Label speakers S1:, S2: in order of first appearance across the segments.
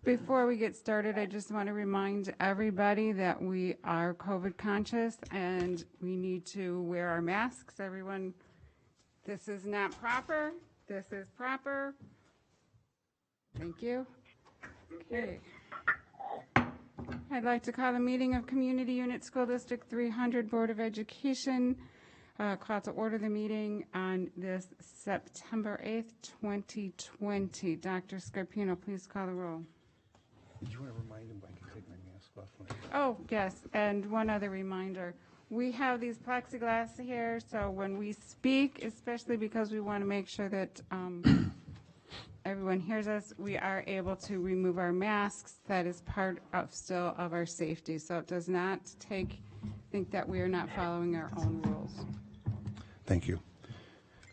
S1: Before we get started, I just want to remind everybody that we are COVID conscious and we need to wear our masks. Everyone, this is not proper. This is proper. Thank you. Okay. I'd like to call the meeting of Community Unit School District 300 Board of Education. Call to order the meeting on this September 8th, 2020. Dr. Scarpino, please call the roll.
S2: Did you want to remind him I can take my mask off when
S1: Oh, yes, and one other reminder. We have these plexiglass here, so when we speak, especially because we want to make sure that everyone hears us, we are able to remove our masks. That is part of still of our safety. So it does not think that we are not following our own rules.
S2: Thank you.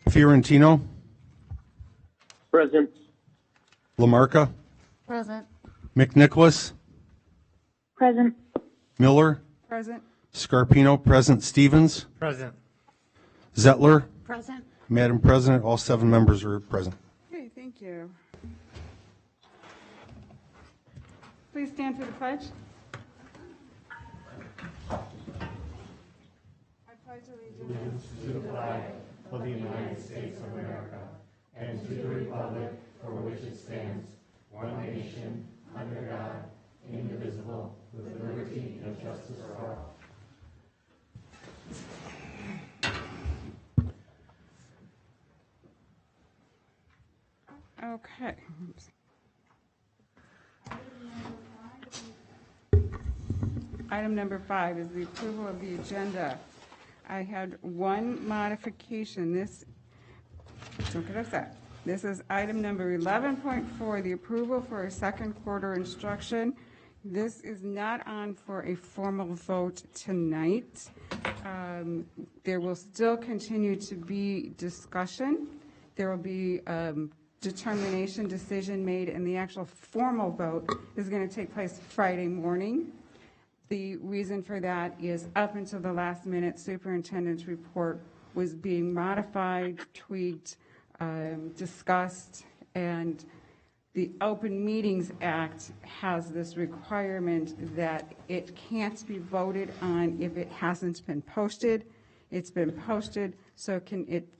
S2: Fiorentino?
S3: Present.
S2: Lamarca?
S1: Present.
S2: McNicholas?
S4: Present.
S2: Miller?
S1: Present.
S2: Scarpino, present. Stevens?
S5: Present.
S2: Zettler?
S1: Present.
S2: Madam President, all 7 members are present.
S1: Okay, thank you. Please stand for the pledge. I pledge allegiance
S5: To the flag of the United States of America and to the republic for which it stands, one nation, under God, indivisible, with liberty and justice for all.
S1: Okay. Item number 5 is the approval of the agenda. I had one modification. Don't get upset. This is item number 11.4, the approval for a second quarter instruction. This is not on for a formal vote tonight. There will still continue to be discussion. There will be decision made, and the actual formal vote is going to take place Friday morning. The reason for that is up until the last minute, superintendent's report was being modified, tweaked, discussed, and the Open Meetings Act has this requirement that it can't be voted on if it hasn't been posted. It's been posted, so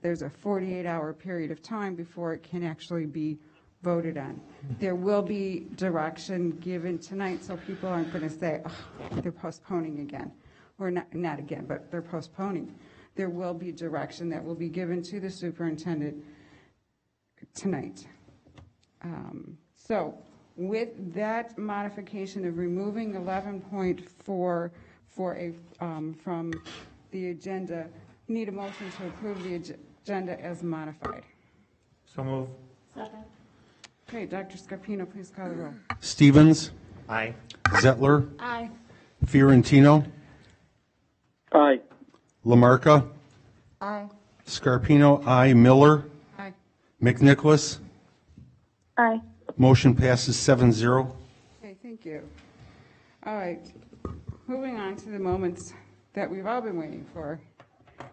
S1: there's a 48-hour period of time before it can actually be voted on. There will be direction given tonight, so people aren't going to say, oh, they're postponing again, or not again, but they're postponing. There will be direction that will be given to the superintendent tonight. So with that modification of removing 11.4 from the agenda, need a motion to approve the agenda as modified.
S5: So move.
S4: Second.
S1: Okay, Dr. Scarpino, please call the roll.
S2: Stevens?
S5: Aye.
S2: Zettler?
S1: Aye.
S2: Fiorentino?
S3: Aye.
S2: Lamarca?
S1: Aye.
S2: Scarpino, aye. Miller?
S1: Aye.
S2: McNicholas?
S4: Aye.
S2: Motion passes 7-0.
S1: Okay, thank you. All right, moving on to the moments that we've all been waiting for.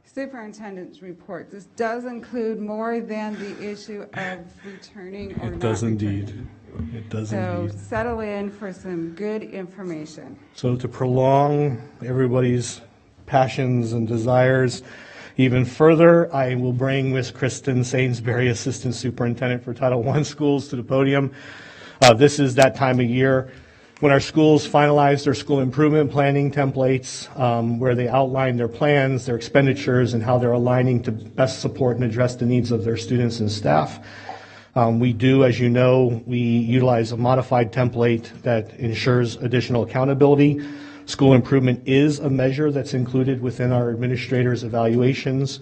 S1: Superintendent's report. This does include more than the issue of returning or not.
S6: It does
S1: returning.
S6: indeed. It does
S1: So
S6: indeed.
S1: settle in for some good information.
S6: So to prolong everybody's passions and desires even further, I will bring Ms. Kristen Sainsbury, Assistant Superintendent for Title I Schools, to the podium. This is that time of year when our schools finalize their school improvement planning templates, where they outline their plans, their expenditures, and how they're aligning to best support and address the needs of their students and staff. We do, as you know, we utilize a modified template that ensures additional accountability. School improvement is a measure that's included within our administrators' evaluations.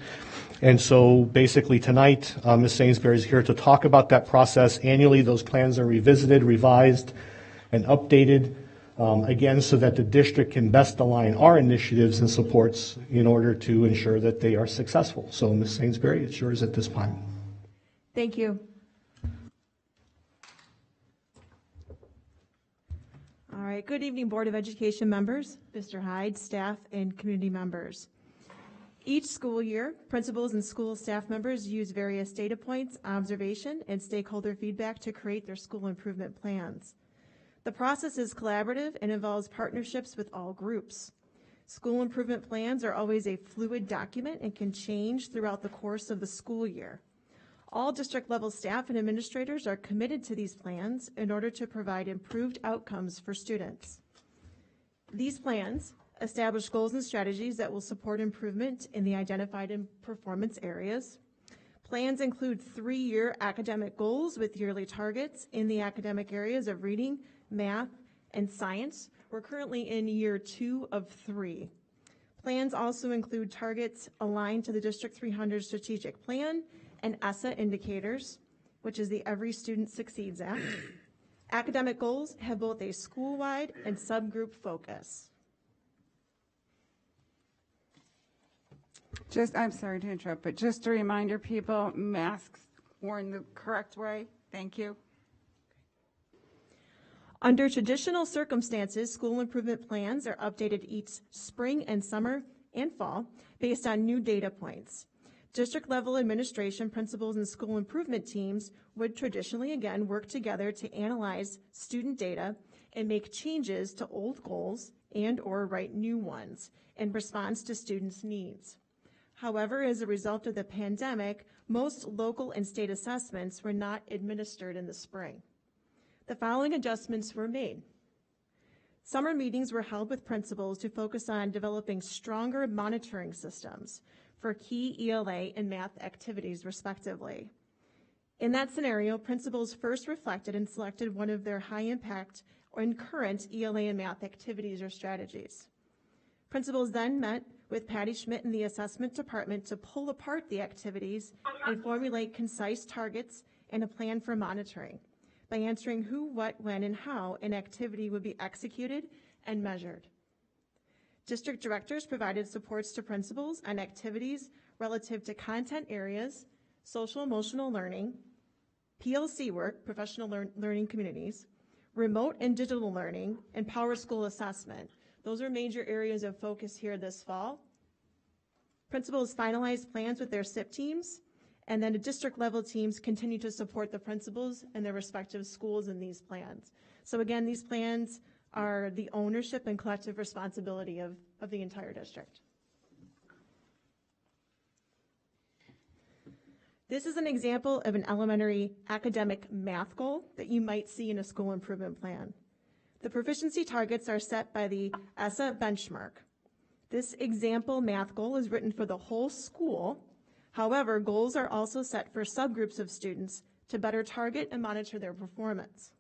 S6: And so basically tonight, Ms. Sainsbury is here to talk about that process. Annually, those plans are revisited, revised, and updated, again, so that the district can best align our initiatives and supports in order to ensure that they are successful. So Ms. Sainsbury, it's yours at this time.
S4: Thank you. All right, good evening, Board of Education members, Mr. Hyde, staff, and community members. Each school year, principals and school staff members use various data points, observation, and stakeholder feedback to create their school improvement plans. The process is collaborative and involves partnerships with all groups. School improvement plans are always a fluid document and can change throughout the course of the school year. All district-level staff and administrators are committed to these plans in order to provide improved outcomes for students. These plans establish goals and strategies that will support improvement in the identified performance areas. Plans include 3-year academic goals with yearly targets in the academic areas of reading, math, and science. We're currently in year 2 of 3. Plans also include targets aligned to the District 300 strategic plan and ESSA indicators, which is the Every Student Succeeds Act. Academic goals have both a school-wide and subgroup focus.
S1: I'm sorry to interrupt, but just a reminder, people, masks worn the correct way. Thank you.
S4: Under traditional circumstances, school improvement plans are updated each spring and summer and fall based on new data points. District-level administration, principals, and school improvement teams would traditionally, again, work together to analyze student data and make changes to old goals and/or write new ones in response to students' needs. However, as a result of the pandemic, most local and state assessments were not administered in the spring. The following adjustments were made. Summer meetings were held with principals to focus on developing stronger monitoring systems for key ELA and math activities, respectively. In that scenario, principals first reflected and selected one of their high-impact or current ELA and math activities or strategies. Principals then met with Patty Schmidt in the assessment department to pull apart the activities and formulate concise targets and a plan for monitoring by answering who, what, when, and how an activity would be executed and measured. District directors provided supports to principals on activities relative to content areas, social emotional learning, PLC work, professional learning communities, remote and digital learning, and Power School assessment. Those are major areas of focus here this fall. Principals finalized plans with their SIP teams, and then the district level teams continue to support the principals and their respective schools in these plans. So again, these plans are the ownership and collective responsibility of the entire district. This is an example of an elementary academic math goal that you might see in a school improvement plan. The proficiency targets are set by the ESSA benchmark. This example math goal is written for the whole school. However, goals are also set for subgroups of students to better target and monitor their performance.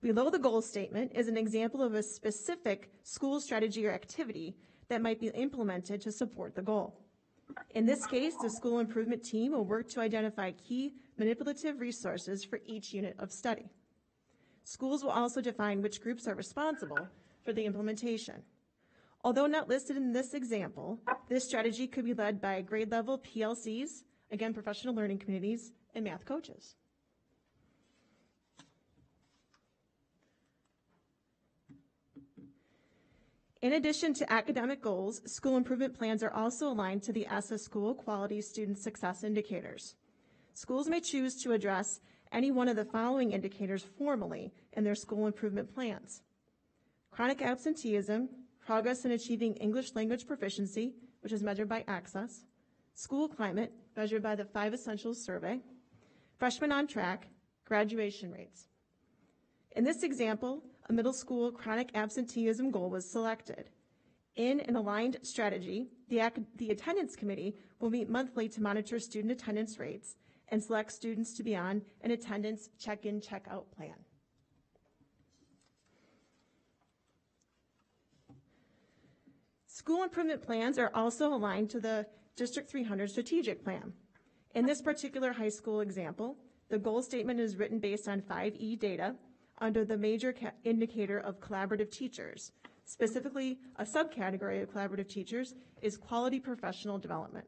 S4: Below the goal statement is an example of a specific school strategy or activity that might be implemented to support the goal. In this case, the school improvement team will work to identify key manipulative resources for each unit of study. Schools will also define which groups are responsible for the implementation. Although not listed in this example, this strategy could be led by grade level PLCs, again, professional learning communities, and math coaches. In addition to academic goals, school improvement plans are also aligned to the ESSA School Quality Student Success Indicators. Schools may choose to address any one of the following indicators formally in their school improvement plans: chronic absenteeism, progress in achieving English language proficiency, which is measured by Access, school climate, measured by the 5 Essentials survey, freshmen on track, graduation rates. In this example, a middle school chronic absenteeism goal was selected. In an aligned strategy, the attendance committee will meet monthly to monitor student attendance rates and select students to be on an attendance check-in, check-out plan. School improvement plans are also aligned to the District 300 strategic plan. In this particular high school example, the goal statement is written based on 5E data under the major indicator of collaborative teachers. Specifically, a subcategory of collaborative teachers is quality professional development.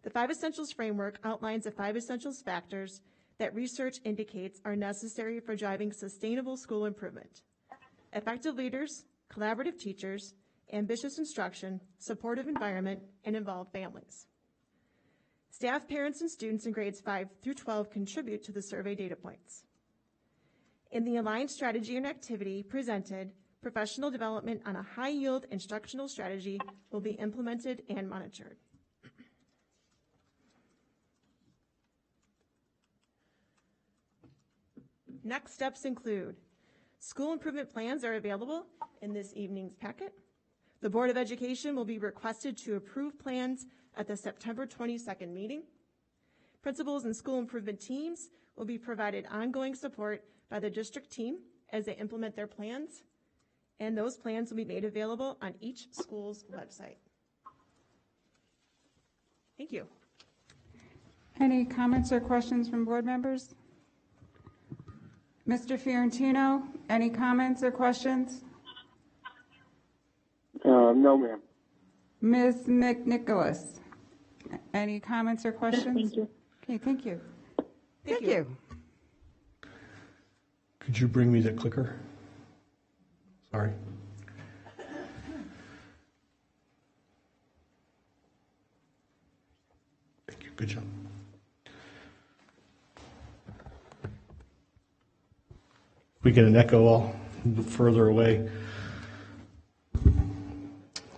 S4: The 5 Essentials framework outlines the 5 Essentials factors that research indicates are necessary for driving sustainable school improvement: effective leaders, collaborative teachers, ambitious instruction, supportive environment, and involved families. Staff, parents, and students in grades 5 through 12 contribute to the survey data points. In the aligned strategy and activity presented, professional development on a high-yield instructional strategy will be implemented and monitored. Next steps include school improvement plans are available in this evening's packet. The Board of Education will be requested to approve plans at the September 22nd meeting. Principals and school improvement teams will be provided ongoing support by the district team as they implement their plans, and those plans will be made available on each school's website. Thank you.
S1: Any comments or questions from board members? Mr. Fiorentino, any comments or questions?
S3: No, ma'am.
S1: Ms. McNicholas, any comments or questions?
S3: Thank you.
S1: Okay, thank you.
S7: Thank you.
S6: Could you bring me the clicker? Sorry. Thank you. Good job. If we get an echo, I'll move further away.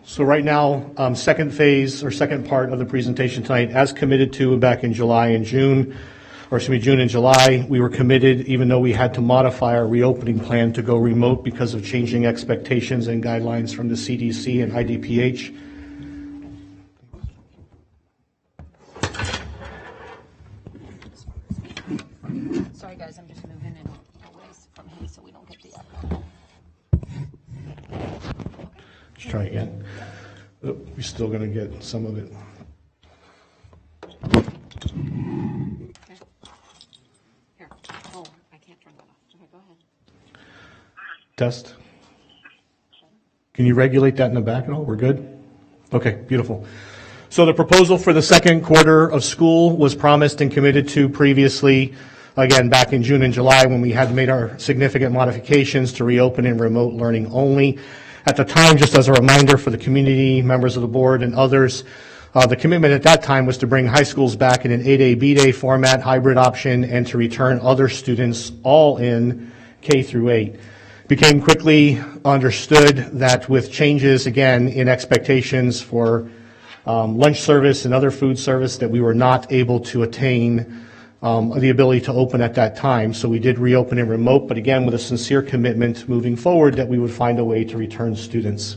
S6: So right now, second phase or second part of the presentation tonight, as committed to back in July and June, or excuse me, June and July, we were committed, even though we had to modify our reopening plan to go remote because of changing expectations and guidelines from the CDC and IDPH.
S7: Sorry, guys, I'm just moving in away from him so we don't get the echo.
S6: Let's try again. Oh, we're still going to get some of it.
S7: Okay. Here. Oh, I can't turn that off. Okay, go ahead.
S6: Test. Can you regulate that in the back at all? We're good? Okay, beautiful. So the proposal for the second quarter of school was promised and committed to previously, again, back in June and July when we had made our significant modifications to reopen in remote learning only. At the time, just as a reminder for the community, members of the board, and others, the commitment at that time was to bring high schools back in an 8A, B-Day format, hybrid option, and to return other students all in K through 8. Became quickly understood that with changes, again, in expectations for lunch service and other food service, that we were not able to attain the ability to open at that time. So we did reopen in remote, but again, with a sincere commitment moving forward that we would find a way to return students.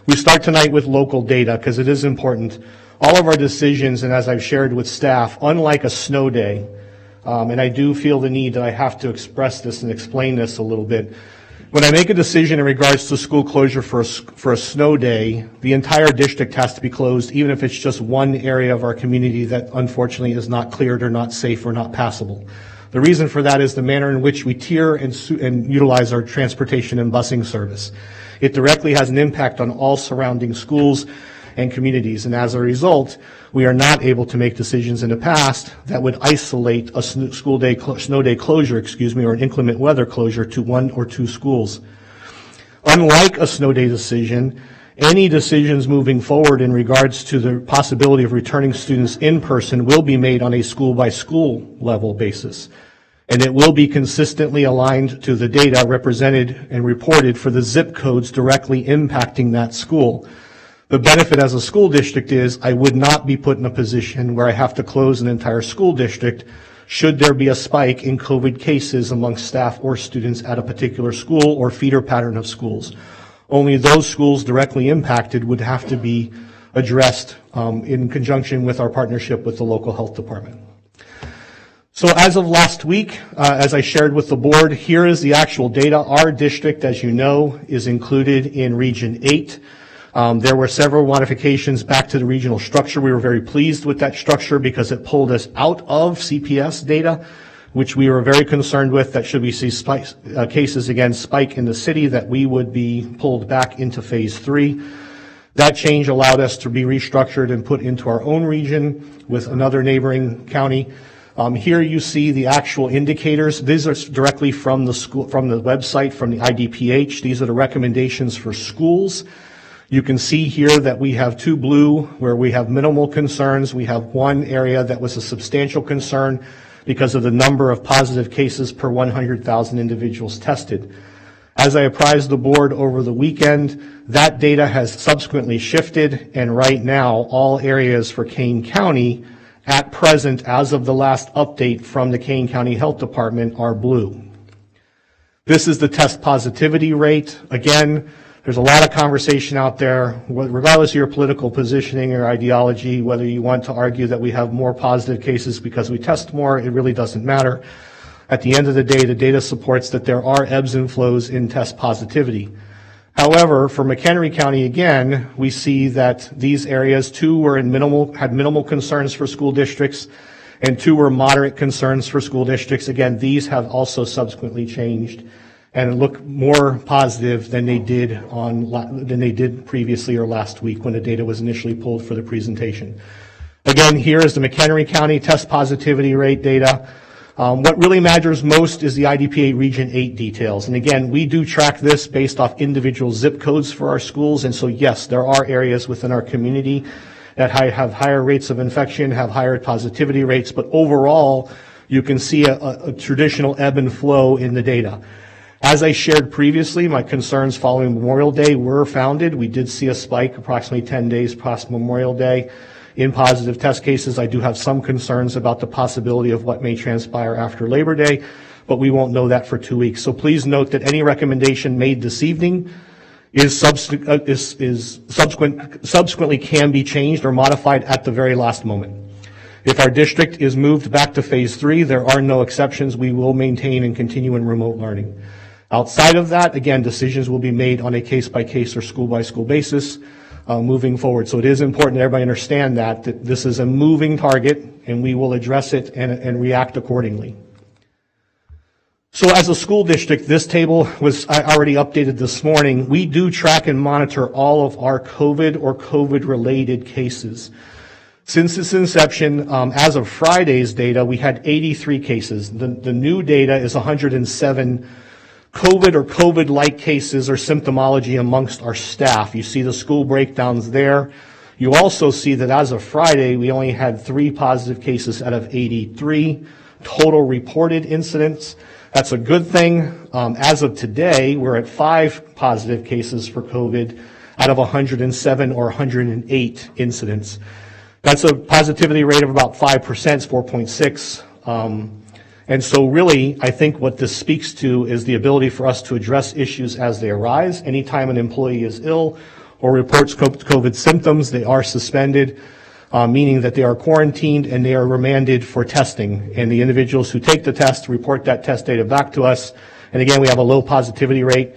S6: We start tonight with local data because it is important. All of our decisions, and as I've shared with staff, unlike a snow day, and I do feel the need that I have to express this and explain this a little bit. When I make a decision in regards to school closure for a snow day, the entire district has to be closed, even if it's just one area of our community that unfortunately is not cleared or not safe or not passable. The reason for that is the manner in which we tier and utilize our transportation and busing service. It directly has an impact on all surrounding schools and communities, and as a result, we are not able to make decisions in the past that would isolate a snow day closure, or an inclement weather closure to one or two schools. Unlike a snow day decision, any decisions moving forward in regards to the possibility of returning students in person will be made on a school-by-school level basis, and it will be consistently aligned to the data represented and reported for the zip codes directly impacting that school. The benefit as a school district is I would not be put in a position where I have to close an entire school district should there be a spike in COVID cases amongst staff or students at a particular school or feeder pattern of schools. Only those schools directly impacted would have to be addressed in conjunction with our partnership with the local health department. So as of last week, as I shared with the board, here is the actual data. Our district, as you know, is included in Region 8. There were several modifications back to the regional structure. We were very pleased with that structure because it pulled us out of CPS data, which we were very concerned with, that should we see cases again spike in the city, that we would be pulled back into phase 3. That change allowed us to be restructured and put into our own region with another neighboring county. Here you see the actual indicators. These are directly from the school, from the website, from the IDPH. These are the recommendations for schools. You can see here that we have 2 blue where we have minimal concerns. We have one area that was a substantial concern. because of the number of positive cases per 100,000 individuals tested. As I apprised the board over the weekend, that data has subsequently shifted, and right now, all areas for Kane County at present, as of the last update from the Kane County Health Department, are blue. This is the test positivity rate. Again, there's a lot of conversation out there, regardless of your political positioning or ideology, whether you want to argue that we have more positive cases because we test more, it really doesn't matter. At the end of the day, the data supports that there are ebbs and flows in test positivity. However, for McHenry County, again, we see that these areas, 2 were had minimal concerns for school districts, and 2 were moderate concerns for school districts. Again, these have also subsequently changed and look more positive than they did previously or last week when the data was initially pulled for the presentation. Again, here is the McHenry County test positivity rate data. What really matters most is the IDPA Region 8 details. And again, we do track this based off individual zip codes for our schools. And so, yes, there are areas within our community that have higher rates of infection, have higher positivity rates. But overall, you can see a traditional ebb and flow in the data. As I shared previously, my concerns following Memorial Day were founded. We did see a spike approximately 10 days past Memorial Day in positive test cases. I do have some concerns about the possibility of what may transpire after Labor Day, but we won't know that for 2 weeks. So please note that any recommendation made this evening subsequently can be changed or modified at the very last moment. If our district is moved back to phase 3, there are no exceptions. We will maintain and continue in remote learning. Outside of that, again, decisions will be made on a case-by-case or school-by-school basis moving forward. So it is important that everybody understand that this is a moving target, and we will address it and react accordingly. So as a school district, this table was already updated this morning. We do track and monitor all of our COVID or COVID-related cases. Since its inception, as of Friday's data, we had 83 cases. The new data is 107 COVID or COVID-like cases or symptomology amongst our staff. You see the school breakdowns there. You also see that as of Friday, we only had 3 positive cases out of 83 total reported incidents. That's a good thing. As of today, we're at 5 positive cases for COVID out of 107 or 108 incidents. That's a positivity rate of about 5%, it's 4.6. And so really, I think what this speaks to is the ability for us to address issues as they arise. Anytime an employee is ill or reports COVID symptoms, they are suspended, meaning that they are quarantined and they are remanded for testing. And the individuals who take the test report that test data back to us. And again, we have a low positivity rate.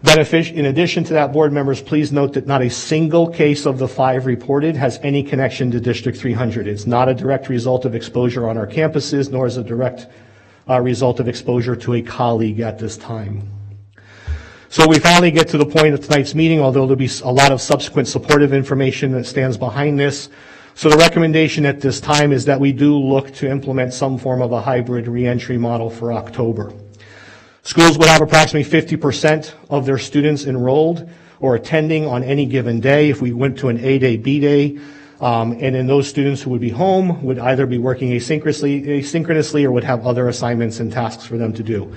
S6: In addition to that, board members, please note that not a single case of the 5 reported has any connection to District 300. It's not a direct result of exposure on our campuses, nor is it a direct result of exposure to a colleague at this time. So we finally get to the point of tonight's meeting, although there'll be a lot of subsequent supportive information that stands behind this. So the recommendation at this time is that we do look to implement some form of a hybrid reentry model for October. Schools would have approximately 50% of their students enrolled or attending on any given day. If we went to an A-day, B-day, and then those students who would be home would either be working asynchronously or would have other assignments and tasks for them to do.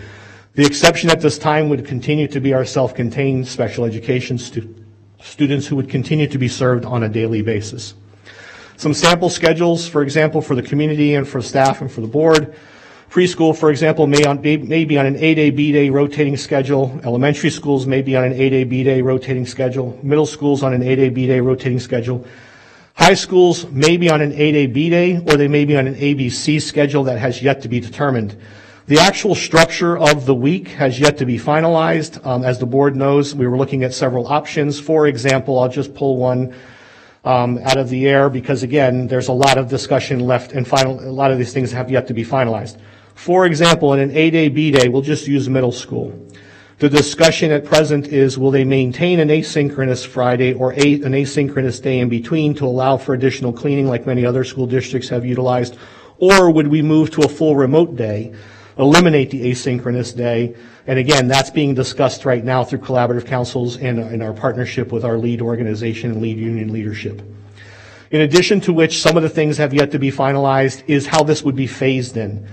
S6: The exception at this time would continue to be our self-contained special education students who would continue to be served on a daily basis. Some sample schedules, for example, for the community and for staff and for the board. Preschool, for example, may be on an A-day, B-day rotating schedule. Elementary schools may be on an A-day, B-day rotating schedule. Middle schools on an A-day, B-day rotating schedule. High schools may be on an A-day, B-day, or they may be on an ABC schedule that has yet to be determined. The actual structure of the week has yet to be finalized. As the board knows, we were looking at several options. For example, I'll just pull one out of the air because, again, there's a lot of discussion left and a lot of these things have yet to be finalized. For example, in an A-day, B-day, we'll just use middle school. The discussion at present is, will they maintain an asynchronous Friday or an asynchronous day in between to allow for additional cleaning like many other school districts have utilized? Or would we move to a full remote day, eliminate the asynchronous day? And again, that's being discussed right now through collaborative councils and in our partnership with our lead organization and lead union leadership. In addition to which, some of the things have yet to be finalized is how this would be phased in.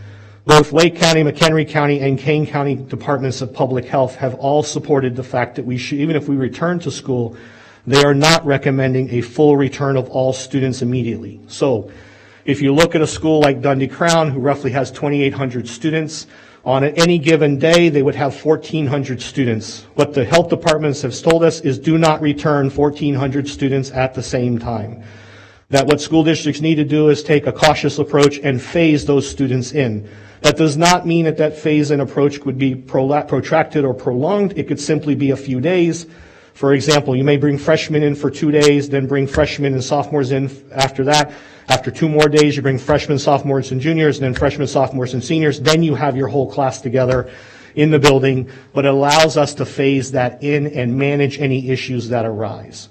S6: Both Lake County, McHenry County, and Kane County Departments of Public Health have all supported the fact that we should, even if we return to school, they are not recommending a full return of all students immediately. So if you look at a school like Dundee Crown, who roughly has 2,800 students, on any given day, they would have 1,400 students. What the health departments have told us is do not return 1,400 students at the same time. That what school districts need to do is take a cautious approach and phase those students in. That does not mean that that phase-in approach would be protracted or prolonged. It could simply be a few days. For example, you may bring freshmen in for 2 days, then bring freshmen and sophomores in after that. After 2 more days, you bring freshmen, sophomores, and juniors, and then freshmen, sophomores, and seniors. Then you have your whole class together in the building, but it allows us to phase that in and manage any issues that arise.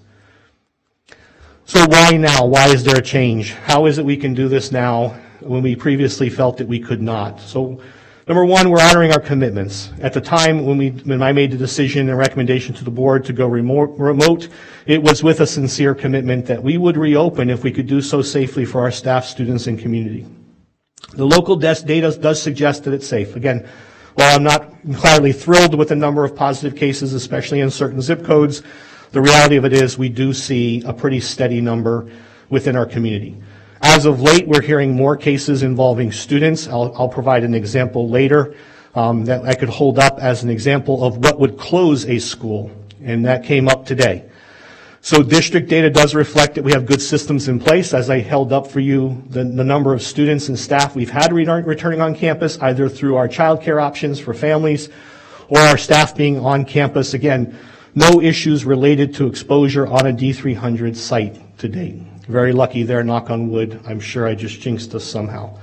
S6: So why now? Why is there a change? How is it we can do this now when we previously felt that we could not? So number one, we're honoring our commitments. At the time when I made the decision and recommendation to the board to go remote, it was with a sincere commitment that we would reopen if we could do so safely for our staff, students, and community. The local desk data does suggest that it's safe. Again, while I'm not entirely thrilled with the number of positive cases, especially in certain zip codes, the reality of it is we do see a pretty steady number within our community. As of late, we're hearing more cases involving students. I'll provide an example later that I could hold up as an example of what would close a school, and that came up today. So district data does reflect that we have good systems in place. As I held up for you the number of students and staff we've had returning on campus, either through our child care options for families or our staff being on campus. Again, no issues related to exposure on a D300 site to date. Very lucky there, knock on wood. I'm sure I just jinxed us somehow.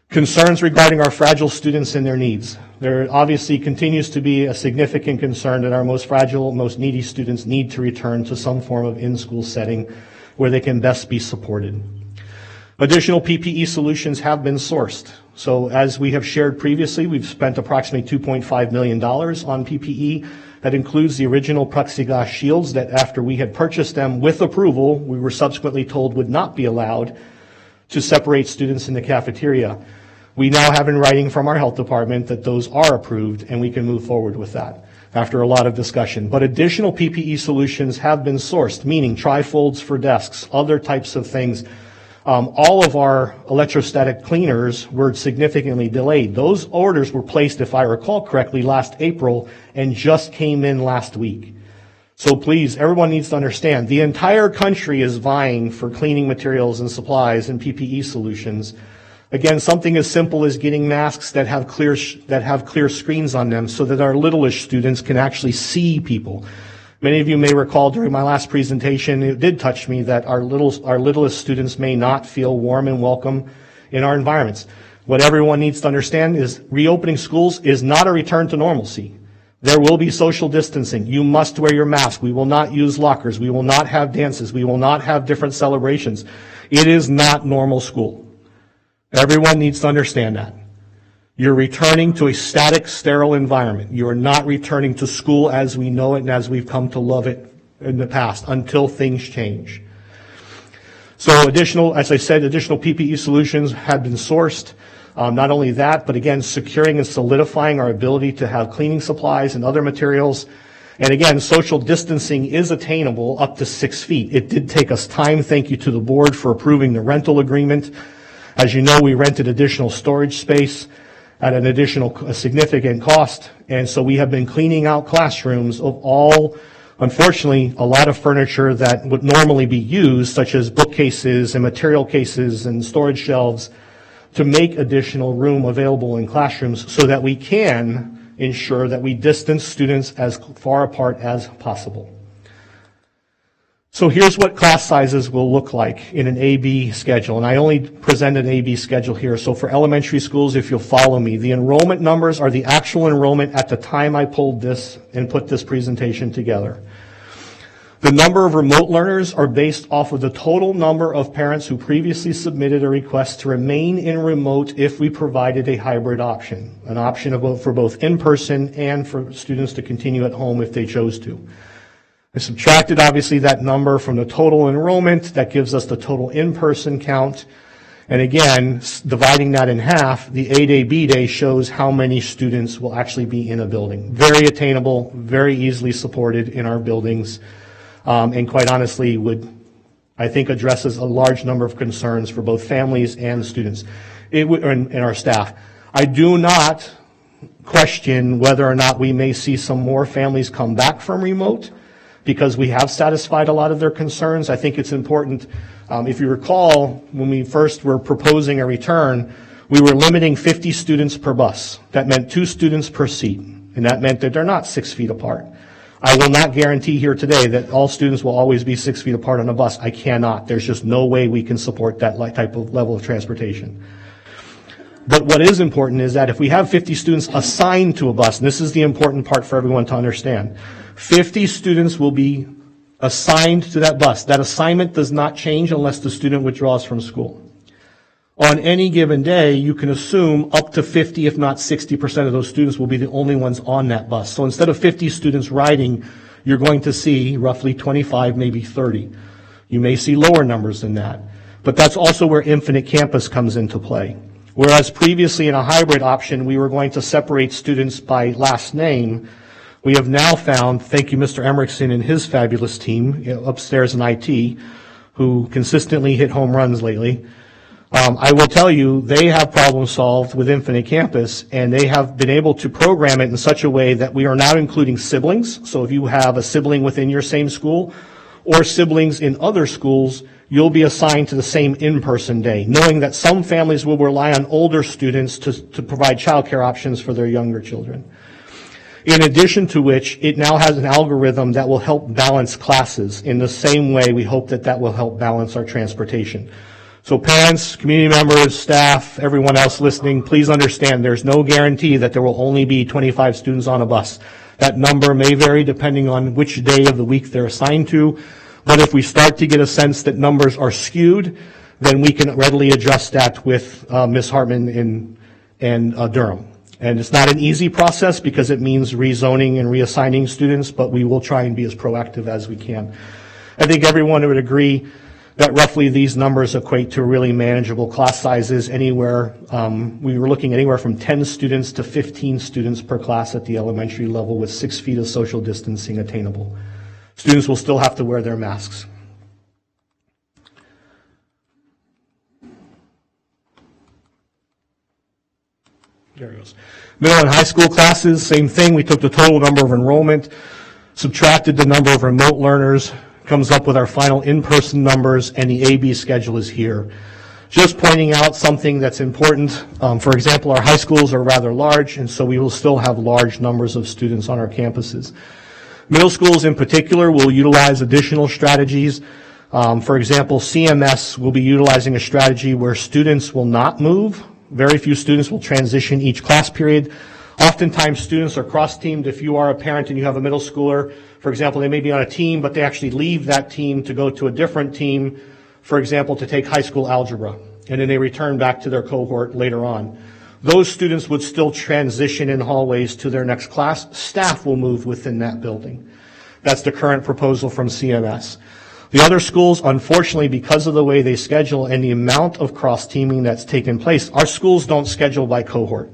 S6: Concerns regarding our fragile students and their needs. There obviously continues to be a significant concern that our most fragile, most needy students need to return to some form of in-school setting where they can best be supported. Additional PPE solutions have been sourced. So as we have shared previously, we've spent approximately $2.5 million on PPE. That includes the original plexiglass shields that after we had purchased them with approval, we were subsequently told would not be allowed to separate students in the cafeteria. We now have in writing from our health department that those are approved and we can move forward with that after a lot of discussion. But additional PPE solutions have been sourced, meaning trifolds for desks, other types of things. All of our electrostatic cleaners were significantly delayed. Those orders were placed, if I recall correctly, last April and just came in last week. So please, everyone needs to understand, the entire country is vying for cleaning materials and supplies and PPE solutions. Again, something as simple as getting masks that have clear screens on them so that our littlest students can actually see people. Many of you may recall during my last presentation, it did touch me that our littlest students may not feel warm and welcome in our environments. What everyone needs to understand is reopening schools is not a return to normalcy. There will be social distancing. You must wear your mask. We will not use lockers. We will not have dances. We will not have different celebrations. It is not normal school. Everyone needs to understand that. You're returning to a static, sterile environment. You are not returning to school as we know it and as we've come to love it in the past until things change. So as I said, additional PPE solutions have been sourced. Not only that, but again, securing and solidifying our ability to have cleaning supplies and other materials. And again, social distancing is attainable up to 6 feet. It did take us time. Thank you to the board for approving the rental agreement. As you know, we rented additional storage space at an additional significant cost. And so we have been cleaning out classrooms of all, unfortunately, a lot of furniture that would normally be used, such as bookcases and material cases and storage shelves, to make additional room available in classrooms so that we can ensure that we distance students as far apart as possible. So here's what class sizes will look like in an A-B schedule. And I only present an A-B schedule here. So for elementary schools, if you'll follow me, the enrollment numbers are the actual enrollment at the time I pulled this and put this presentation together. The number of remote learners are based off of the total number of parents who previously submitted a request to remain in remote if we provided a hybrid option, an option for both in-person and for students to continue at home if they chose to. I subtracted, obviously, that number from the total enrollment. That gives us the total in-person count. And again, dividing that in half, the A-Day, B-Day shows how many students will actually be in a building. Very attainable, very easily supported in our buildings, and quite honestly would, I think, addresses a large number of concerns for both families and students and our staff. I do not question whether or not we may see some more families come back from remote, because we have satisfied a lot of their concerns. I think it's important. If you recall, when we first were proposing a return, we were limiting 50 students per bus. That meant 2 students per seat, and that meant that they're not 6 feet apart. I will not guarantee here today that all students will always be 6 feet apart on a bus. I cannot. There's just no way we can support that type of level of transportation. But what is important is that if we have 50 students assigned to a bus, and this is the important part for everyone to understand, 50 students will be assigned to that bus. That assignment does not change unless the student withdraws from school. On any given day, you can assume up to 50, if not 60% of those students will be the only ones on that bus. So instead of 50 students riding, you're going to see roughly 25, maybe 30. You may see lower numbers than that. But that's also where Infinite Campus comes into play. Whereas previously in a hybrid option, we were going to separate students by last name, we have now found, thank you Mr. Emerickson and his fabulous team upstairs in IT, who consistently hit home runs lately. I will tell you, they have problem solved with Infinite Campus, and they have been able to program it in such a way that we are now including siblings. So if you have a sibling within your same school or siblings in other schools, you'll be assigned to the same in-person day, knowing that some families will rely on older students to provide childcare options for their younger children. In addition to which, it now has an algorithm that will help balance classes in the same way we hope that that will help balance our transportation. So parents, community members, staff, everyone else listening, please understand there's no guarantee that there will only be 25 students on a bus. That number may vary depending on which day of the week they're assigned to, but if we start to get a sense that numbers are skewed, then we can readily adjust that with Ms. Hartman and Durham. And it's not an easy process because it means rezoning and reassigning students, but we will try and be as proactive as we can. I think everyone would agree that roughly these numbers equate to really manageable class sizes anywhere. We were looking anywhere from 10 students to 15 students per class at the elementary level with 6 feet of social distancing attainable. Students will still have to wear their masks. There it goes. Middle and high school classes, same thing. We took the total number of enrollment, subtracted the number of remote learners, comes up with our final in-person numbers, and the AB schedule is here. Just pointing out something that's important. For example, our high schools are rather large, and so we will still have large numbers of students on our campuses. Middle schools in particular will utilize additional strategies. For example, CMS will be utilizing a strategy where students will not move. Very few students will transition each class period. Oftentimes students are cross-teamed. If you are a parent and you have a middle schooler, for example, they may be on a team, but they actually leave that team to go to a different team, for example, to take high school algebra, and then they return back to their cohort later on. Those students would still transition in hallways to their next class. Staff will move within that building. That's the current proposal from CMS. The other schools, unfortunately, because of the way they schedule and the amount of cross-teaming that's taken place, our schools don't schedule by cohort.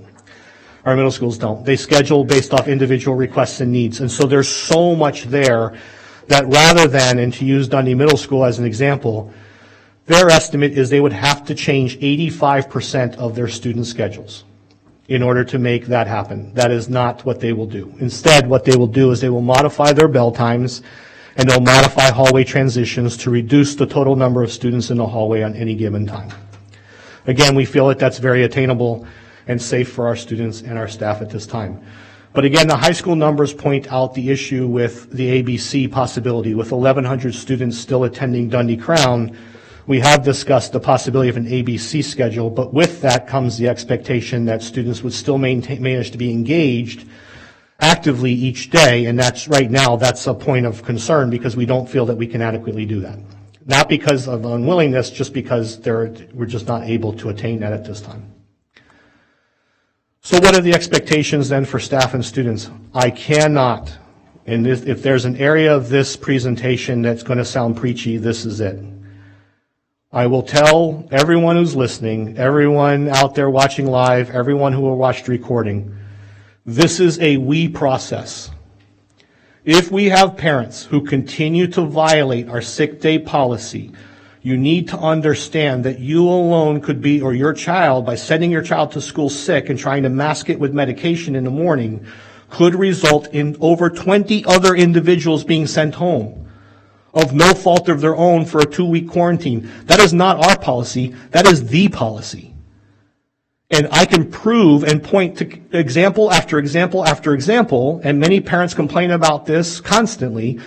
S6: Our middle schools don't. They schedule based off individual requests and needs. And so there's so much there that rather than, and to use Dundee Middle School as an example, their estimate is they would have to change 85% of their student schedules in order to make that happen. That is not what they will do. Instead, what they will do is they will modify their bell times and they'll modify hallway transitions to reduce the total number of students in the hallway on any given time. Again, we feel that that's very attainable and safe for our students and our staff at this time. But again, the high school numbers point out the issue with the ABC possibility. With 1,100 students still attending Dundee Crown, we have discussed the possibility of an ABC schedule, but with that comes the expectation that students would still manage to be engaged actively each day, and that's right now, that's a point of concern because we don't feel that we can adequately do that. Not because of unwillingness, just because we're just not able to attain that at this time. So what are the expectations then for staff and students? I cannot, and if there's an area of this presentation that's going to sound preachy, this is it. I will tell everyone who's listening, everyone out there watching live, everyone who will watch the recording, this is a we process. If we have parents who continue to violate our sick day policy, you need to understand that you alone could be, or your child, by sending your child to school sick and trying to mask it with medication in the morning, could result in over 20 other individuals being sent home of no fault of their own for a 2-week quarantine. That is not our policy. That is the policy. And I can prove and point to example after example after example, and many parents complain about this constantly.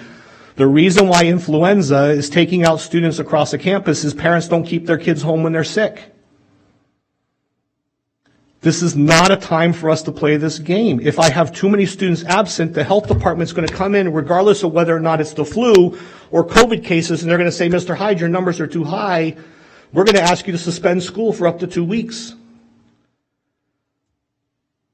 S6: The reason why influenza is taking out students across the campus is parents don't keep their kids home when they're sick. This is not a time for us to play this game. If I have too many students absent, the health department's going to come in, regardless of whether or not it's the flu or COVID cases, and they're going to say, Mr. Hyde, your numbers are too high. We're going to ask you to suspend school for up to 2 weeks.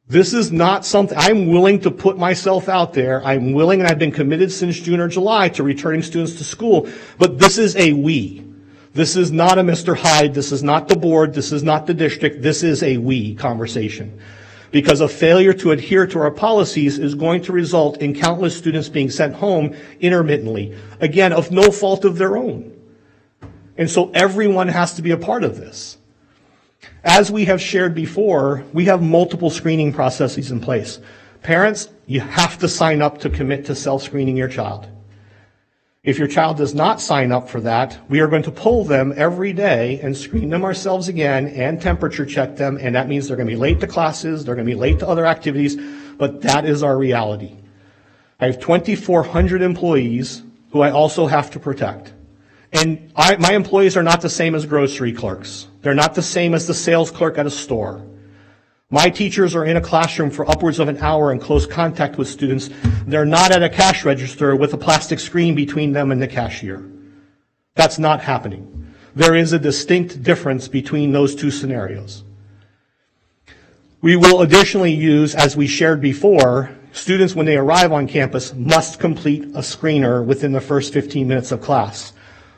S6: This is not something, I'm willing to put myself out there. I'm willing, and I've been committed since June or July to returning students to school. But this is a we. This is not a Mr. Hyde. This is not the board. This is not the district. This is a we conversation. Because a failure to adhere to our policies is going to result in countless students being sent home intermittently. Again, of no fault of their own. And so everyone has to be a part of this. As we have shared before, we have multiple screening processes in place. Parents, you have to sign up to commit to self-screening your child. If your child does not sign up for that, we are going to pull them every day and screen them ourselves again and temperature check them, and that means they're going to be late to classes, they're going to be late to other activities, but that is our reality. I have 2,400 employees who I also have to protect. And my employees are not the same as grocery clerks. They're not the same as the sales clerk at a store. My teachers are in a classroom for upwards of an hour in close contact with students. They're not at a cash register with a plastic screen between them and the cashier. That's not happening. There is a distinct difference between those two scenarios. We will additionally use, as we shared before, students when they arrive on campus must complete a screener within the first 15 minutes of class.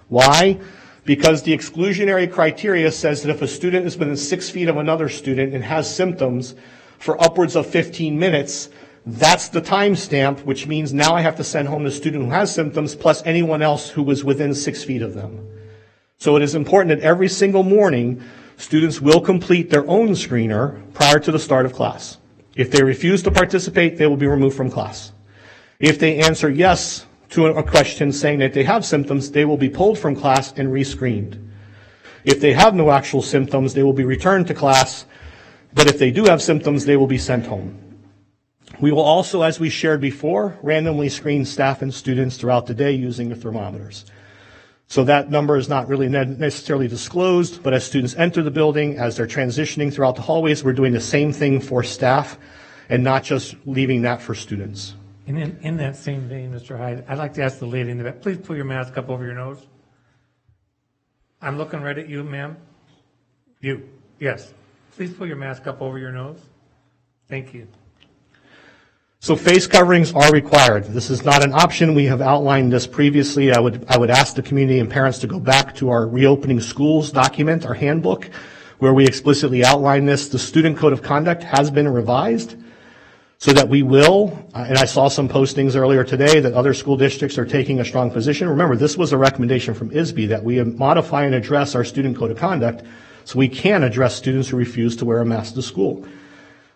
S6: Why? Because the exclusionary criteria says that if a student is within 6 feet of another student and has symptoms for upwards of 15 minutes, that's the time stamp, which means now I have to send home the student who has symptoms plus anyone else who was within 6 feet of them. So it is important that every single morning, students will complete their own screener prior to the start of class. If they refuse to participate, they will be removed from class. If they answer yes to a question saying that they have symptoms, they will be pulled from class and rescreened. If they have no actual symptoms, they will be returned to class, but if they do have symptoms, they will be sent home. We will also, as we shared before, randomly screen staff and students throughout the day using the thermometers. So that number is not really necessarily disclosed, but as students enter the building, as they're transitioning throughout the hallways, we're doing the same thing for staff and not just leaving that for students.
S5: And in that same vein, Mr. Hyde, I'd like to ask the lady in the back, please pull your mask up over your nose. I'm looking right at you, ma'am. You, yes. Please pull your mask up over your nose. Thank you.
S6: So face coverings are required. This is not an option. We have outlined this previously. I would ask the community and parents to go back to our reopening schools document, our handbook, where we explicitly outline this. The student code of conduct has been revised so that we will, and I saw some postings earlier today that other school districts are taking a strong position. Remember, this was a recommendation from ISB that we modify and address our student code of conduct so we can address students who refuse to wear a mask to school.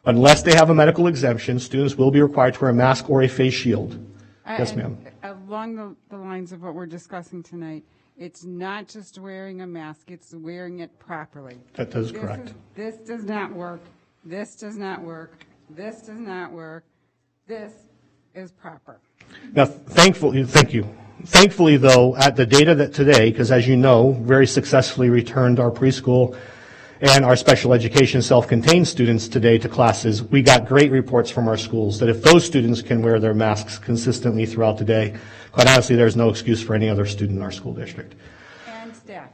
S6: Unless they have a medical exemption, students will be required to wear a mask or a face shield. Yes, ma'am.
S1: Along the lines of what we're discussing tonight, it's not just wearing a mask, it's wearing it properly.
S6: That is correct.
S1: This does not work. This does not work. This does not work. This is proper.
S6: Now, thankfully, thank you. Thankfully, though, at the data that today, because as you know, very successfully returned our preschool and our special education self-contained students today to classes, we got great reports from our schools that if those students can wear their masks consistently throughout the day, quite honestly, there's no excuse for any other student in our school district.
S1: And staff.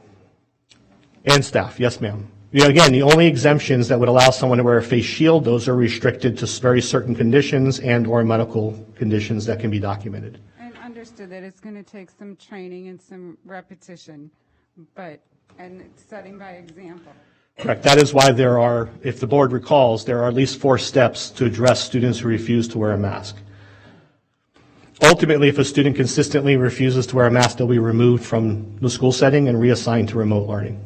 S6: And staff, yes, ma'am. You know, again, the only exemptions that would allow someone to wear a face shield, those are restricted to very certain conditions and or medical conditions that can be documented.
S1: And understood that it's going to take some training and some repetition, but and setting by example.
S6: Correct. That is why there are, if the board recalls, there are at least 4 steps to address students who refuse to wear a mask. Ultimately, if a student consistently refuses to wear a mask, they'll be removed from the school setting and reassigned to remote learning.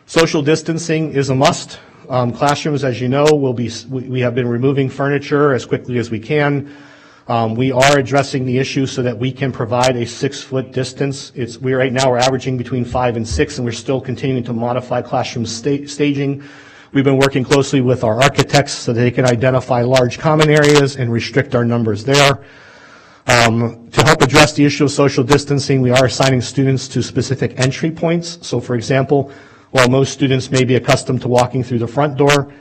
S6: Social distancing is a must. Classrooms, as you know, we have been removing furniture as quickly as we can. We are addressing the issue so that we can provide a 6-foot distance. Right now we're averaging between 5 and 6, and we're still continuing to modify classroom staging. We've been working closely with our architects so they can identify large common areas and restrict our numbers there. To help address the issue of social distancing, we are assigning students to specific entry points. So, for example, while most students may be accustomed to walking through the front door,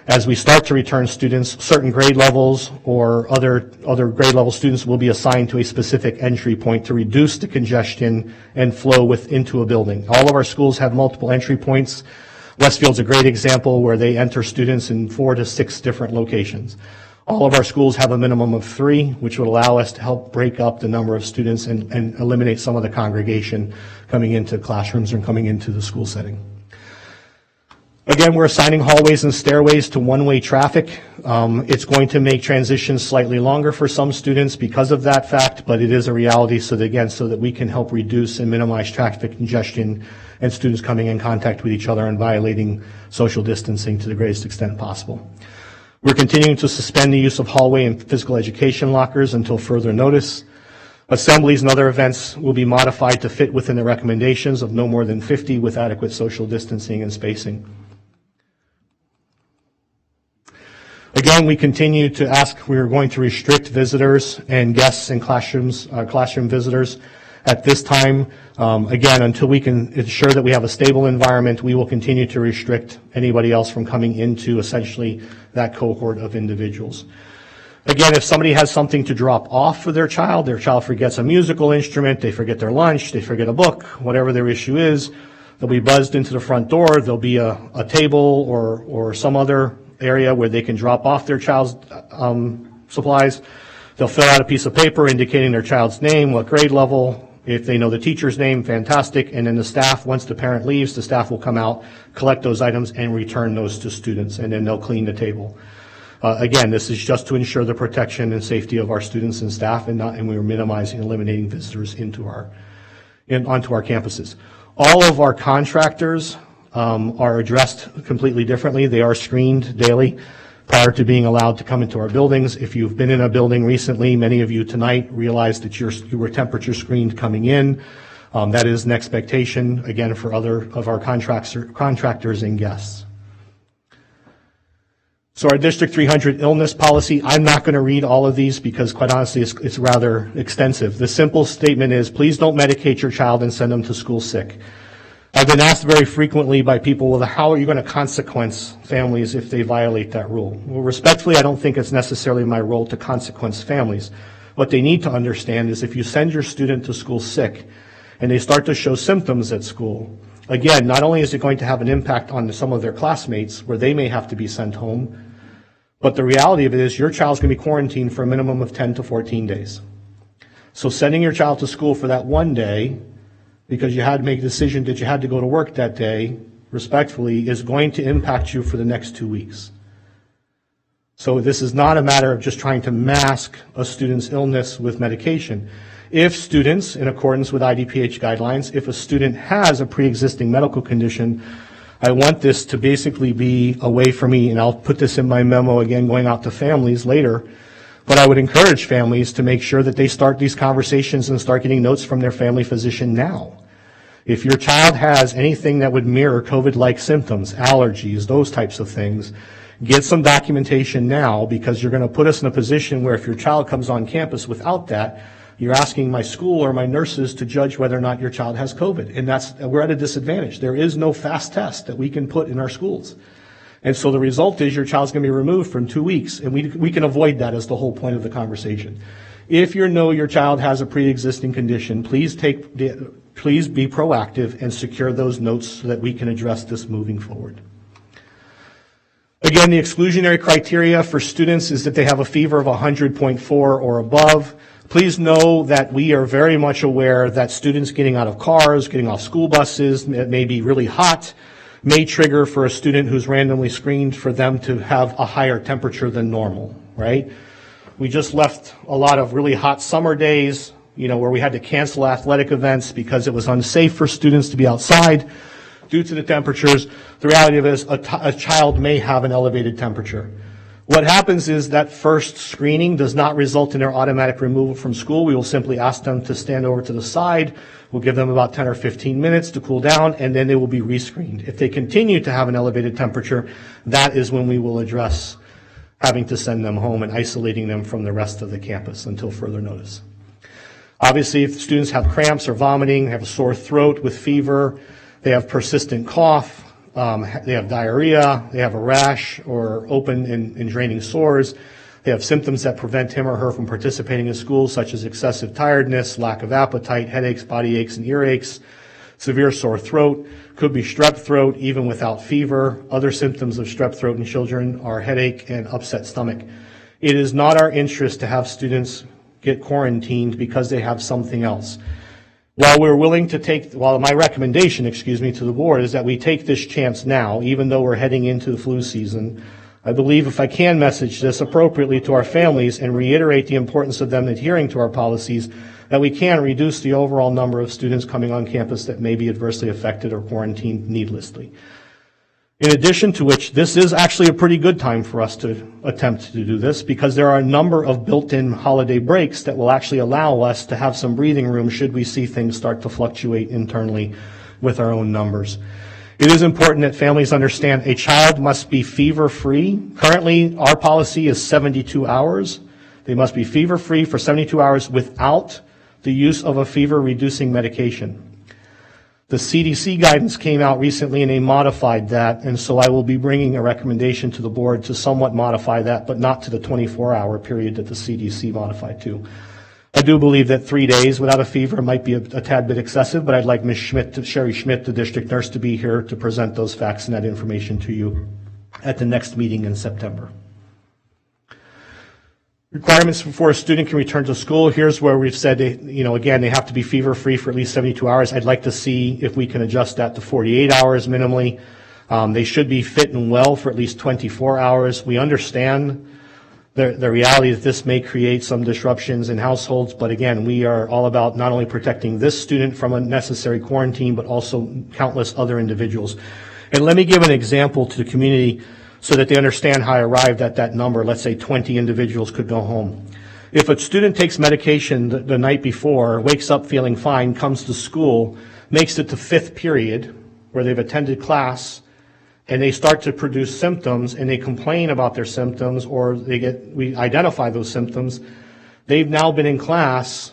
S6: as we start to return students, certain grade levels or other grade level students will be assigned to a specific entry point to reduce the congestion and flow into a building. All of our schools have multiple entry points. Westfield's a great example where they enter students in 4 to 6 different locations. All of our schools have a minimum of 3, which would allow us to help break up the number of students and eliminate some of the congregation coming into classrooms and coming into the school setting. Again, we're assigning hallways and stairways to one-way traffic. It's going to make transitions slightly longer for some students because of that fact, but it is a reality so that we can help reduce and minimize traffic congestion and students coming in contact with each other and violating social distancing to the greatest extent possible. We're continuing to suspend the use of hallway and physical education lockers until further notice. Assemblies and other events will be modified to fit within the recommendations of no more than 50 with adequate social distancing and spacing. Again, we continue to ask, we are going to restrict visitors and guests in classrooms, classroom visitors. At this time, again, until we can ensure that we have a stable environment, we will continue to restrict anybody else from coming into essentially that cohort of individuals. Again, if somebody has something to drop off for their child forgets a musical instrument, they forget their lunch, they forget a book, whatever their issue is, they'll be buzzed into the front door. There'll be a table or some other area where they can drop off their child's supplies. They'll fill out a piece of paper indicating their child's name, what grade level. If they know the teacher's name, fantastic. And then the staff, once the parent leaves, the staff will come out, collect those items, and return those to students, and then they'll clean the table. Again, this is just to ensure the protection and safety of our students and staff, and we are minimizing and eliminating visitors onto our campuses. All of our contractors are addressed completely differently. They are screened daily prior to being allowed to come into our buildings. If you've been in a building recently, many of you tonight realized that you were temperature screened coming in. That is an expectation, again, for other of our contractors and guests. So our District 300 illness policy, I'm not going to read all of these because, quite honestly, it's rather extensive. The simple statement is, please don't medicate your child and send them to school sick. I've been asked very frequently by people, well, how are you going to consequence families if they violate that rule? Well, respectfully, I don't think it's necessarily my role to consequence families. What they need to understand is if you send your student to school sick and they start to show symptoms at school, again, not only is it going to have an impact on some of their classmates where they may have to be sent home, but the reality of it is your child's going to be quarantined for a minimum of 10 to 14 days. So sending your child to school for that one day because you had to make a decision that you had to go to work that day, respectfully, is going to impact you for the next 2 weeks. So this is not a matter of just trying to mask a student's illness with medication. If students, in accordance with IDPH guidelines, if a student has a pre-existing medical condition, I want this to basically be a way for me, and I'll put this in my memo again going out to families later, but I would encourage families to make sure that they start these conversations and start getting notes from their family physician now. If your child has anything that would mirror COVID-like symptoms, allergies, those types of things, get some documentation now, because you're going to put us in a position where if your child comes on campus without that, you're asking my school or my nurses to judge whether or not your child has COVID. And we're at a disadvantage. There is no fast test that we can put in our schools. And so the result is your child's going to be removed from 2 weeks, and we can avoid that as the whole point of the conversation. If you know your child has a pre-existing condition, please be proactive and secure those notes so that we can address this moving forward. Again, the exclusionary criteria for students is that they have a fever of 100.4 or above. Please know that we are very much aware that students getting out of cars, getting off school buses, it may be really hot, may trigger for a student who's randomly screened for them to have a higher temperature than normal, right? We just left a lot of really hot summer days, where we had to cancel athletic events because it was unsafe for students to be outside due to the temperatures. The reality of it is a child may have an elevated temperature. What happens is that first screening does not result in their automatic removal from school. We will simply ask them to stand over to the side. We'll give them about 10 or 15 minutes to cool down, and then they will be rescreened. If they continue to have an elevated temperature, that is when we will address having to send them home and isolating them from the rest of the campus until further notice. Obviously, if students have cramps or vomiting, have a sore throat with fever, they have persistent cough, they have diarrhea, they have a rash or open and draining sores, they have symptoms that prevent him or her from participating in school, such as excessive tiredness, lack of appetite, headaches, body aches, and earaches, severe sore throat, could be strep throat even without fever. Other symptoms of strep throat in children are headache and upset stomach. It is not our interest to have students get quarantined because they have something else. While my recommendation, to the board is that we take this chance now, even though we're heading into the flu season, I believe if I can message this appropriately to our families and reiterate the importance of them adhering to our policies, that we can reduce the overall number of students coming on campus that may be adversely affected or quarantined needlessly. In addition to which, this is actually a pretty good time for us to attempt to do this because there are a number of built-in holiday breaks that will actually allow us to have some breathing room should we see things start to fluctuate internally with our own numbers. It is important that families understand a child must be fever-free. Currently, our policy is 72 hours. They must be fever-free for 72 hours without the use of a fever-reducing medication. The CDC guidance came out recently and they modified that, and so I will be bringing a recommendation to the board to somewhat modify that, but not to the 24-hour period that the CDC modified to. I do believe that 3 days without a fever might be a tad bit excessive, but I'd like Ms. Sherry Schmidt, the district nurse, to be here to present those facts and that information to you at the next meeting in September. Requirements before a student can return to school. Here's where we've said, again, they have to be fever-free for at least 72 hours. I'd like to see if we can adjust that to 48 hours minimally. They should be fit and well for at least 24 hours. We understand the reality that this may create some disruptions in households, but again, we are all about not only protecting this student from unnecessary quarantine, but also countless other individuals. And let me give an example to the community so that they understand how I arrived at that number. Let's say 20 individuals could go home. If a student takes medication the night before, wakes up feeling fine, comes to school, makes it to fifth period where they've attended class, and they start to produce symptoms and they complain about their symptoms or we identify those symptoms, they've now been in class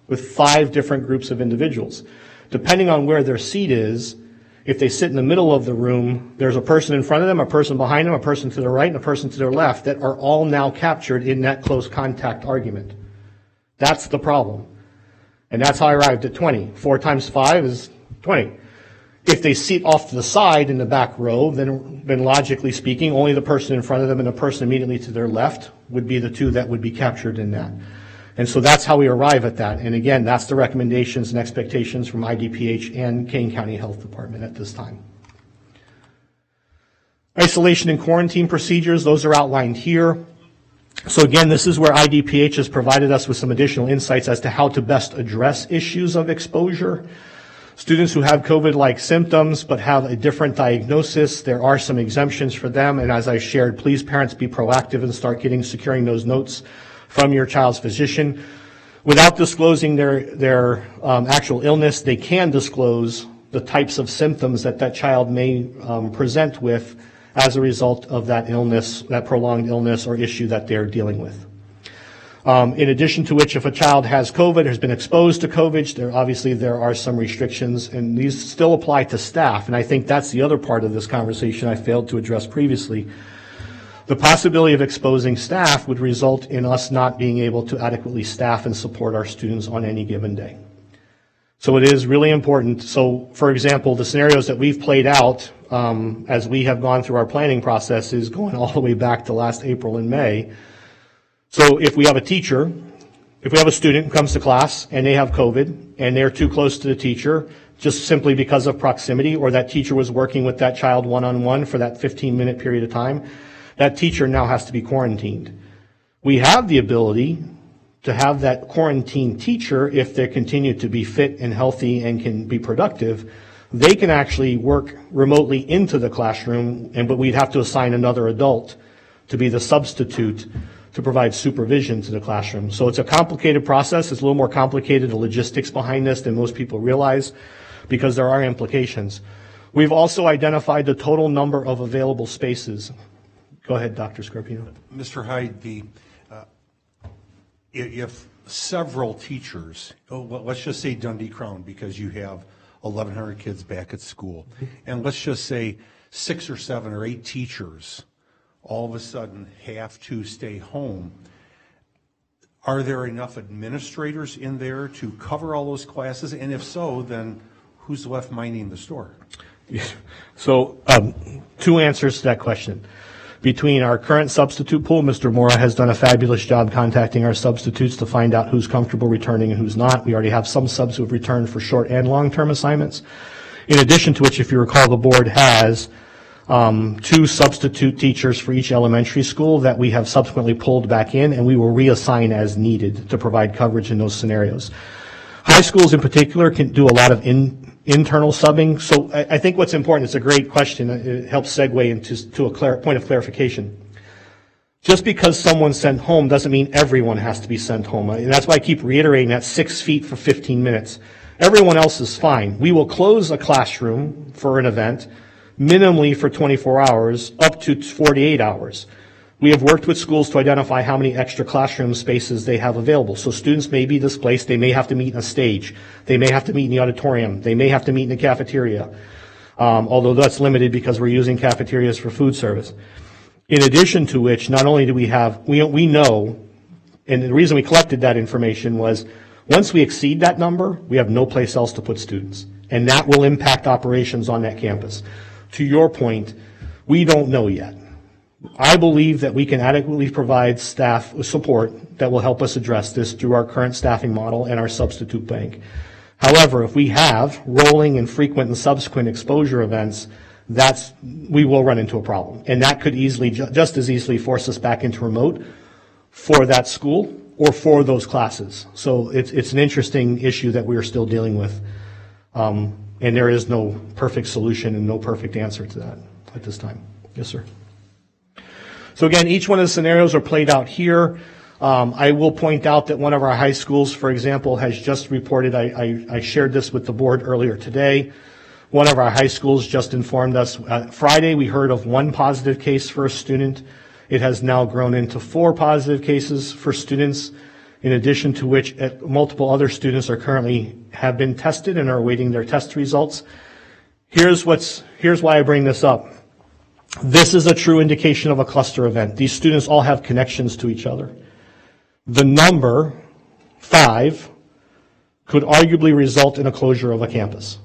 S6: with 5 different groups of individuals. Depending on where their seat is, if they sit in the middle of the room, there's a person in front of them, a person behind them, a person to their right, and a person to their left that are all now captured in that close contact argument. That's the problem. And that's how I arrived at 20. 4 times 5 is 20. If they sit off to the side in the back row, then logically speaking, only the person in front of them and the person immediately to their left would be the 2 that would be captured in that. And so that's how we arrive at that. And again, that's the recommendations and expectations from IDPH and Kane County Health Department at this time. Isolation and quarantine procedures, those are outlined here. So again, this is where IDPH has provided us with some additional insights as to how to best address issues of exposure. Students who have COVID-like symptoms but have a different diagnosis, there are some exemptions for them. And as I shared, please parents be proactive and start securing those notes from your child's physician. Without disclosing their actual illness, they can disclose the types of symptoms that child may present with as a result of that illness, that prolonged illness or issue that they're dealing with. In addition to which, if a child has COVID, has been exposed to COVID, there are some restrictions, and these still apply to staff. And I think that's the other part of this conversation I failed to address previously. The possibility of exposing staff would result in us not being able to adequately staff and support our students on any given day. So it is really important. So, for example, the scenarios that we've played out as we have gone through our planning process is going all the way back to last April and May. So if we have a teacher if we have a student who comes to class and they have COVID and they're too close to the teacher, just simply because of proximity, or that teacher was working with that child one-on-one for that 15-minute period of time, that teacher now has to be quarantined. We have the ability to have that quarantined teacher, if they continue to be fit and healthy and can be productive, they can actually work remotely into the classroom, but we'd have to assign another adult to be the substitute to provide supervision to the classroom. So it's a complicated process. It's a little more complicated, the logistics behind this, than most people realize, because there are implications. We've also identified the total number of available spaces. Go ahead, Dr. Scarpino.
S2: Mr. Hyde, if several teachers, let's just say Dundee Crown, because you have 1,100 kids back at school, and let's just say 6 or 7 or 8 teachers all of a sudden have to stay home, are there enough administrators in there to cover all those classes? And if so, then who's left minding the store?
S6: So, 2 answers to that question. Between our current substitute pool, Mr. Mora has done a fabulous job contacting our substitutes to find out who's comfortable returning and who's not. We already have some subs who have returned for short and long-term assignments. In addition to which, if you recall, the board has 2 substitute teachers for each elementary school that we have subsequently pulled back in, and we will reassign as needed to provide coverage in those scenarios. High schools in particular can do a lot of internal subbing. So I think what's important, it's a great question. It helps segue into a point of clarification. Just because someone's sent home doesn't mean everyone has to be sent home. And that's why I keep reiterating that 6 feet for 15 minutes. Everyone else is fine. We will close a classroom for an event minimally for 24 hours, up to 48 hours. We have worked with schools to identify how many extra classroom spaces they have available. So students may be displaced. They may have to meet in a stage. They may have to meet in the auditorium. They may have to meet in the cafeteria, although that's limited because we're using cafeterias for food service. In addition to which, not only do we know, and the reason we collected that information was once we exceed that number, we have no place else to put students. And that will impact operations on that campus. To your point, we don't know yet. I believe that we can adequately provide staff support that will help us address this through our current staffing model and our substitute bank. However, if we have rolling and frequent and subsequent exposure events, we will run into a problem. And that could easily, just as easily, force us back into remote for that school or for those classes. So it's an interesting issue that we are still dealing with. And there is no perfect solution and no perfect answer to that at this time. Yes, sir. So again, each one of the scenarios are played out here. I will point out that one of our high schools, for example, has just reported, I shared this with the board earlier today. One of our high schools just informed us, Friday we heard of 1 positive case for a student. It has now grown into 4 positive cases for students, in addition to which multiple other students have been tested and are awaiting their test results. Here's why I bring this up. This is a true indication of a cluster event. These students all have connections to each other. The number 5 could arguably result in a closure of a campus.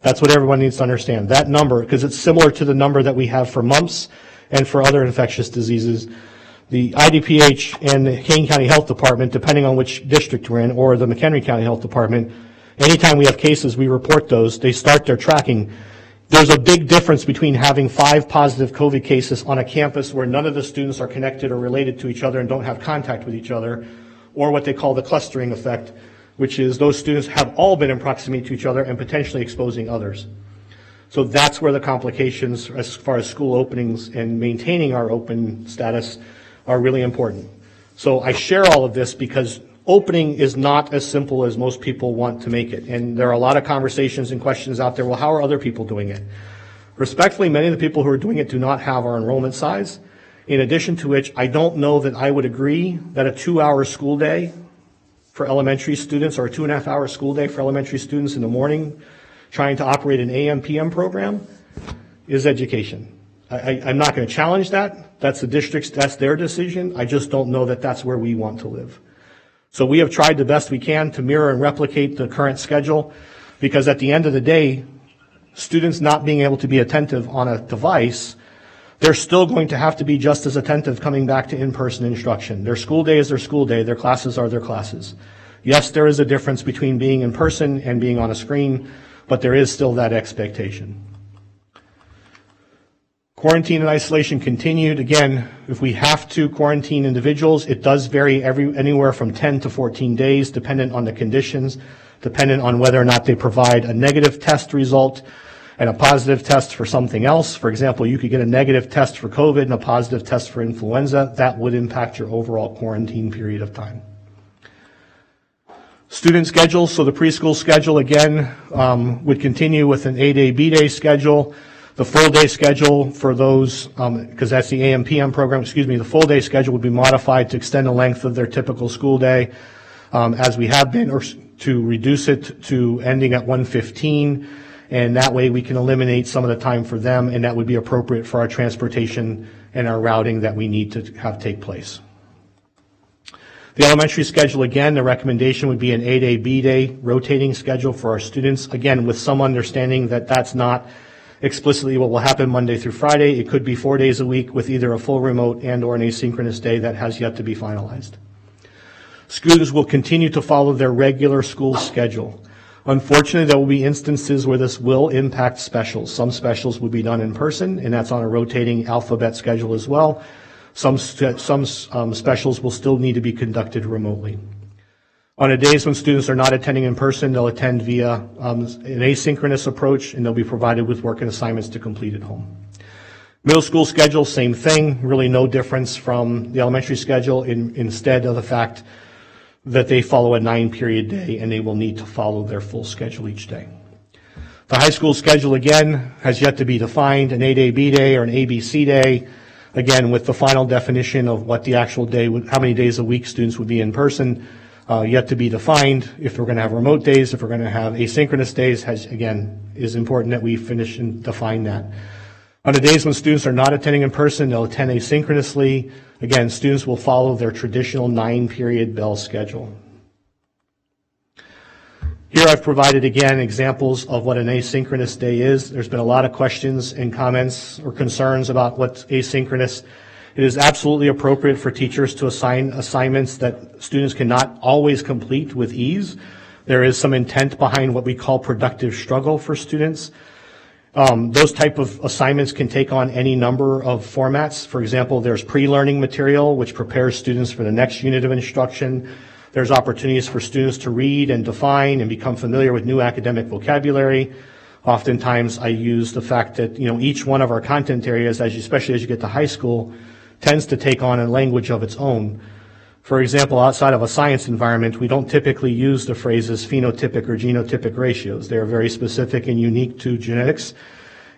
S6: That's what everyone needs to understand. That number, because it's similar to the number that we have for mumps and for other infectious diseases. The IDPH and the Kane County Health Department, depending on which district we're in, or the McHenry County Health Department, anytime we have cases, we report those. They start their tracking. There's a big difference between having 5 positive COVID cases on a campus where none of the students are connected or related to each other and don't have contact with each other, or what they call the clustering effect, which is those students have all been in proximity to each other and potentially exposing others. So that's where the complications as far as school openings and maintaining our open status are really important. So I share all of this because opening is not as simple as most people want to make it. And there are a lot of conversations and questions out there, well, how are other people doing it? Respectfully, many of the people who are doing it do not have our enrollment size. In addition to which, I don't know that I would agree that a 2-hour school day for elementary students or a 2.5-hour school day for elementary students in the morning trying to operate an AM/PM program is education. I'm not going to challenge that. That's the district's, that's their decision. I just don't know that that's where we want to live. So we have tried the best we can to mirror and replicate the current schedule, because at the end of the day, students not being able to be attentive on a device they're still going to have to be just as attentive coming back to in-person instruction. Their school day is their school day. Their classes are their classes. Yes, there is a difference between being in person and being on a screen, but there is still that expectation. Quarantine and isolation continued. Again, if we have to quarantine individuals, it does vary anywhere from 10 to 14 days, dependent on the conditions, dependent on whether or not they provide a negative test result and a positive test for something else. For example, you could get a negative test for COVID and a positive test for influenza. That would impact your overall quarantine period of time. Student schedule, so the preschool schedule again would continue with an A-day, B-day schedule. The full day schedule for those, because that's the AM PM program, the full day schedule would be modified to extend the length of their typical school day as we have been, or to reduce it to ending at 1:15. And that way we can eliminate some of the time for them, and that would be appropriate for our transportation and our routing that we need to have take place. The elementary schedule, again, the recommendation would be an A-day, B-day rotating schedule for our students, again, with some understanding that that's not explicitly what will happen Monday through Friday. It could be 4 days a week with either a full remote and or an asynchronous day that has yet to be finalized. Students will continue to follow their regular school schedule. Unfortunately, there will be instances where this will impact specials. Some specials will be done in person, and that's on a rotating alphabet schedule as well. Some specials will still need to be conducted remotely. On the days when students are not attending in person, they'll attend via an asynchronous approach, and they'll be provided with work and assignments to complete at home. Middle school schedule, same thing, really no difference from the elementary schedule instead of the fact that they follow a 9-period day and they will need to follow their full schedule each day. The high school schedule, again, has yet to be defined, an A-day, B-day, or an ABC day, again, with the final definition of what the actual day, how many days a week students would be in person, yet to be defined. If we're going to have remote days, if we're going to have asynchronous days, is important that we finish and define that. On the days when students are not attending in person, they'll attend asynchronously. Again, students will follow their traditional 9-period bell schedule. Here I've provided, again, examples of what an asynchronous day is. There's been a lot of questions and comments or concerns about what's asynchronous. It is absolutely appropriate for teachers to assign assignments that students cannot always complete with ease. There is some intent behind what we call productive struggle for students. Those type of assignments can take on any number of formats. For example, there's pre-learning material, which prepares students for the next unit of instruction. There's opportunities for students to read and define and become familiar with new academic vocabulary. Oftentimes, I use the fact that, each one of our content areas, especially as you get to high school, tends to take on a language of its own. For example, outside of a science environment, we don't typically use the phrases phenotypic or genotypic ratios. They are very specific and unique to genetics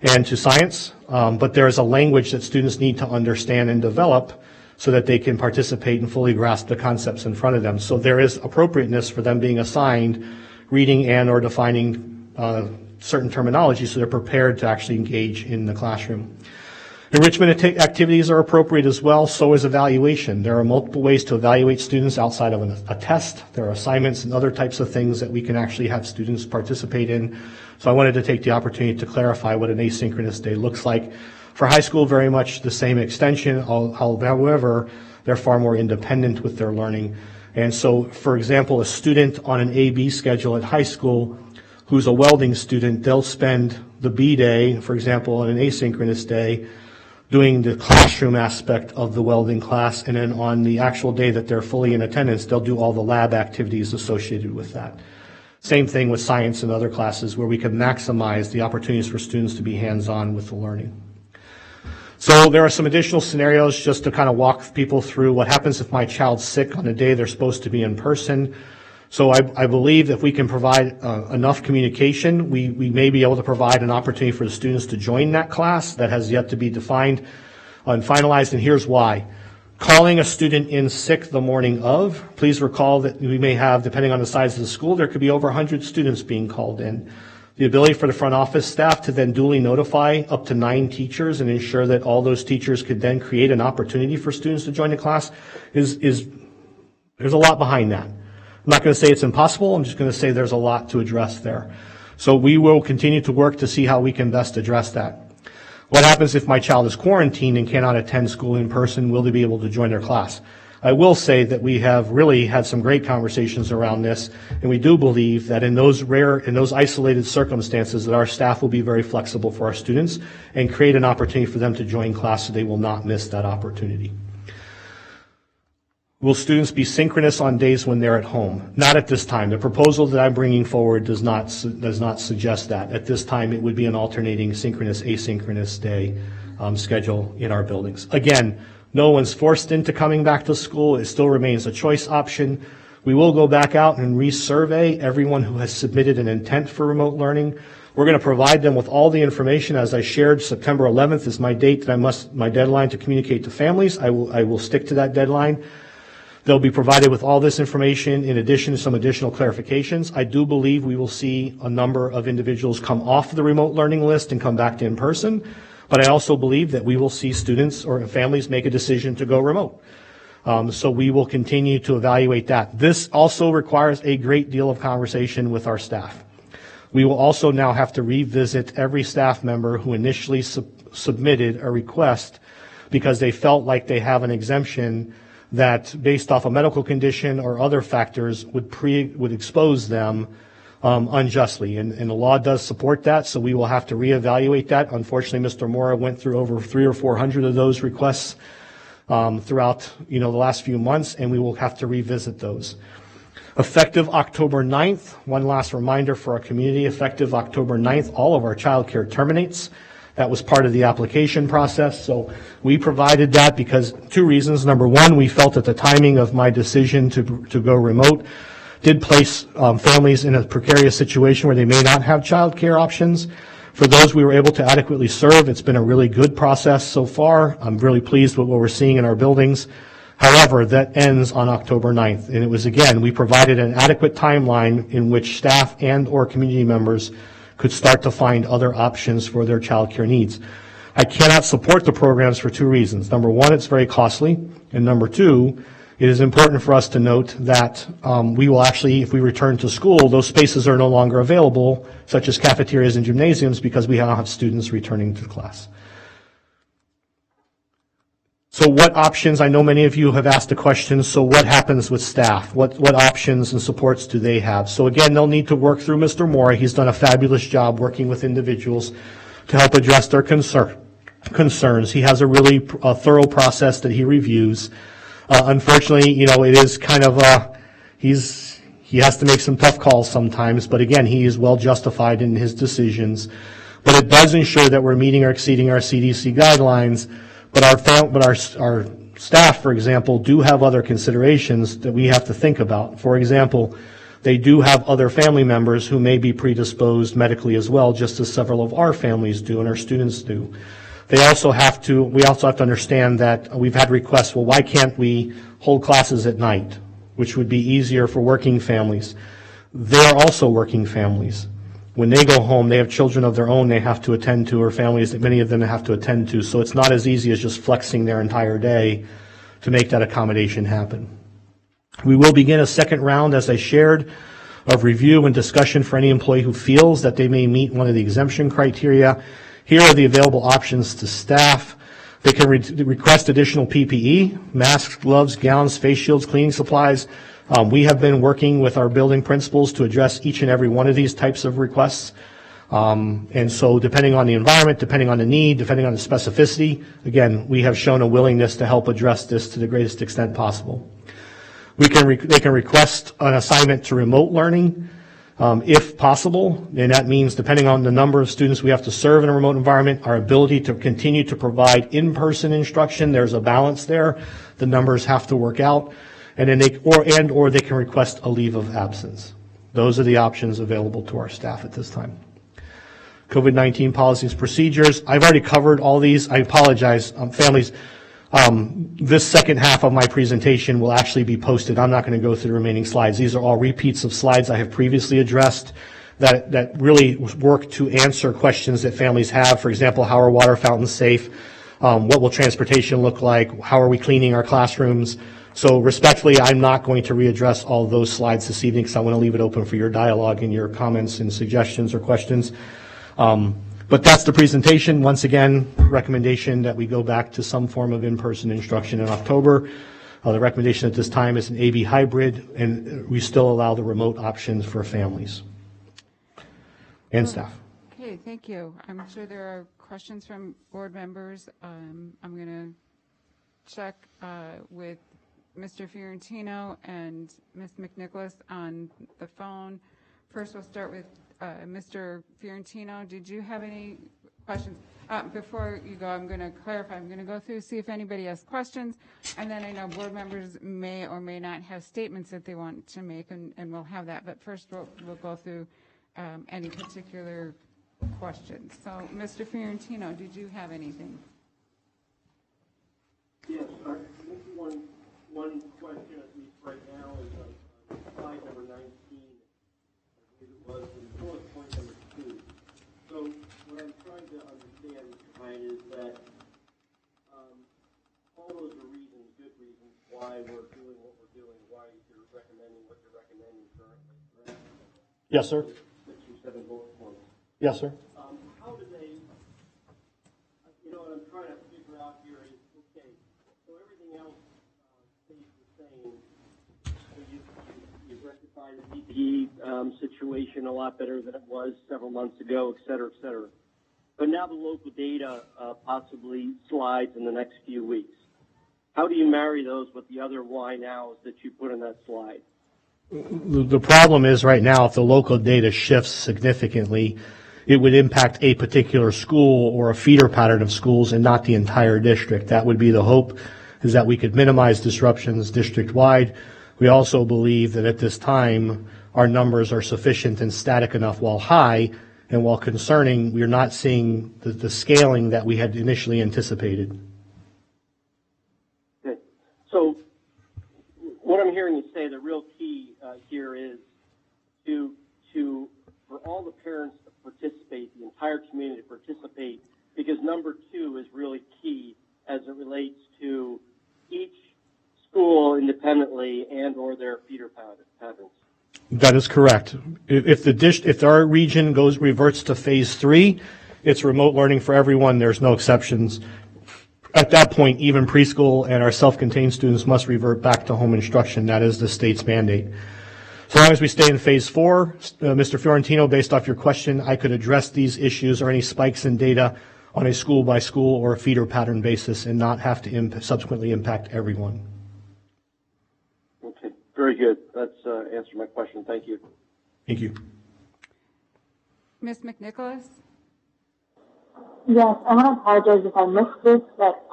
S6: and to science, but there is a language that students need to understand and develop so that they can participate and fully grasp the concepts in front of them. So there is appropriateness for them being assigned reading and or defining certain terminology so they're prepared to actually engage in the classroom. Enrichment activities are appropriate as well, so is evaluation. There are multiple ways to evaluate students outside of a test. There are assignments and other types of things that we can actually have students participate in. So I wanted to take the opportunity to clarify what an asynchronous day looks like. For high school, very much the same extension. However, they're far more independent with their learning. And so, for example, a student on an A-B schedule at high school who's a welding student, they'll spend the B day, for example, on an asynchronous day, doing the classroom aspect of the welding class, and then on the actual day that they're fully in attendance, they'll do all the lab activities associated with that. Same thing with science and other classes where we can maximize the opportunities for students to be hands-on with the learning. So there are some additional scenarios just to kind of walk people through what happens if my child's sick on the day they're supposed to be in person. So I believe if we can provide enough communication, we may be able to provide an opportunity for the students to join that class. That has yet to be defined and finalized, and here's why. Calling a student in sick the morning of, please recall that we may have, depending on the size of the school, there could be over 100 students being called in. The ability for the front office staff to then duly notify up to 9 teachers and ensure that all those teachers could then create an opportunity for students to join the class there's a lot behind that. I'm not going to say it's impossible. I'm just going to say there's a lot to address there. So we will continue to work to see how we can best address that. What happens if my child is quarantined and cannot attend school in person? Will they be able to join their class? I will say that we have really had some great conversations around this, and we do believe that in those isolated circumstances that our staff will be very flexible for our students and create an opportunity for them to join class so they will not miss that opportunity. Will students be synchronous on days when they're at home? Not at this time. The proposal that I'm bringing forward does not suggest that. At this time, it would be an alternating synchronous, asynchronous day schedule in our buildings. Again, no one's forced into coming back to school. It still remains a choice option. We will go back out and resurvey everyone who has submitted an intent for remote learning. We're going to provide them with all the information. As I shared, September 11th is my date that my deadline to communicate to families. I will stick to that deadline. They'll be provided with all this information in addition to some additional clarifications. I do believe we will see a number of individuals come off the remote learning list and come back to in person. But I also believe that we will see students or families make a decision to go remote. So we will continue to evaluate that. This also requires a great deal of conversation with our staff. We will also now have to revisit every staff member who initially submitted a request because they felt like they have an exemption that, based off a medical condition or other factors, would expose them unjustly, and the law does support that, so we will have to reevaluate that. Unfortunately, Mr. Mora went through over 300 or 400 of those requests throughout the last few months, and we will have to revisit those. Effective October 9th, one last reminder for our community, effective October 9th, all of our child care terminates. That was part of the application process, so we provided that because two reasons. Number one, we felt at the timing of my decision to go remote did place families in a precarious situation where they may not have child care options. For those we were able to adequately serve, it's been a really good process so far. I'm really pleased with what we're seeing in our buildings. However, that ends on October 9th, and it was, again, we provided an adequate timeline in which staff and or community members could start to find other options for their child care needs. I cannot support the programs for two reasons. Number one, it's very costly, and number two, it is important for us to note that we will actually, if we return to school, those spaces are no longer available, such as cafeterias and gymnasiums, because we now have students returning to class. So what options, I know many of you have asked the question, so what happens with staff? What options and supports do they have? So again, they'll need to work through Mr. Mora. He's done a fabulous job working with individuals to help address their concerns. He has a really thorough process that he reviews. Unfortunately, it is kind of he has to make some tough calls sometimes, but again, he is well justified in his decisions. But it does ensure that we're meeting or exceeding our CDC guidelines. But our staff, for example, do have other considerations that we have to think about. For example, they do have other family members who may be predisposed medically as well, just as several of our families do and our students do. We also have to understand that we've had requests, well, why can't we hold classes at night, which would be easier for working families. They're also working families. When they go home, they have children of their own they have to attend to, or families that many of them have to attend to, so it's not as easy as just flexing their entire day to make that accommodation happen. We will begin a second round, as I shared, of review and discussion for any employee who feels that they may meet one of the exemption criteria. Here are the available options to staff. They can request additional PPE, masks, gloves, gowns, face shields, cleaning supplies. We have been working with our building principals to address each and every one of these types of requests. And so depending on the environment, depending on the need, depending on the specificity, again, we have shown a willingness to help address this to the greatest extent possible. They can request an assignment to remote learning if possible, and that means depending on the number of students we have to serve in a remote environment, our ability to continue to provide in-person instruction, there's a balance there. The numbers have to work out. And then they can request a leave of absence. Those are the options available to our staff at this time. COVID-19 policies, procedures. I've already covered all these. I apologize, families. This second half of my presentation will actually be posted. I'm not going to go through the remaining slides. These are all repeats of slides I have previously addressed that really work to answer questions that families have. For example, how are water fountains safe? What will transportation look like? How are we cleaning our classrooms? So respectfully, I'm not going to readdress all those slides this evening because I want to leave it open for your dialogue and your comments and suggestions or questions. But But that's the presentation. Once again, recommendation that we go back to some form of in-person instruction in October. The recommendation at this time is an AB hybrid, and we still allow the remote options for families and staff.
S1: Okay, thank you. I'm sure there are questions from board members. I'm going to check with Mr. Fiorentino and Ms. McNicholas on the phone. First, we'll start with Mr. Fiorentino. Did you have any questions? Before you go, I'm going to clarify. I'm going to go through, see if anybody has questions, and then I know board members may or may not have statements that they want to make, and we'll have that. But first, we'll go through any particular questions. So, Mr. Fiorentino, did you have anything?
S3: Yes, one question, at least right now, is on slide number 19, I believe it was, and bullet point number 2. So what I'm trying to understand, Mr. Hine, is that all those are reasons, good reasons, why we're doing what we're doing, why you're recommending what you're recommending currently, correct?
S6: Yes, sir.
S3: 6 or 7 bullet points.
S6: Yes, sir.
S3: How do they, what I'm trying to figure out here is, okay, so everything else stays the same. So you've rectified the PPE situation a lot better than it was several months ago, et cetera, et cetera. But now the local data possibly slides in the next few weeks. How do you marry those with the other why nows that you put in that slide?
S6: The problem is right now, if the local data shifts significantly, it would impact a particular school or a feeder pattern of schools and not the entire district. That would be the hope, is that we could minimize disruptions district-wide. We also believe that at this time, our numbers are sufficient and static enough while high, and while concerning, we're not seeing the scaling that we had initially anticipated.
S3: Okay. So what I'm hearing you say, the real key here is for all the parents to participate, the entire community to participate, because number 2 is really key as it relates to each school independently and or their feeder patterns.
S6: That is correct. If our region reverts to phase 3, it's remote learning for everyone. There's no exceptions. At that point, even preschool and our self-contained students must revert back to home instruction. That is the state's mandate. So long as we stay in phase 4, Mr. Fiorentino, based off your question, I could address these issues or any spikes in data on a school-by-school or a feeder pattern basis and not have to subsequently impact everyone.
S3: Okay, very good. That's answered my question. Thank you.
S6: Thank you.
S1: Ms. McNicholas?
S8: Yes, I want to apologize if I missed this, but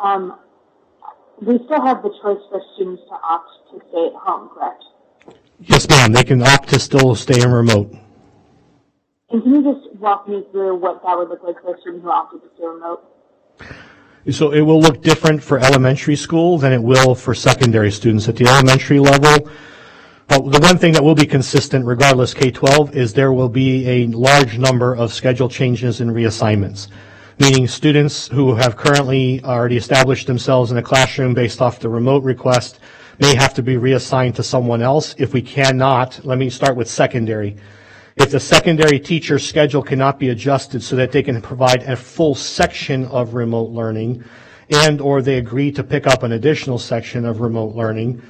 S8: we still have the choice for students to opt to stay at home, correct?
S6: Yes, ma'am. They can opt to still stay in remote.
S8: And can you just walk me through what that would look like for a student who opted to stay remote?
S6: So it will look different for elementary school than it will for secondary students. At the elementary level, the one thing that will be consistent regardless K-12 is there will be a large number of schedule changes and reassignments, meaning students who have currently already established themselves in a classroom based off the remote request may have to be reassigned to someone else. If we cannot, let me start with secondary. If the secondary teacher's schedule cannot be adjusted so that they can provide a full section of remote learning and or they agree to pick up an additional section of remote learning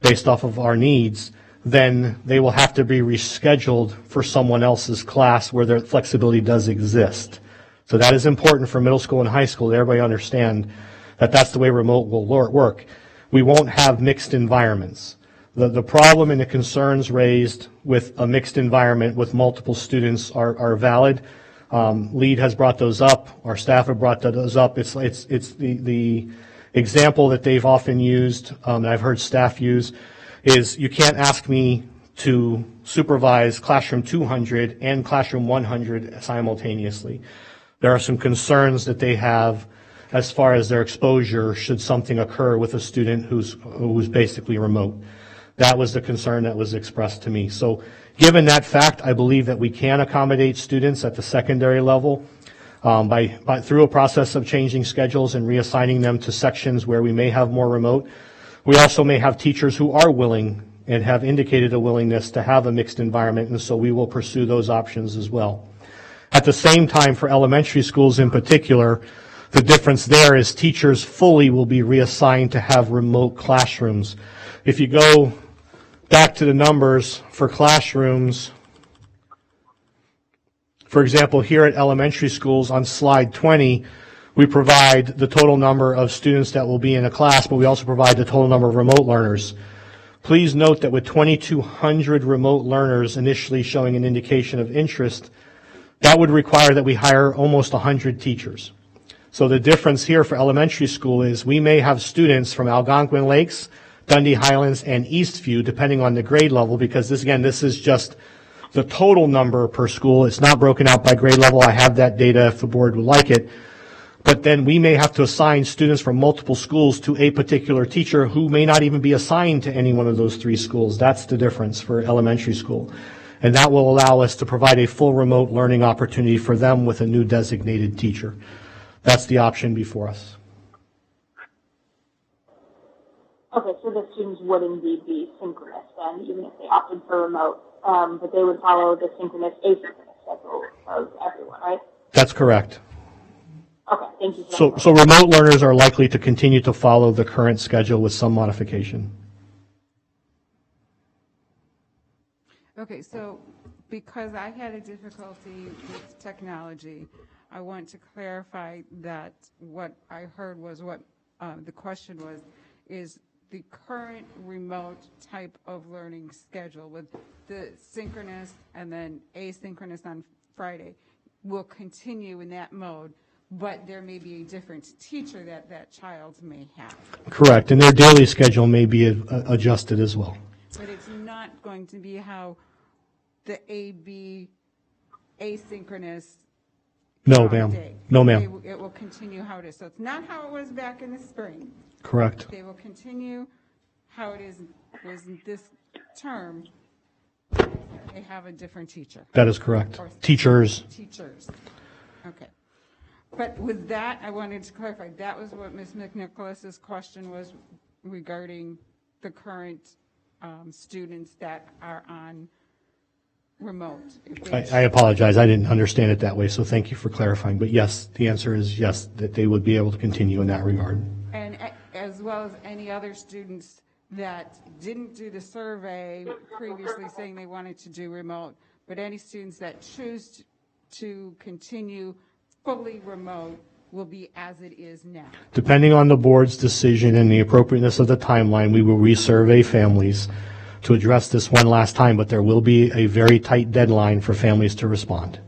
S6: based off of our needs, then they will have to be rescheduled for someone else's class where their flexibility does exist. So that is important for middle school and high school that everybody understand that that's the way remote will work. We won't have mixed environments. The problem and the concerns raised with a mixed environment with multiple students are valid. LEAD has brought those up. Our staff have brought those up. It's the example that they've often used, and I've heard staff use, is you can't ask me to supervise classroom 200 and classroom 100 simultaneously. There are some concerns that they have as far as their exposure should something occur with a student who's basically remote. That was the concern that was expressed to me. So given that fact, I believe that we can accommodate students at the secondary level through a process of changing schedules and reassigning them to sections where we may have more remote. We also may have teachers who are willing and have indicated a willingness to have a mixed environment, and so we will pursue those options as well. At the same time, for elementary schools in particular, the difference there is teachers fully will be reassigned to have remote classrooms. If you go back to the numbers for classrooms, for example, here at elementary schools on slide 20, we provide the total number of students that will be in a class, but we also provide the total number of remote learners. Please note that with 2,200 remote learners initially showing an indication of interest, that would require that we hire almost 100 teachers. So the difference here for elementary school is we may have students from Algonquin Lakes, Dundee Highlands, and Eastview, depending on the grade level, because this is just the total number per school. It's not broken out by grade level. I have that data if the board would like it. But then we may have to assign students from multiple schools to a particular teacher who may not even be assigned to any one of those 3 schools. That's the difference for elementary school. And that will allow us to provide a full remote learning opportunity for them with a new designated teacher. That's the option before us.
S8: Okay, so the students would indeed be synchronous then, even if they opted for remote, but they would follow the synchronous, asynchronous schedule of everyone, right?
S6: That's correct.
S8: Okay, thank you for that.
S6: So remote learners are likely to continue to follow the current schedule with some modification.
S1: Okay, so because I had a difficulty with technology, I want to clarify that what I heard was what the question was, is the current remote type of learning schedule with the synchronous and then asynchronous on Friday will continue in that mode, but there may be a different teacher that that child may have.
S6: Correct, and their daily schedule may be adjusted as well.
S1: But it's not going to be how the AB asynchronous.
S6: No, ma'am.
S1: day.
S6: No, ma'am.
S1: It will continue how it is. So it's not how it was back in the spring.
S6: Correct.
S1: They will continue how it was this term. They have a different teacher.
S6: That is correct.
S1: Or
S6: Teachers.
S1: Okay. But with that, I wanted to clarify, that was what Ms. McNicholas's question was regarding the current students that are on remote.
S6: I apologize. I didn't understand it that way, so thank you for clarifying. But yes, the answer is yes, that they would be able to continue in that regard.
S1: And as well as any other students that didn't do the survey previously saying they wanted to do remote, but any students that choose to continue fully remote will be as it is now.
S6: Depending on the board's decision and the appropriateness of the timeline, we will resurvey families to address this one last time, but there will be a very tight deadline for families to respond.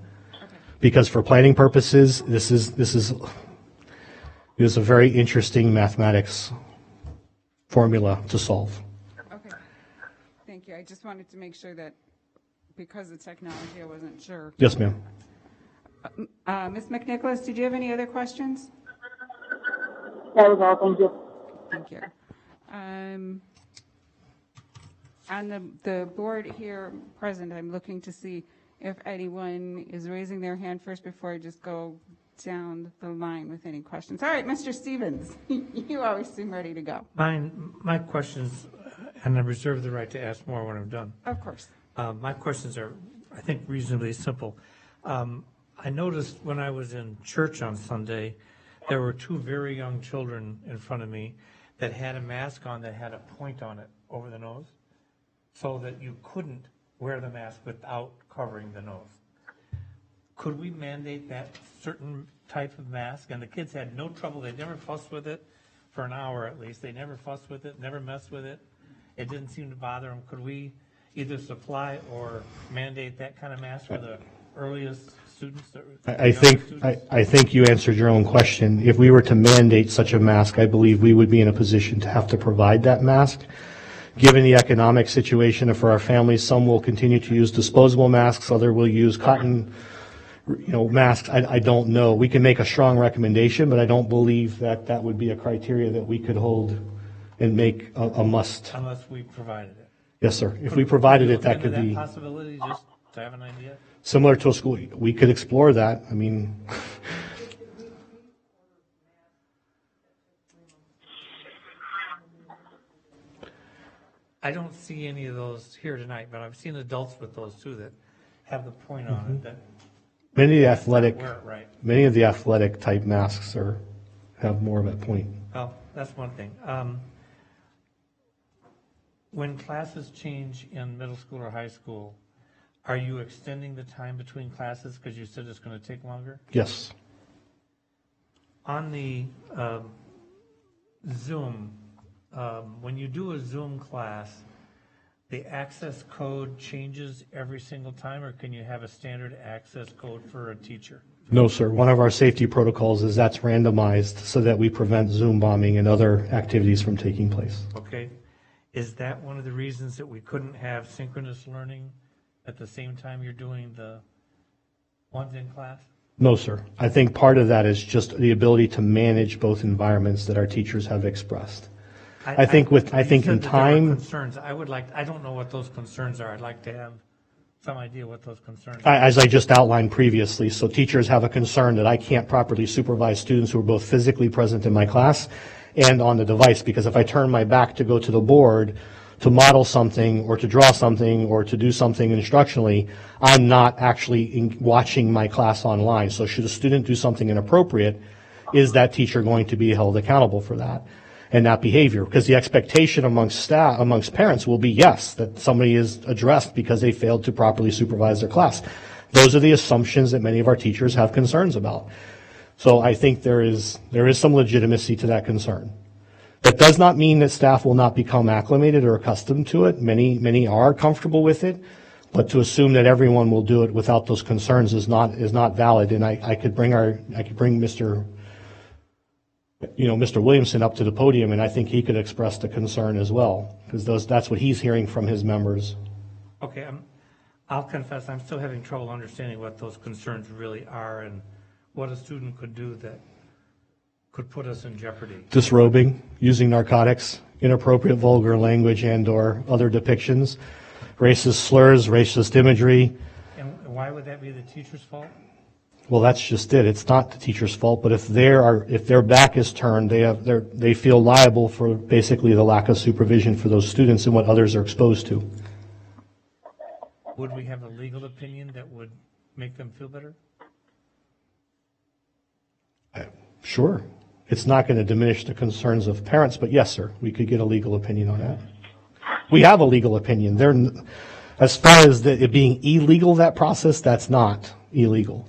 S1: Okay.
S6: Because for planning purposes, this is a very interesting mathematics formula to solve.
S1: Okay. Thank you. I just wanted to make sure that because of technology, I wasn't sure.
S6: Yes, ma'am.
S1: Ms. McNicholas, did you have any other questions?
S8: That was all, thank you.
S1: Thank you. On the board here present, I'm looking to see if anyone is raising their hand first before I just go down the line with any questions. All right, Mr. Stevens, you always seem ready to go.
S5: My questions, and I reserve the right to ask more when I'm done.
S1: Of course.
S5: My questions are, I think, reasonably simple. I noticed when I was in church on Sunday, there were 2 very young children in front of me that had a mask on that had a point on it over the nose, so that you couldn't wear the mask without covering the nose. Could we mandate that certain type of mask? And the kids had no trouble. They never fussed with it for an hour at least. They never fussed with it, never messed with it. It didn't seem to bother them. Could we either supply or mandate that kind of mask for the earliest students?
S6: I think you answered your own question. If we were to mandate such a mask, I believe we would be in a position to have to provide that mask. Given the economic situation for our families, some will continue to use disposable masks, others will use cotton, masks. I don't know. We can make a strong recommendation, but I don't believe that that would be a criteria that we could hold and make a must.
S5: Unless we provided it.
S6: Yes, sir. If we provided it, that could be
S5: that possibility, just to have an idea.
S6: Similar to a school. We could explore that. I mean.
S5: I don't see any of those here tonight, but I've seen adults with those too that have the point on it that
S6: Many of the athletic,
S5: Wear it right.
S6: many of the athletic type masks have more of a point.
S5: Well, that's one thing. When classes change in middle school or high school, are you extending the time between classes because you said it's going to take longer?
S6: Yes.
S5: On the Zoom, when you do a Zoom class, the access code changes every single time, or can you have a standard access code for a teacher?
S6: No, sir. One of our safety protocols is that's randomized so that we prevent Zoom bombing and other activities from taking place.
S5: Okay. Is that one of the reasons that we couldn't have synchronous learning at the same time you're doing the ones in class?
S6: No, sir. I think part of that is just the ability to manage both environments that our teachers have expressed. I think
S5: you
S6: in
S5: said that there were
S6: time,
S5: concerns. I don't know what those concerns are. I'd like to have some idea what those concerns are.
S6: as I just outlined previously, so teachers have a concern that I can't properly supervise students who are both physically present in my class and on the device, because if I turn my back to go to the board to model something or to draw something or to do something instructionally, I'm not actually watching my class online. So should a student do something inappropriate, is that teacher going to be held accountable for that and that behavior? Because the expectation amongst staff, amongst parents will be, yes, that somebody is addressed because they failed to properly supervise their class. Those are the assumptions that many of our teachers have concerns about. So I think there is some legitimacy to that concern. That does not mean that staff will not become acclimated or accustomed to it. Many are comfortable with it, but to assume that everyone will do it without those concerns is not valid. And I could bring Mr. Williamson up to the podium, and I think he could express the concern as well, because that's what he's hearing from his members.
S5: Okay, I'll confess, I'm still having trouble understanding what those concerns really are and what a student could do that could put us in jeopardy.
S6: Disrobing, using narcotics, inappropriate vulgar language and/or other depictions, racist slurs, racist imagery.
S5: And why would that be the teacher's fault?
S6: Well, that's just it. It's not the teacher's fault, but if their back is turned, they feel liable for basically the lack of supervision for those students and what others are exposed to.
S5: Would we have a legal opinion that would make them feel better?
S6: Sure. It's not going to diminish the concerns of parents, but yes, sir, we could get a legal opinion on that. We have a legal opinion. As far as it being illegal, that process, that's not illegal.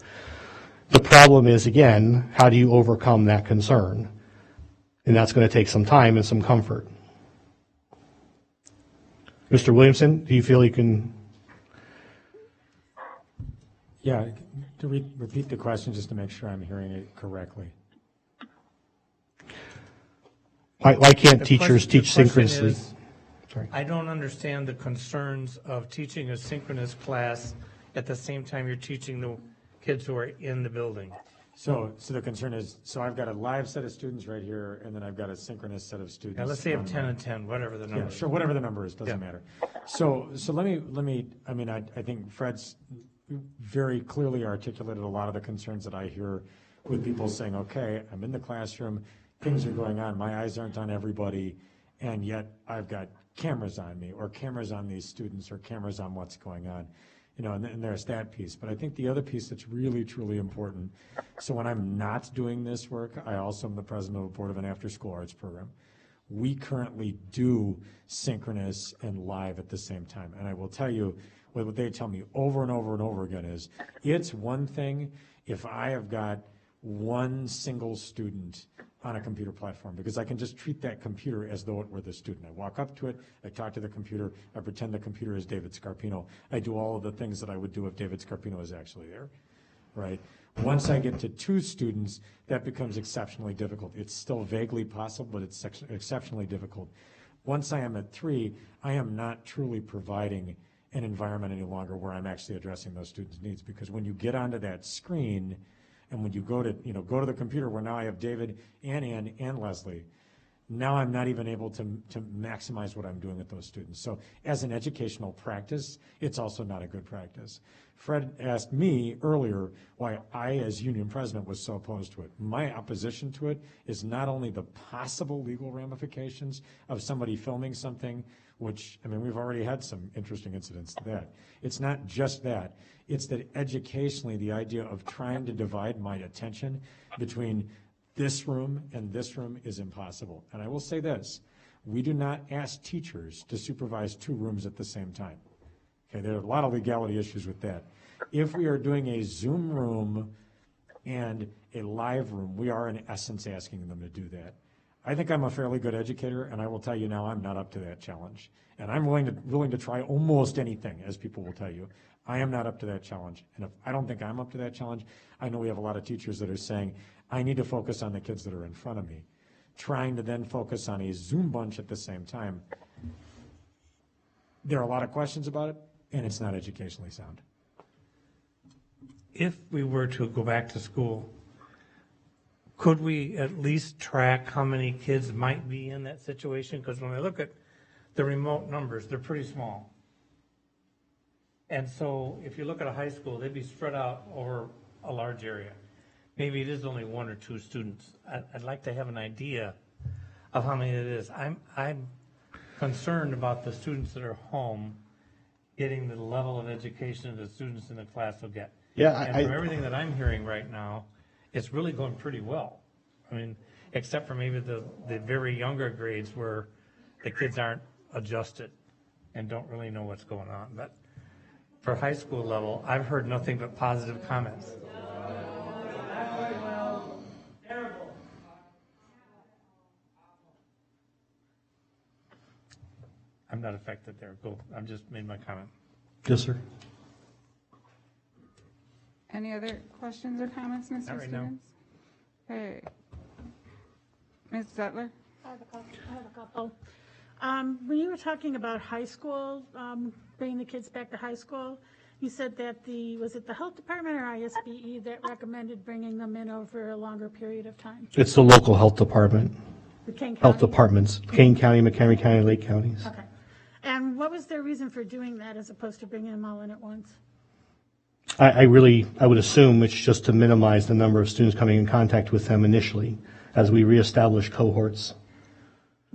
S6: The problem is, again, how do you overcome that concern? And that's going to take some time and some comfort. Mr. Williamson, do you feel you can?
S9: Yeah, to repeat the question just to make sure I'm hearing it correctly.
S6: Why can't teachers teach synchronously?
S5: Sorry. I don't understand the concerns of teaching a synchronous class at the same time you're teaching the kids who are in the building.
S9: So the concern is, so I've got a live set of students right here, and then I've got a synchronous set of students.
S5: Now, let's say I have 10 and 10, whatever the number
S9: Yeah,
S5: is.
S9: sure, whatever the number is, doesn't matter. So let me, I think Fred's very clearly articulated a lot of the concerns that I hear with people saying, okay, I'm in the classroom, things are going on, my eyes aren't on everybody, and yet I've got cameras on me, or cameras on these students, or cameras on what's going on. And there's that piece. But I think the other piece that's really, truly important, so when I'm not doing this work, I also am the president of the board of an after-school arts program. We currently do synchronous and live at the same time. And I will tell you, what they tell me over and over and over again is, it's one thing if I have got one single student on a computer platform, because I can just treat that computer as though it were the student. I walk up to it, I talk to the computer, I pretend the computer is David Scarpino. I do all of the things that I would do if David Scarpino is actually there, right? Once I get to two students, that becomes exceptionally difficult. It's still vaguely possible, but it's exceptionally difficult. Once I am at three, I am not truly providing an environment any longer where I'm actually addressing those students' needs, because when you get onto that screen, and when you go to the computer where now I have David and Ann and Leslie, now I'm not even able to maximize what I'm doing with those students. So as an educational practice, it's also not a good practice. Fred asked me earlier why I, as union president, was so opposed to it. My opposition to it is not only the possible legal ramifications of somebody filming something which, I mean, we've already had some interesting incidents to that. It's not just that. It's that educationally, the idea of trying to divide my attention between this room and this room is impossible. And I will say this, we do not ask teachers to supervise 2 rooms at the same time. Okay, there are a lot of legality issues with that. If we are doing a Zoom room and a live room, we are in essence asking them to do that. I think I'm a fairly good educator, and I will tell you now I'm not up to that challenge. And I'm willing to try almost anything, as people will tell you. I am not up to that challenge. And if I don't think I'm up to that challenge, I know we have a lot of teachers that are saying, I need to focus on the kids that are in front of me. Trying to then focus on a Zoom bunch at the same time. There are a lot of questions about it, and it's not educationally sound.
S10: If we were to go back to school, could we at least track how many kids might be in that situation? Because when I look at the remote numbers, they're pretty small. And so if you look at a high school, they'd be spread out over a large area. Maybe it is only 1 or 2 students. I'd like to have an idea of how many it is. I'm concerned about the students that are home getting the level of education the students in the class will get.
S6: Yeah,
S10: And from everything that I'm hearing right now, it's really going pretty well. I mean, except for maybe the very younger grades where the kids aren't adjusted and don't really know what's going on. But for high school level, I've heard nothing but positive comments. I'm not affected there. Go. I'm just made my comment.
S6: Yes, sir.
S1: Any other questions or comments, Mr.
S10: Not right now.
S1: Stevens? Okay. Ms. Zettler?
S11: I have a couple. When you were talking about high school, bringing the kids back to high school, you said that was it the health department or ISBE that recommended bringing them in over a longer period of time?
S6: It's the local health department,
S11: The Kane County?
S6: health departments, Kane County, McHenry County, Lake counties.
S11: Okay. And what was their reason for doing that as opposed to bringing them all in at once?
S6: I would assume it's just to minimize the number of students coming in contact with them initially as we reestablish cohorts.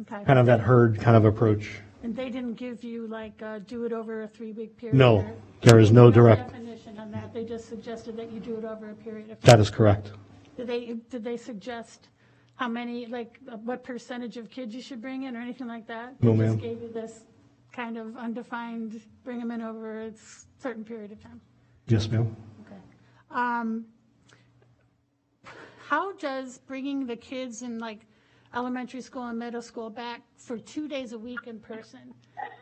S11: Okay.
S6: Kind of that herd kind of approach.
S11: And they didn't give you like, do it over a 3-week period?
S6: No,
S11: or-
S6: there is no direct,
S11: definition on that. They just suggested that you do it over a period of time.
S6: that is correct.
S11: Did they suggest how many, like, what percentage of kids you should bring in or anything like that?
S6: No,
S11: They
S6: ma'am.
S11: just gave you this kind of undefined, bring them in over a certain period of time?
S6: Yes, ma'am.
S11: Okay. How does bringing the kids in like elementary school and middle school back for 2 days a week in person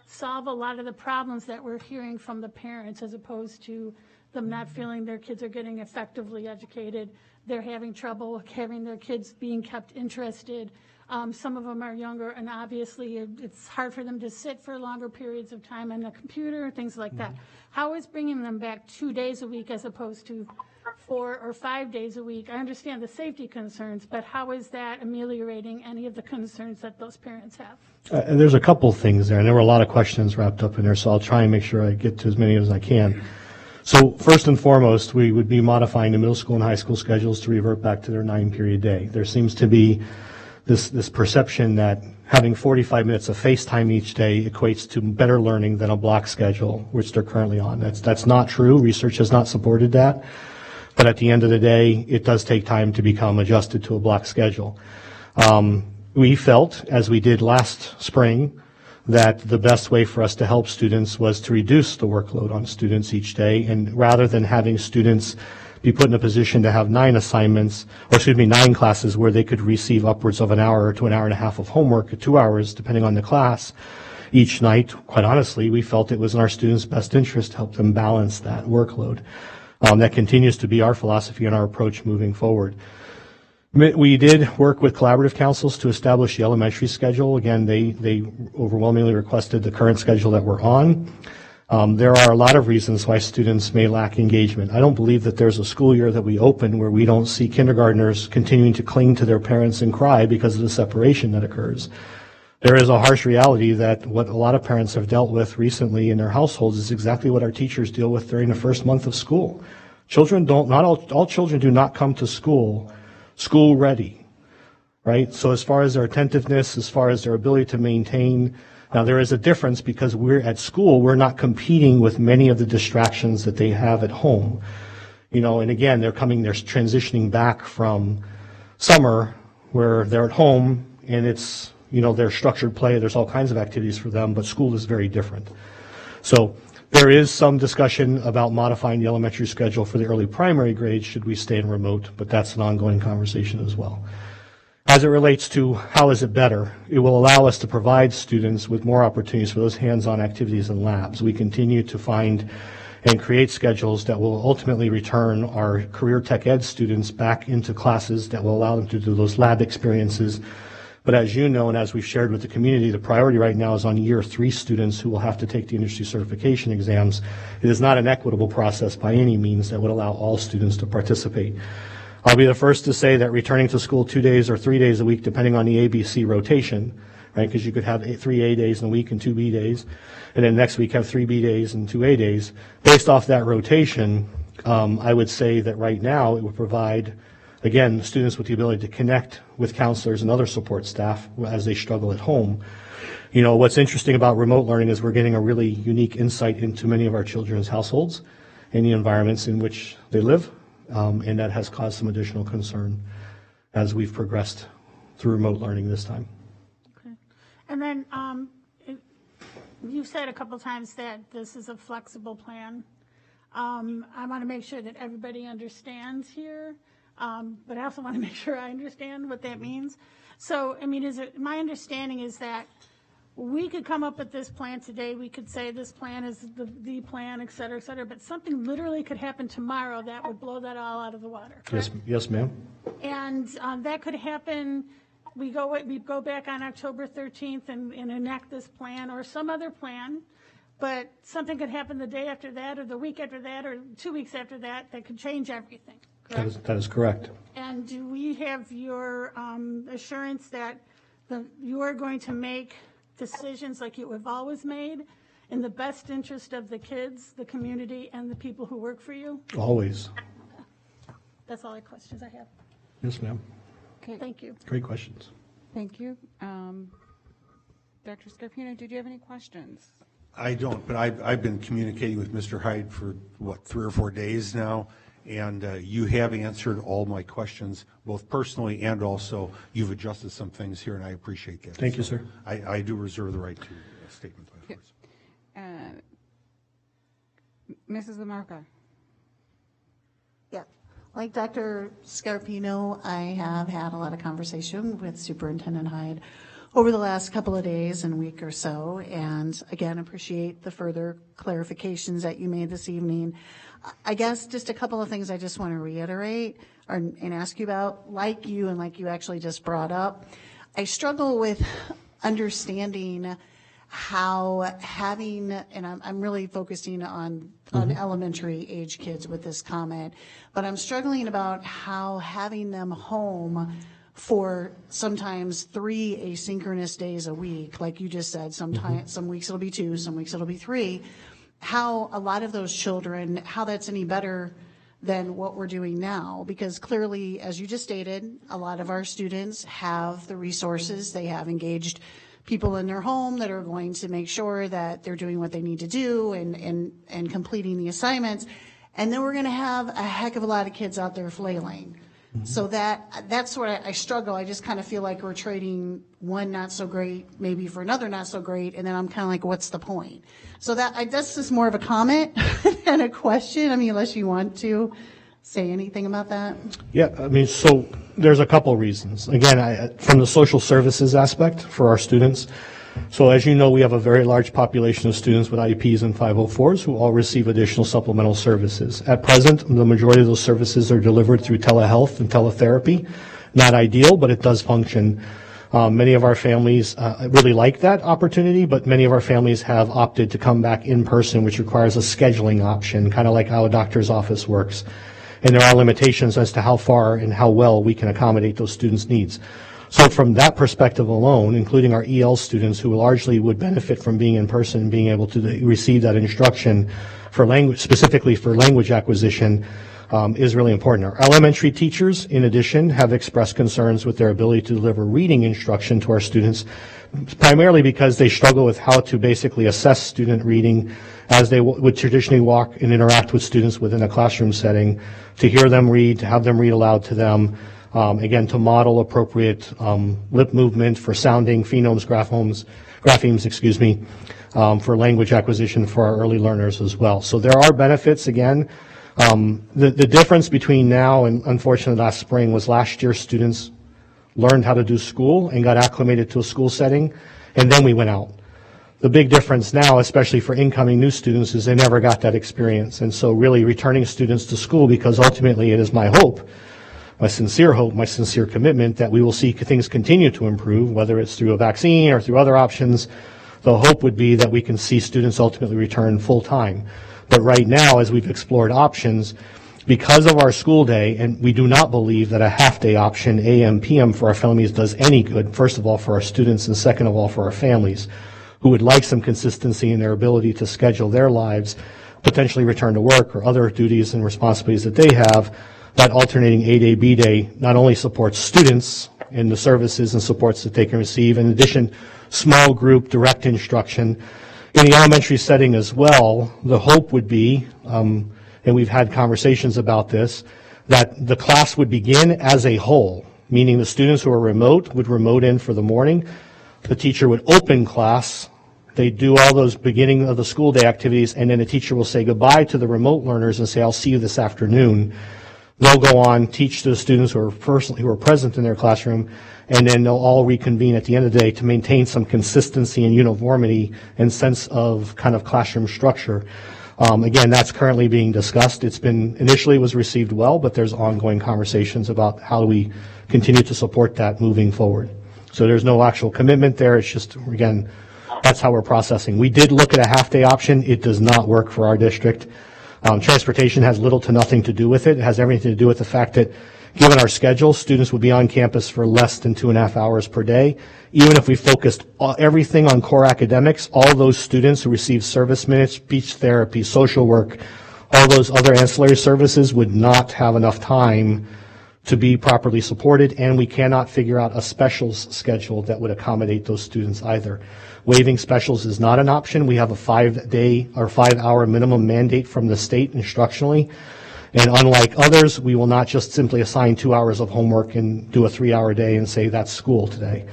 S11: solve a lot of the problems that we're hearing from the parents, as opposed to them not feeling their kids are getting effectively educated? They're having trouble having their kids being kept interested. Some of them are younger, and obviously it's hard for them to sit for longer periods of time on the computer, things like that. How is bringing them back 2 days a week as opposed to 4 or 5 days a week? I understand the safety concerns, but how is that ameliorating any of the concerns that those parents have?
S6: And there's a couple things there, and there were a lot of questions wrapped up in there, so I'll try and make sure I get to as many as I can. So first and foremost, we would be modifying the middle school and high school schedules to revert back to their 9-period day. There seems to be this perception that having 45 minutes of FaceTime each day equates to better learning than a block schedule, which they're currently on. That's not true. Research has not supported that. But at the end of the day, it does take time to become adjusted to a block schedule. We felt, as we did last spring, that the best way for us to help students was to reduce the workload on students each day, and rather than having students be put in a position to have 9 classes where they could receive upwards of an hour to an hour and a half of homework, or 2 hours, depending on the class, each night. Quite honestly, we felt it was in our students' best interest to help them balance that workload. That continues to be our philosophy and our approach moving forward. We did work with collaborative councils to establish the elementary schedule. Again, they overwhelmingly requested the current schedule that we're on. There are a lot of reasons why students may lack engagement. I don't believe that there's a school year that we open where we don't see kindergartners continuing to cling to their parents and cry because of the separation that occurs. There is a harsh reality that what a lot of parents have dealt with recently in their households is exactly what our teachers deal with during the first month of school. Not all children do not come to school ready, right? So as far as their attentiveness, as far as their ability to maintain Now, there is a difference because we're at school, we're not competing with many of the distractions that they have at home. You know, and again, they're transitioning back from summer where they're at home and it's, you know, there's structured play, there's all kinds of activities for them, but school is very different. So there is some discussion about modifying the elementary schedule for the early primary grades should we stay in remote, but that's an ongoing conversation as well. As it relates to how is it better, it will allow us to provide students with more opportunities for those hands-on activities and labs. We continue to find and create schedules that will ultimately return our career tech ed students back into classes that will allow them to do those lab experiences. But as you know, and as we've shared with the community, the priority right now is on year 3 students who will have to take the industry certification exams. It is not an equitable process by any means that would allow all students to participate. I'll be the first to say that returning to school 2 days or 3 days a week, depending on the ABC rotation, right, because you could have 3 A days in a week and 2 B days, and then next week have 3 B days and 2 A days. Based off that rotation, I would say that right now it would provide, again, students with the ability to connect with counselors and other support staff as they struggle at home. You know, what's interesting about remote learning is we're getting a really unique insight into many of our children's households and the environments in which they live, and that has caused some additional concern as we've progressed through remote learning this time.
S11: Okay. And then you said a couple times that this is a flexible plan. I want to make sure that everybody understands here. But I also want to make sure I understand what that means. So, I mean, my understanding is that we could come up with this plan today. We could say this plan is the plan, et cetera, but something literally could happen tomorrow that would blow that all out of the water. Correct?
S6: Yes, ma'am.
S11: And that could happen. We go back on October 13th and enact this plan or some other plan. But something could happen the day after that or the week after that or 2 weeks after that could change everything.
S6: That is correct.
S11: And do we have your assurance that you are going to make decisions like you have always made in the best interest of the kids, the community, and the people who work for you?
S6: Always.
S11: That's all the questions I have.
S6: Yes, ma'am.
S1: Okay,
S11: Thank you.
S6: Great questions.
S1: thank you. Dr. Scarpino, did you have any questions?
S2: I don't, but I've been communicating with Mr. Hyde for, 3 or 4 days now, and you have answered all my questions, both personally and also you've adjusted some things here, and I appreciate that.
S6: Thank you, sir.
S2: I do reserve the right to a statement afterwards.
S1: Mrs. LaMarca?
S12: Yeah, like Dr. Scarpino, I have had a lot of conversation with Superintendent Hyde over the last couple of days and week or so, and again, appreciate the further clarifications that you made this evening. I guess just a couple of things I just want to reiterate and ask you about, like you and like you actually just brought up. I struggle with understanding how having, and I'm really focusing on elementary age kids with this comment, but I'm struggling about how having them home for sometimes 3 asynchronous days a week, like you just said, sometimes some weeks it'll be 2, some weeks it'll be 3, how a lot of those children, how that's any better than what we're doing now, because clearly, as you just stated, a lot of our students have the resources, they have engaged people in their home that are going to make sure that they're doing what they need to do and completing the assignments, and then we're going to have a heck of a lot of kids out there flailing. So that's where I struggle. I just kind of feel like we're trading one not so great maybe for another not so great, and then I'm kind of like, what's the point? So that's just more of a comment than a question. I mean, unless you want to say anything about that.
S6: Yeah, I mean, so there's a couple reasons. Again, from the social services aspect for our students. So as you know, we have a very large population of students with IEPs and 504s who all receive additional supplemental services. At present, the majority of those services are delivered through telehealth and teletherapy. Not ideal, but it does function. Many of our families really like that opportunity, but many of our families have opted to come back in person, which requires a scheduling option, kind of like how a doctor's office works. And there are limitations as to how far and how well we can accommodate those students' needs. So from that perspective alone, including our EL students who largely would benefit from being in person and being able to receive that instruction for language, specifically for language acquisition, is really important. Our elementary teachers, in addition, have expressed concerns with their ability to deliver reading instruction to our students, primarily because they struggle with how to basically assess student reading as they would traditionally walk and interact with students within a classroom setting, to hear them read, to have them read aloud to them, again, to model appropriate lip movement for sounding, phonemes, graphemes, for language acquisition for our early learners as well. So there are benefits, again. The difference between now and unfortunately last spring was last year students learned how to do school and got acclimated to a school setting, and then we went out. The big difference now, especially for incoming new students, is they never got that experience. And so really returning students to school, because ultimately it is my hope, my sincere commitment that we will see things continue to improve, whether it's through a vaccine or through other options. The hope would be that we can see students ultimately return full time. But right now, as we've explored options, because of our school day, and we do not believe that a half-day option, AM, PM, for our families does any good, first of all, for our students, and second of all, for our families, who would like some consistency in their ability to schedule their lives, potentially return to work or other duties and responsibilities that they have. That alternating A-Day, B-Day not only supports students in the services and supports that they can receive, in addition, small group direct instruction. In the elementary setting as well, the hope would be, and we've had conversations about this, that the class would begin as a whole, meaning the students who are remote would remote in for the morning. The teacher would open class, they'd do all those beginning of the school day activities, and then the teacher will say goodbye to the remote learners and say, I'll see you this afternoon. They'll go on, teach the students who are present in their classroom, and then they'll all reconvene at the end of the day to maintain some consistency and uniformity and sense of kind of classroom structure. Again, that's currently being discussed. Initially was received well, but there's ongoing conversations about how do we continue to support that moving forward. So there's no actual commitment there. It's just, again, that's how we're processing. We did look at a half-day option. It does not work for our district. Transportation has little to nothing to do with it. It has everything to do with the fact that, given our schedule, students would be on campus for less than 2.5 hours per day. Even if we focused everything on core academics, all those students who receive service minutes, speech therapy, social work, all those other ancillary services would not have enough time to be properly supported, and we cannot figure out a specials schedule that would accommodate those students either. Waiving specials is not an option. We have a 5-day or 5-hour minimum mandate from the state instructionally. And unlike others, we will not just simply assign 2 hours of homework and do a 3-hour day and say that's school today.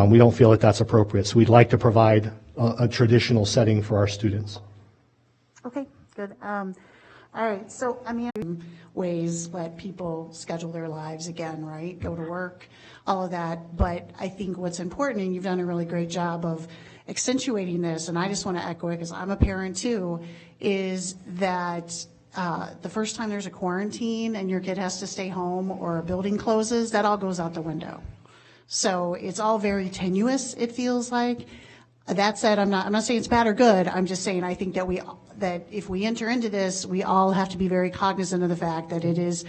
S6: We don't feel that that's appropriate. So we'd like to provide a traditional setting for our students.
S12: Okay, good. All right, so I mean, ways let people schedule their lives again, right? Go to work, all of that. But I think what's important, and you've done a really great job of accentuating this, and I just want to echo it because I'm a parent too, is that the first time there's a quarantine and your kid has to stay home or a building closes, that all goes out the window. So it's all very tenuous, it feels like. That said, I'm not saying it's bad or good. I'm just saying I think that if we enter into this, we all have to be very cognizant of the fact that it is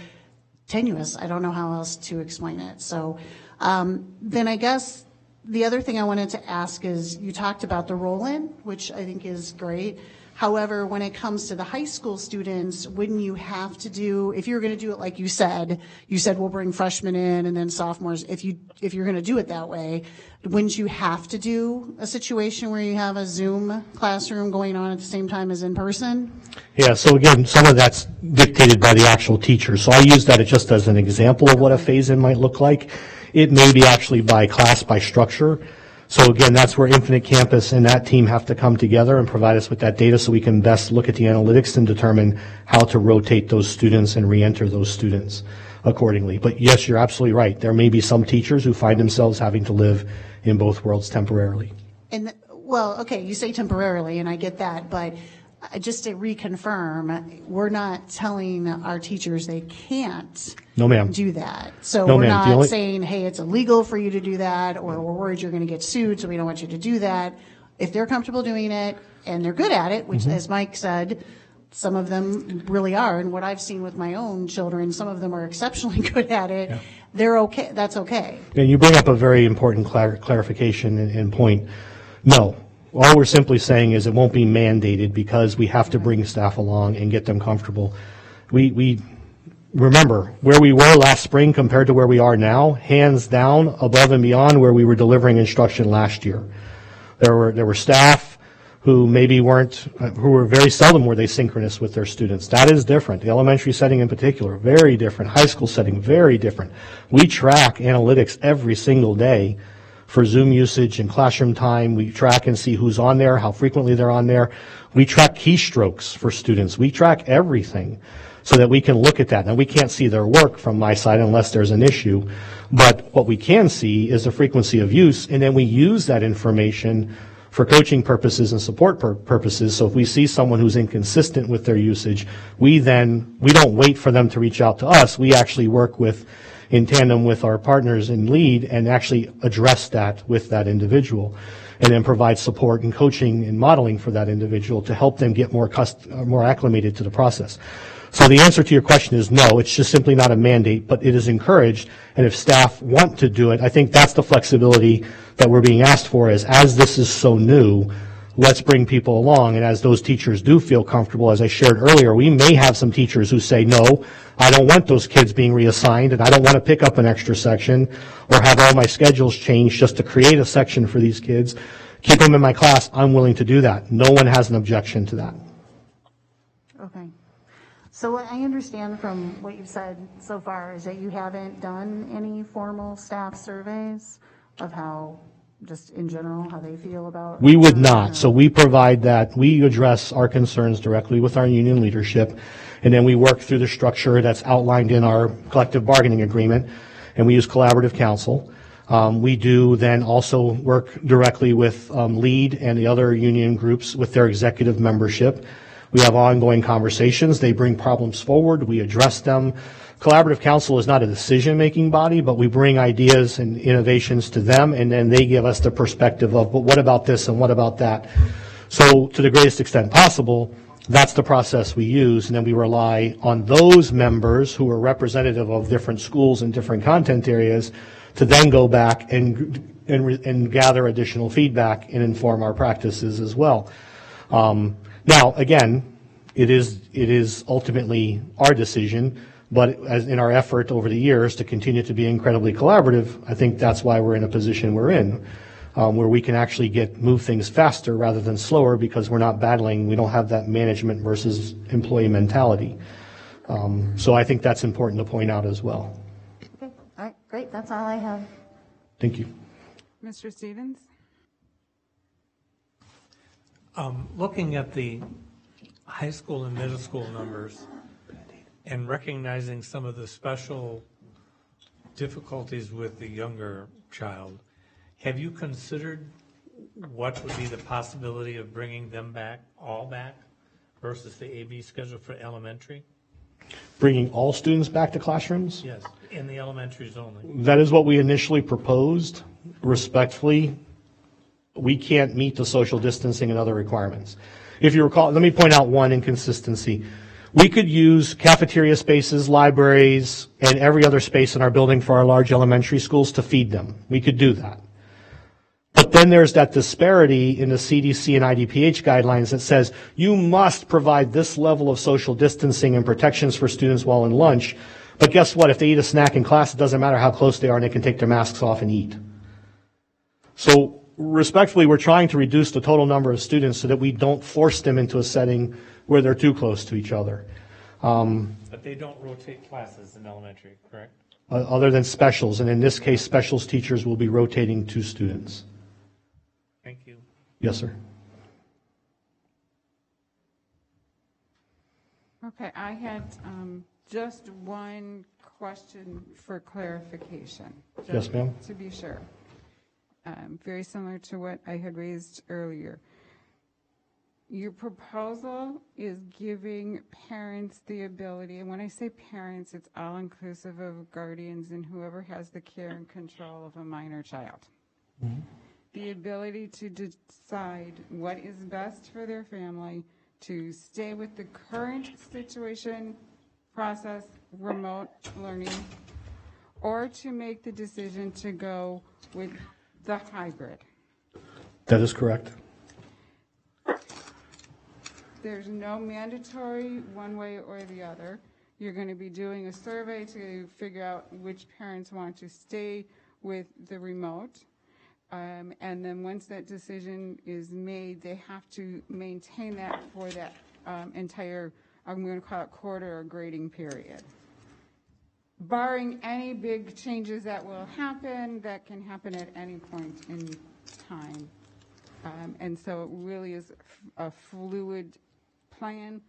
S12: tenuous. I don't know how else to explain it. So then I guess the other thing I wanted to ask is, you talked about the roll-in, which I think is great. However, when it comes to the high school students, wouldn't you have to do, if you're going to do it like you said we'll bring freshmen in and then sophomores, if you're going to do it that way, wouldn't you have to do a situation where you have a Zoom classroom going on at the same time as in person?
S6: Yeah, so again, some of that's dictated by the actual teacher. So I use that just as an example of what a phase-in might look like. It may be actually by class, by structure. So again, that's where Infinite Campus and that team have to come together and provide us with that data so we can best look at the analytics and determine how to rotate those students and re-enter those students accordingly. But yes, you're absolutely right. There may be some teachers who find themselves having to live in both worlds temporarily.
S12: And well, okay, you say temporarily, and I get that, but just to reconfirm, we're not telling our teachers they can't do that. So we're not saying, hey, it's illegal for you to do that, or we're worried you're going to get sued, so we don't want you to do that. If they're comfortable doing it and they're good at it, which, as Mike said, some of them really are, and what I've seen with my own children, some of them are exceptionally good at it. Yeah. They're okay. That's okay.
S6: And you bring up a very important clarification and point. No. All we're simply saying is it won't be mandated because we have to bring staff along and get them comfortable. We remember, where we were last spring compared to where we are now, hands down, above and beyond where we were delivering instruction last year. There were staff who maybe who were very seldom were they synchronous with their students. That is different. The elementary setting in particular, very different. High school setting, very different. We track analytics every single day for Zoom usage and classroom time. We track and see who's on there, how frequently they're on there. We track keystrokes for students. We track everything so that we can look at that. Now, we can't see their work from my side unless there's an issue, but what we can see is the frequency of use, and then we use that information for coaching purposes and support purposes. So if we see someone who's inconsistent with their usage, we don't wait for them to reach out to us. We actually work in tandem with our partners in LEAD and actually address that with that individual, and then provide support and coaching and modeling for that individual to help them get more acclimated to the process. So the answer to your question is no, it's just simply not a mandate, but it is encouraged, and if staff want to do it, I think that's the flexibility that we're being asked for, is as this is so new, let's bring people along, and as those teachers do feel comfortable, as I shared earlier, we may have some teachers who say, no, I don't want those kids being reassigned, and I don't want to pick up an extra section or have all my schedules changed just to create a section for these kids. Keep them in my class. I'm willing to do that. No one has an objection to that.
S12: Okay. So what I understand from what you've said so far is that you haven't done any formal staff surveys of how, just in general, how they feel about.
S6: We would not. So we provide that. We address our concerns directly with our union leadership, and then we work through the structure that's outlined in our collective bargaining agreement, and we use collaborative counsel. We do then also work directly with LEAD and the other union groups with their executive membership. We have ongoing conversations. They bring problems forward. We address them. Collaborative counsel is not a decision-making body, but we bring ideas and innovations to them, and then they give us the perspective of, but what about this and what about that? So to the greatest extent possible, that's the process we use, and then we rely on those members who are representative of different schools and different content areas to then go back and gather additional feedback and inform our practices as well. Now, again, it is ultimately our decision, but as in our effort over the years to continue to be incredibly collaborative, I think that's why we're in a position we're in, where we can actually move things faster rather than slower, because we're not battling. We don't have that management versus employee mentality. So I think that's important to point out as well.
S12: Okay, all right, great. That's all I have.
S6: Thank you.
S1: Mr. Stevens?
S10: Looking at the high school and middle school numbers and recognizing some of the special difficulties with the younger child, have you considered what would be the possibility of bringing them all back, versus the AB schedule for elementary?
S6: Bringing all students back to classrooms?
S10: Yes, in the elementaries only.
S6: That is what we initially proposed. Respectfully, we can't meet the social distancing and other requirements. If you recall, let me point out one inconsistency. We could use cafeteria spaces, libraries, and every other space in our building for our large elementary schools to feed them. We could do that. But then there's that disparity in the CDC and IDPH guidelines that says you must provide this level of social distancing and protections for students while in lunch. But guess what? If they eat a snack in class, it doesn't matter how close they are, and they can take their masks off and eat. So respectfully, we're trying to reduce the total number of students so that we don't force them into a setting where they're too close to each other.
S10: But they don't rotate classes in elementary, correct?
S6: Other than specials, and in this case, specials teachers will be rotating 2 students.
S10: Thank you.
S6: Yes, sir.
S1: Okay, I had just one question for clarification.
S6: Yes, ma'am.
S1: To be sure. Very similar to what I had raised earlier. Your proposal is giving parents the ability, and when I say parents, it's all inclusive of guardians and whoever has the care and control of a minor child. Mm-hmm. The ability to decide what is best for their family, to stay with the current situation, process, remote learning, or to make the decision to go with the hybrid.
S6: That is correct.
S1: There's no mandatory one way or the other. You're going to be doing a survey to figure out which parents want to stay with the remote. And then once that decision is made, they have to maintain that for that entire, I'm going to call it quarter or grading period. Barring any big changes that will happen, that can happen at any point in time. And so it really is a fluid plan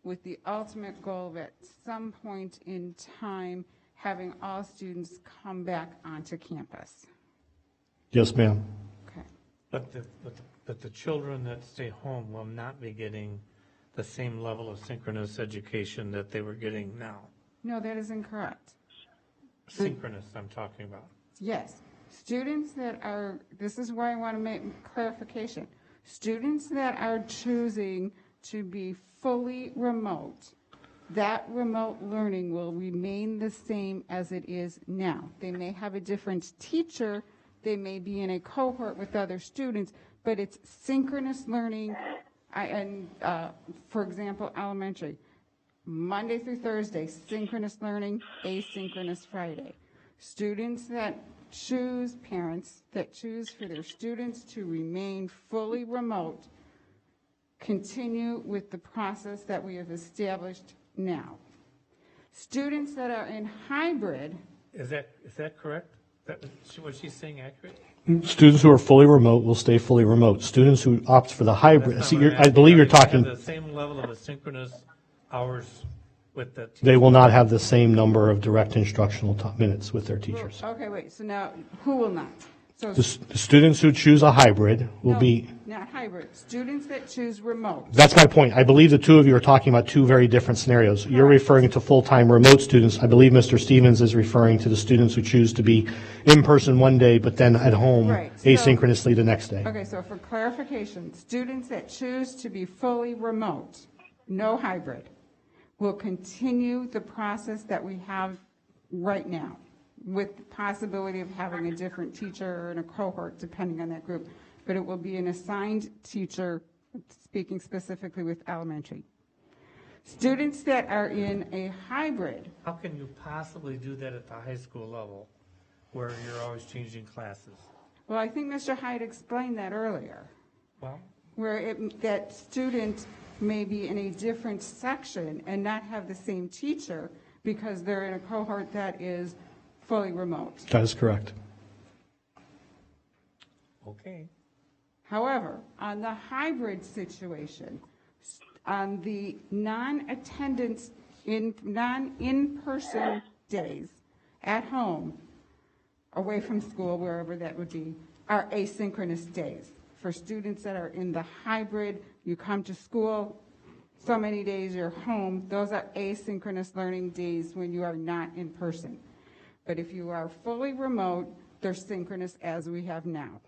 S1: with the ultimate goal of at some point in time having all students come back onto campus.
S6: Yes, ma'am.
S1: Okay.
S10: But the children that stay home will not be getting the same level of synchronous education that they were getting now.
S1: No, that is incorrect.
S10: Synchronous, I'm talking about.
S1: Yes. Students that are, this is where I want to make clarification. Students that are choosing to be fully remote, that remote learning will remain the same as it is now. They may have a different teacher, they may be in a cohort with other students, but it's synchronous learning. For example, elementary, Monday through Thursday, synchronous learning, asynchronous Friday. Students that choose, parents that choose for their students to remain fully remote, continue with the process that we have established now. Students that are in hybrid.
S10: Is that correct? Was she saying accurate?
S6: Students who are fully remote will stay fully remote. Students who opt for the hybrid, I believe you're talking.
S10: The same level of asynchronous hours with the teacher.
S6: They will not have the same number of direct instructional minutes with their teachers.
S1: Okay, wait, so now who will not? So
S6: The students who choose a hybrid will
S1: no,
S6: be,
S1: not hybrid. Students that choose remote.
S6: that's my point. I believe the two of you are talking about two very different scenarios. You're referring to full-time remote students. I believe Mr. Stevens is referring to the students who choose to be in person one day, but then at home
S1: Right, so-
S6: asynchronously the next day.
S1: Okay, so for clarification, students that choose to be fully remote, no hybrid, will continue the process that we have right now, with the possibility of having a different teacher in a cohort depending on that group. But it will be an assigned teacher, speaking specifically with elementary. Students that are in a hybrid.
S10: How can you possibly do that at the high school level where you're always changing classes?
S1: Well, I think Mr. Hyde explained that earlier,
S10: Well,
S1: where that student may be in a different section and not have the same teacher because they're in a cohort that is fully remote.
S6: That is correct.
S10: okay.
S1: However, on the hybrid situation, on the non-attendance in-person days at home, away from school, wherever that would be, are asynchronous days. For students that are in the hybrid, you come to school, so many days you're home, those are asynchronous learning days when you are not in person. But if you are fully remote, they're synchronous as we have now.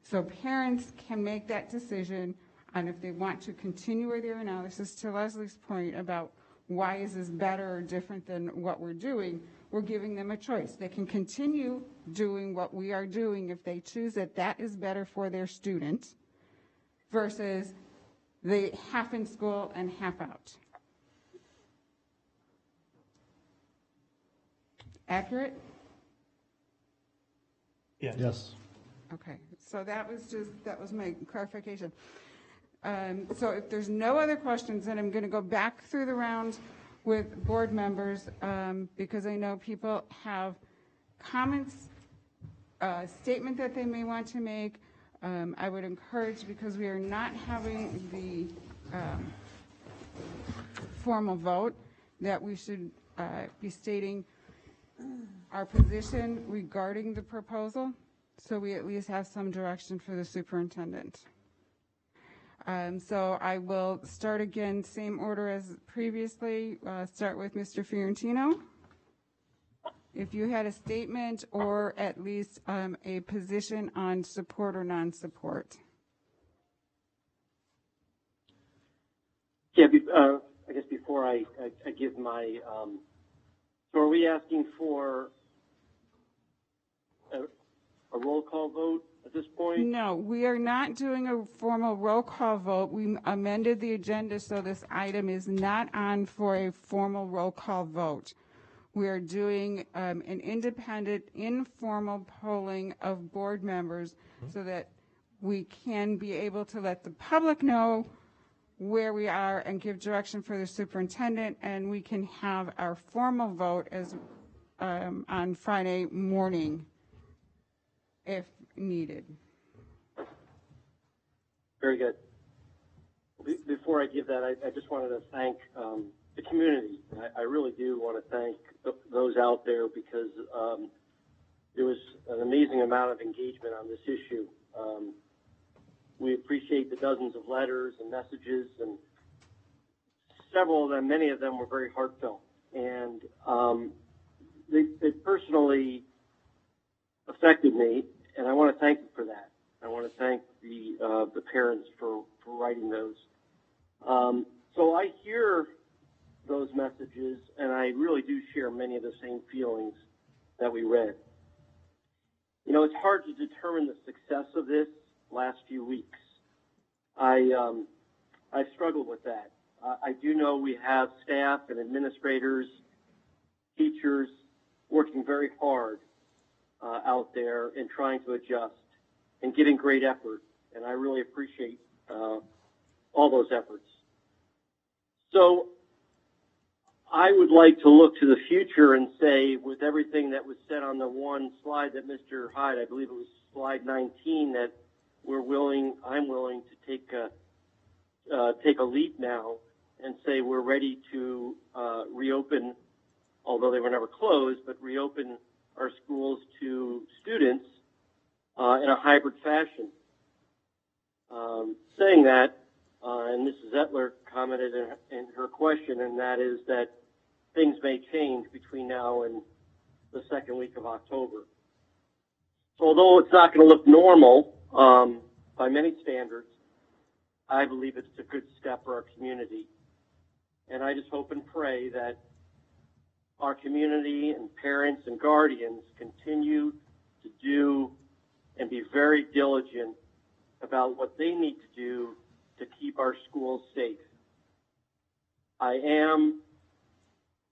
S1: So parents can make that decision on if they want to continue with their analysis. To Leslie's point about why is this better or different than what we're doing, we're giving them a choice. They can continue doing what we are doing if they choose that is better for their student versus the half in school and half out. Accurate?
S6: Yes.
S1: Okay, so that was my clarification. So if there's no other questions, then I'm going to go back through the round with board members because I know people have comments, statement that they may want to make. I would encourage, because we are not having the formal vote, that we should be stating our position regarding the proposal, so we at least have some direction for the superintendent. So I will start again, same order as previously. Start with Mr. Fiorentino. If you had a statement or at least a position on support or non-support.
S3: Yeah, I guess before I give my, so are we asking for a roll call vote at this point?
S1: No, we are not doing a formal roll call vote. We amended the agenda so this item is not on for a formal roll call vote. We are doing an independent, informal polling of board members so that we can be able to let the public know where we are and give direction for the superintendent, and we can have our formal vote as on Friday morning if needed.
S3: Very good. Before I give that, I just wanted to thank the community. I really do want to thank those out there because there was an amazing amount of engagement on this issue. We appreciate the dozens of letters and messages, and several of them, many of them were very heartfelt. And they personally affected me, and I want to thank you for that. I want to thank the parents for writing those. So I hear those messages, and I really do share many of the same feelings that we read. You know, it's hard to determine the success of this last few weeks. I struggled with that. I do know we have staff and administrators, teachers working very hard out there and trying to adjust and giving great effort, and I really appreciate all those efforts. So I would like to look to the future and say, with everything that was said on the one slide that Mr. Hyde, I believe it was slide 19, that I'm willing to take a leap now and say we're ready to reopen, although they were never closed, but reopen our schools to students in a hybrid fashion. Saying that, and Mrs. Zettler commented in her question, and that is that things may change between now and the second week of October. So although it's not going to look normal by many standards, I believe it's a good step for our community. And I just hope and pray that our community and parents and guardians continue to do and be very diligent about what they need to do to keep our schools safe. I am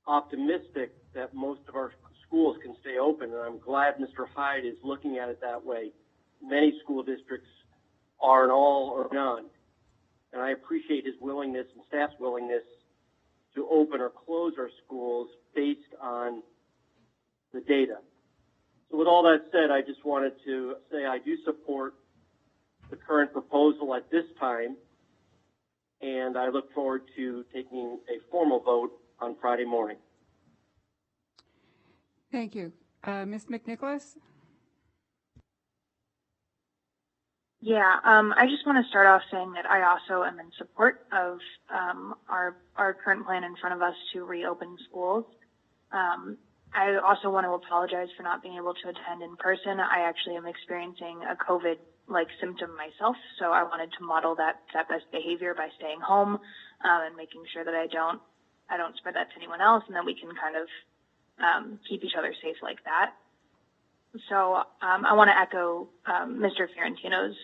S3: optimistic that most of our schools can stay open, and I'm glad Mr. Hyde is looking at it that way. Many school districts are an all or none, and I appreciate his willingness and staff's willingness to open or close our schools based on the data. So with all that said, I just wanted to say I do support the current proposal at this time, and I look forward to taking a formal vote on Friday morning.
S1: Thank you. Ms. McNicholas?
S8: Yeah, I just want to start off saying that I also am in support of our current plan in front of us to reopen schools. I also want to apologize for not being able to attend in person. I actually am experiencing a COVID-like symptom myself, so I wanted to model that best behavior by staying home and making sure that I don't spread that to anyone else, and that we can kind of keep each other safe like that. So I want to echo Mr. Fiorentino's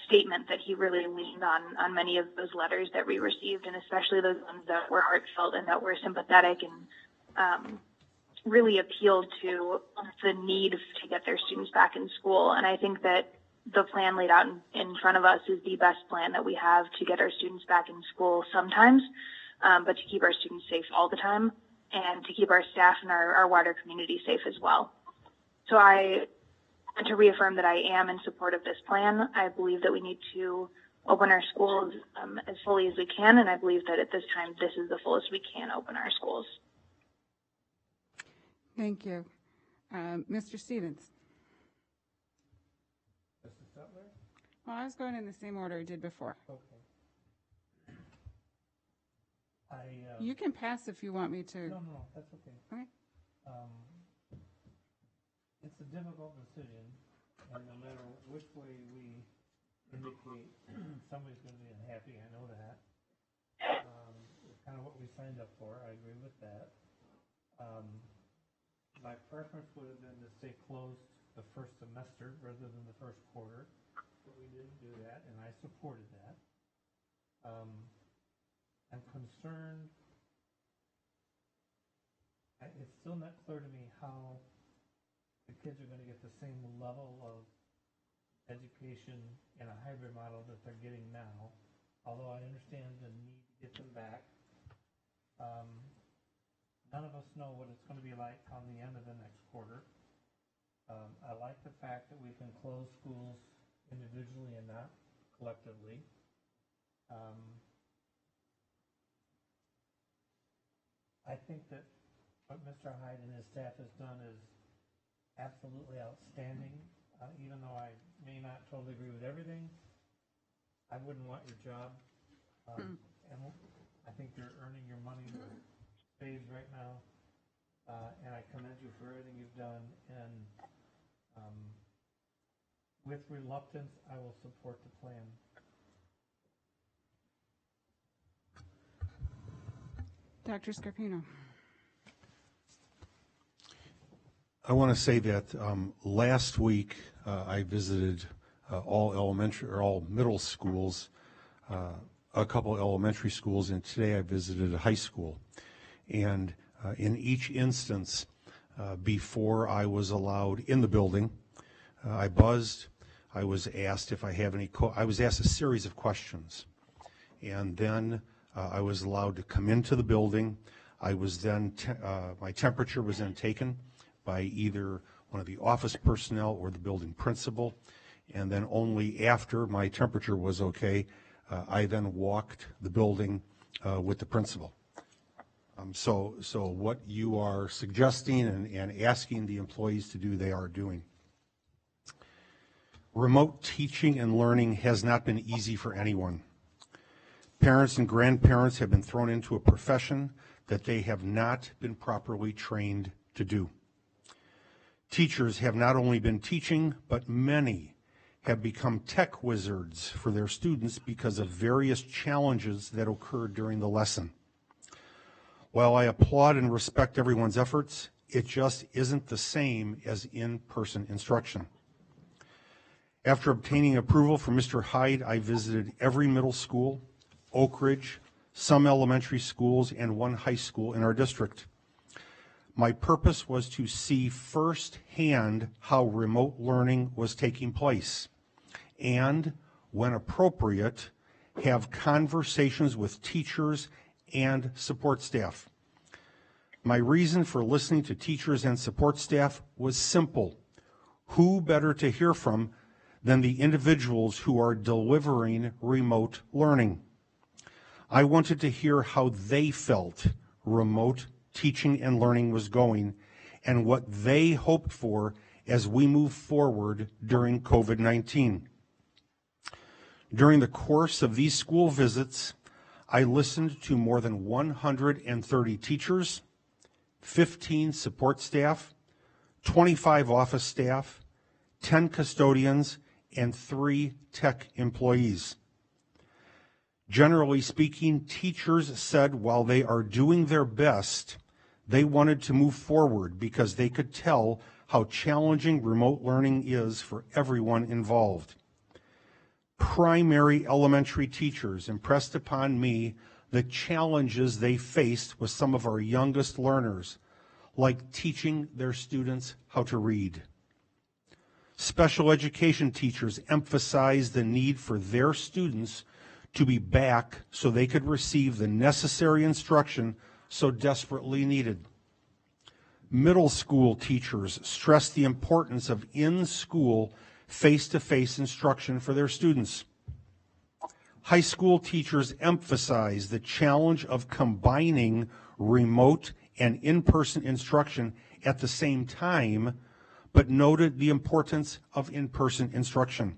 S8: statement that he really leaned on many of those letters that we received, and especially those ones that were heartfelt and that were sympathetic and really appealed to the need to get their students back in school. And I think that the plan laid out in front of us is the best plan that we have to get our students back in school sometimes, but to keep our students safe all the time and to keep our staff and our wider community safe as well. So I want to reaffirm that I am in support of this plan. I believe that we need to open our schools as fully as we can, and I believe that at this time, this is the fullest we can open our schools.
S1: Thank you. Mr. Stevens?
S5: Mrs. Sutler?
S1: Well, I was going in the same order I did before.
S5: Okay.
S1: You can pass if you want me to.
S5: No, that's okay.
S1: Okay.
S5: It's a difficult decision, and no matter which way we indicate, somebody's going to be unhappy. I know that. It's kind of what we signed up for. I agree with that. My preference would have been to stay closed
S10: the first semester rather than the first quarter, but we didn't do that, and I supported that. I'm concerned, it's still not clear to me how the kids are going to get the same level of education in a hybrid model that they're getting now, although I understand the need to get them back. None of us know what it's going to be like on the end of the next quarter. I like the fact that we can close schools individually and not collectively. I think that what Mr. Hyde and his staff has done is absolutely outstanding. Even though I may not totally agree with everything, I wouldn't want your job. And I think you're earning your money spades right now. And I commend you for everything you've done. And with reluctance, I will support the plan.
S1: Dr. Scarpino.
S2: I want to say that last week I visited all middle schools, a couple elementary schools, and today I visited a high school. And in each instance, before I was allowed in the building, I buzzed. I was asked if I have any. I was asked a series of questions, and then I was allowed to come into the building. I was then my temperature was then taken by either one of the office personnel or the building principal, and then only after my temperature was okay, I then walked the building with the principal. So what you are suggesting and asking the employees to do, they are doing. Remote teaching and learning has not been easy for anyone. Parents and grandparents have been thrown into a profession that they have not been properly trained to do. Teachers have not only been teaching, but many have become tech wizards for their students because of various challenges that occurred during the lesson. While I applaud and respect everyone's efforts, it just isn't the same as in-person instruction. After obtaining approval from Mr. Hyde, I visited every middle school, Oak Ridge, some elementary schools, and one high school in our district. My purpose was to see firsthand how remote learning was taking place and, when appropriate, have conversations with teachers and support staff. My reason for listening to teachers and support staff was simple. Who better to hear from than the individuals who are delivering remote learning? I wanted to hear how they felt remote teaching and learning was going and what they hoped for as we move forward during COVID-19. During the course of these school visits, I listened to more than 130 teachers, 15 support staff, 25 office staff, 10 custodians, and 3 tech employees. Generally speaking, teachers said while they are doing their best, they wanted to move forward because they could tell how challenging remote learning is for everyone involved. Primary elementary teachers impressed upon me the challenges they faced with some of our youngest learners, like teaching their students how to read. Special education teachers emphasized the need for their students to be back so they could receive the necessary instruction so desperately needed. Middle school teachers stressed the importance of in-school, face-to-face instruction for their students. High school teachers emphasized the challenge of combining remote and in-person instruction at the same time, but noted the importance of in-person instruction.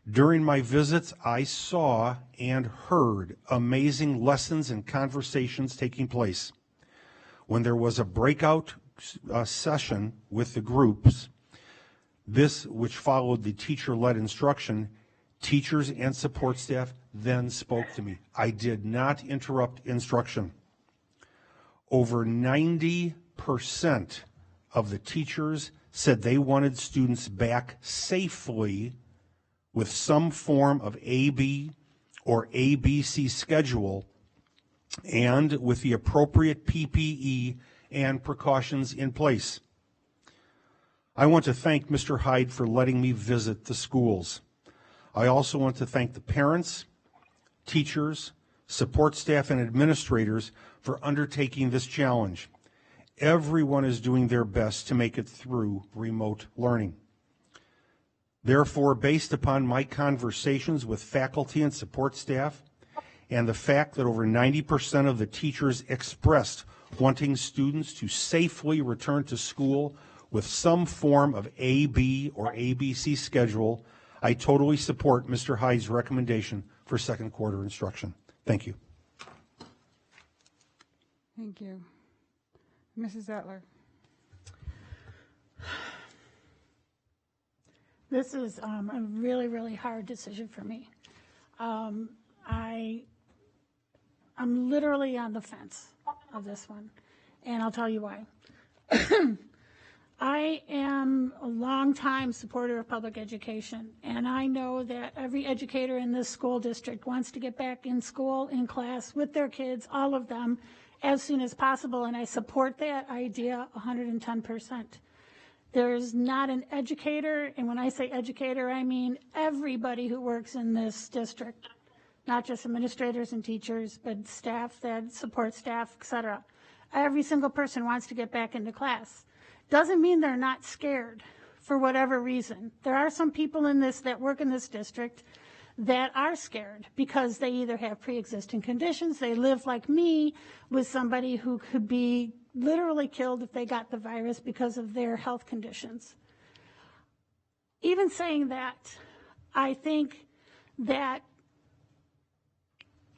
S2: During my visits, I saw and heard amazing lessons and conversations taking place. When there was a breakout session with the groups, this which followed the teacher-led instruction, teachers and support staff then spoke to me. I did not interrupt instruction. Over 90% of the teachers said they wanted students back safely with some form of AB or ABC schedule and with the appropriate PPE and precautions in place. I want to thank Mr. Hyde for letting me visit the schools. I also want to thank the parents, teachers, support staff, and administrators for undertaking this challenge. Everyone is doing their best to make it through remote learning. Therefore, based upon my conversations with faculty and support staff, and the fact that over 90% of the teachers expressed wanting students to safely return to school with some form of AB or ABC schedule, I totally support Mr. Hyde's recommendation for second quarter instruction. Thank you.
S1: Thank you. Mrs. Etler.
S11: This is a really, really hard decision for me. I'm literally on the fence of this one, and I'll tell you why. I am a longtime supporter of public education, and I know that every educator in this school district wants to get back in school, in class, with their kids, all of them, as soon as possible, and I support that idea 110%. There's not an educator, and when I say educator, I mean everybody who works in this district, not just administrators and teachers, but staff, that support staff, et cetera. Every single person wants to get back into class. Doesn't mean they're not scared for whatever reason. There are some people in this that work in this district that are scared because they either have pre-existing conditions, they live like me with somebody who could be literally killed if they got the virus because of their health conditions. Even saying that, I think that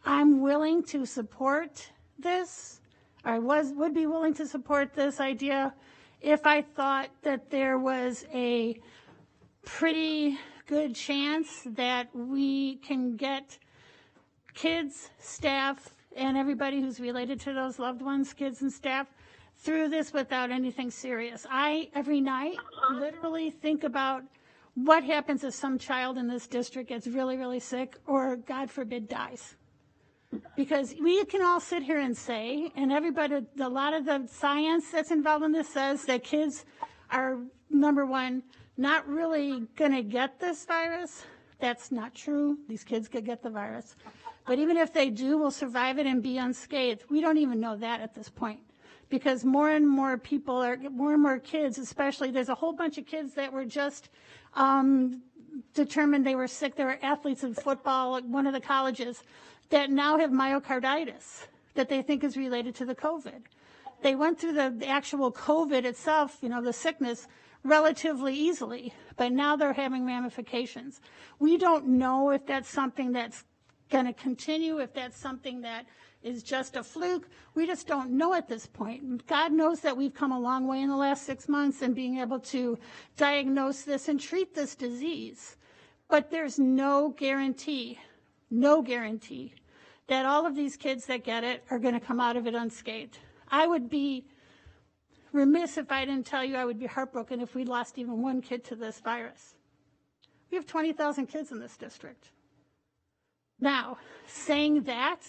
S11: I'm willing to support this. I would be willing to support this idea if I thought that there was a pretty good chance that we can get kids, staff, and everybody who's related to those loved ones, kids and staff, through this without anything serious. I, every night, literally think about what happens if some child in this district gets really, really sick or, God forbid, dies. Because we can all sit here and say, and everybody, a lot of the science that's involved in this says that kids are, number one, not really going to get this virus. That's not true. These kids could get the virus. But even if they do, will survive it and be unscathed. We don't even know that at this point. Because more and more people more and more kids, especially, there's a whole bunch of kids that were just determined they were sick. They were athletes in football at one of the colleges that now have myocarditis that they think is related to the COVID. They went through the actual COVID itself, the sickness, relatively easily, but now they're having ramifications. We don't know if that's something that's going to continue, if that's something that is just a fluke. We just don't know at this point. God knows that we've come a long way in the last 6 months in being able to diagnose this and treat this disease. But there's no guarantee that all of these kids that get it are going to come out of it unscathed. I would be remiss if I didn't tell you I would be heartbroken if we lost even one kid to this virus. We have 20,000 kids in this district. Now, saying that,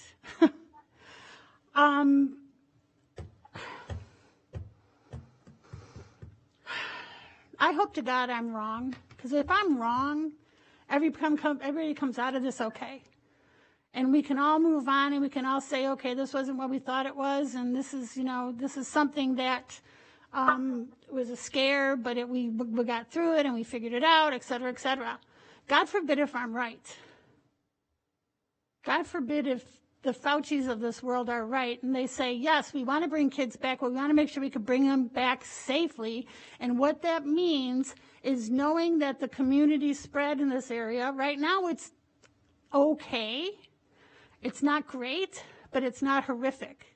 S11: I hope to God I'm wrong, because if I'm wrong, everybody comes out of this okay. And we can all move on and we can all say, okay, this wasn't what we thought it was, and this is something that was a scare, but we got through it and we figured it out, et cetera, et cetera. God forbid if I'm right. God forbid if the Faucis of this world are right and they say, yes, we want to bring kids back, but we want to make sure we can bring them back safely. And what that means is knowing that the community spread in this area, right now it's okay. It's not great, but it's not horrific.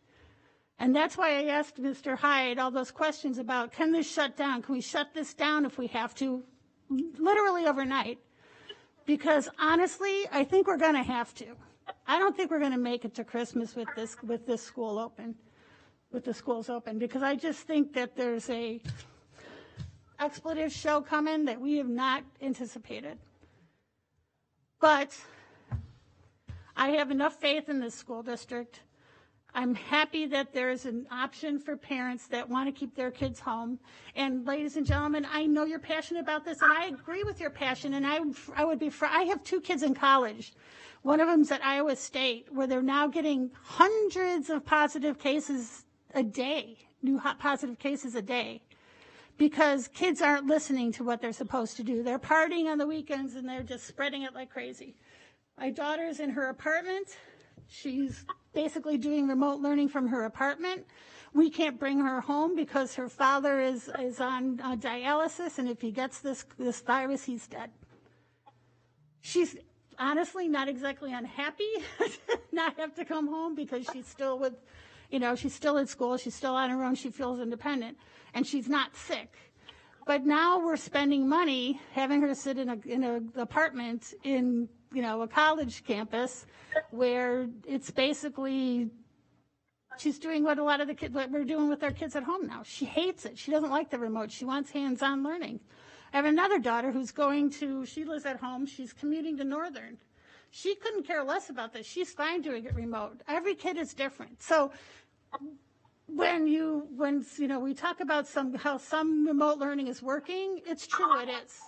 S11: And that's why I asked Mr. Hyde all those questions about, can this shut down? Can we shut this down if we have to, literally overnight? Because honestly, I think we're going to have to. I don't think we're going to make it to Christmas with this school open, with the schools open, because I just think that there's a expletive show coming that we have not anticipated. But I have enough faith in this school district. I'm happy that there is an option for parents that want to keep their kids home. And ladies and gentlemen, I know you're passionate about this, and I agree with your passion. And I have 2 kids in college. One of them's at Iowa State, where they're now getting hundreds of positive cases a day, new positive cases a day, because kids aren't listening to what they're supposed to do. They're partying on the weekends, and they're just spreading it like crazy. My daughter's in her apartment. She's basically doing remote learning from her apartment. We can't bring her home because her father is on dialysis, and if he gets this virus, he's dead. She's honestly not exactly unhappy to not have to come home because she's still with, she's still in school, she's still on her own, she feels independent, and she's not sick. But now we're spending money having her sit in an apartment in a college campus where it's basically, she's doing what what we're doing with our kids at home now. She hates it. She doesn't like the remote. She wants hands-on learning. I have another daughter who's she lives at home. She's commuting to Northern. She couldn't care less about this. She's fine doing it remote. Every kid is different. So when we talk about how some remote learning is working, it's true, it is.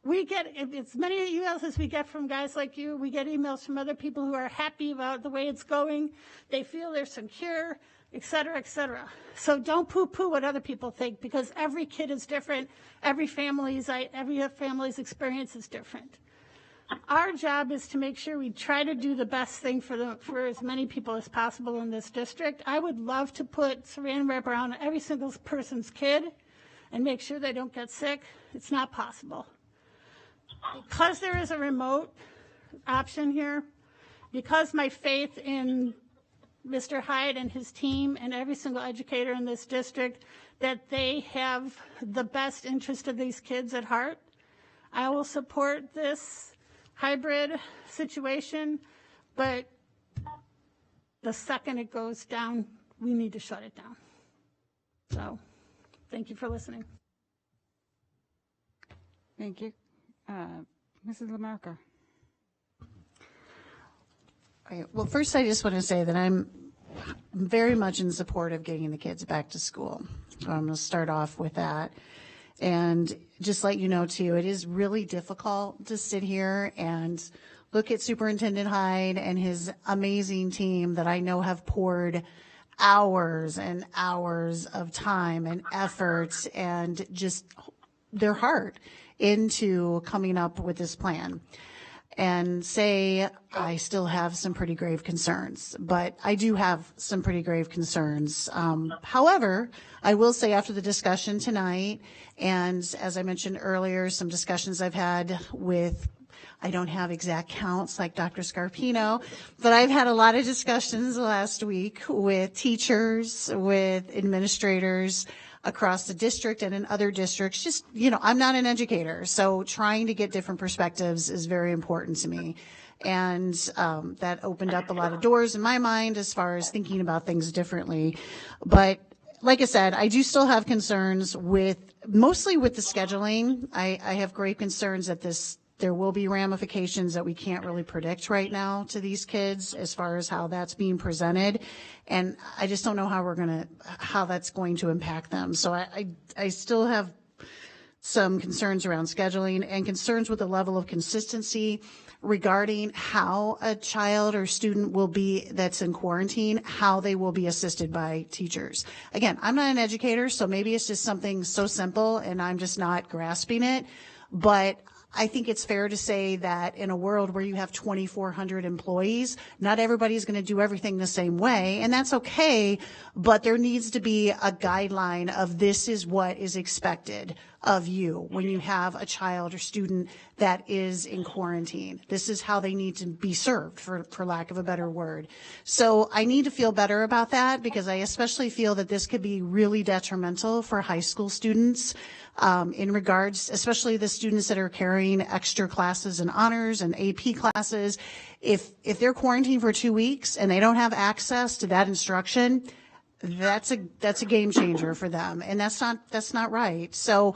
S11: We get as many emails as we get from guys like you. We get emails from other people who are happy about the way it's going. They feel they're secure, et cetera, et cetera. So don't poo-poo what other people think, because every kid is different. Every family's experience is different. Our job is to make sure we try to do the best thing for as many people as possible in this district. I would love to put saran wrap around every single person's kid and make sure they don't get sick. It's not possible. Because there is a remote option here, because my faith in Mr. Hyde and his team and every single educator in this district, that they have the best interest of these kids at heart, I will support this hybrid situation, but the second it goes down, we need to shut it down. So, thank you for listening.
S1: Thank you. Mrs. LaMarca.
S12: Well, first I just want to say that I'm very much in support of getting the kids back to school. I'm going to start off with that. And just let you know, too, it is really difficult to sit here and look at Superintendent Hyde and his amazing team that I know have poured hours and hours of time and effort and just their heart into coming up with this plan, and say I still have some pretty grave concerns, but I do have some pretty grave concerns. However, I will say after the discussion tonight, and as I mentioned earlier, some discussions I've had with, I don't have exact counts like Dr. Scarpino, but I've had a lot of discussions last week with teachers, with administrators across the district and in other districts. Just, I'm not an educator, so trying to get different perspectives is very important to me. And that opened up a lot of doors in my mind as far as thinking about things differently. But like I said, I do still have concerns mostly with the scheduling. I have great concerns that there will be ramifications that we can't really predict right now to these kids as far as how that's being presented. And I just don't know how that's going to impact them. So I still have some concerns around scheduling and concerns with the level of consistency regarding how a child or student that's in quarantine, how they will be assisted by teachers. Again, I'm not an educator, so maybe it's just something so simple and I'm just not grasping it. But I think it's fair to say that in a world where you have 2,400 employees, not everybody's going to do everything the same way, and that's okay, but there needs to be a guideline of this is what is expected of you when you have a child or student that is in quarantine. This is how they need to be served, for lack of a better word. So I need to feel better about that, because I especially feel that this could be really detrimental for high school students. In regards, especially the students that are carrying extra classes and honors and AP classes, if they're quarantined for 2 weeks and they don't have access to that instruction, that's a game changer for them, and that's not right. So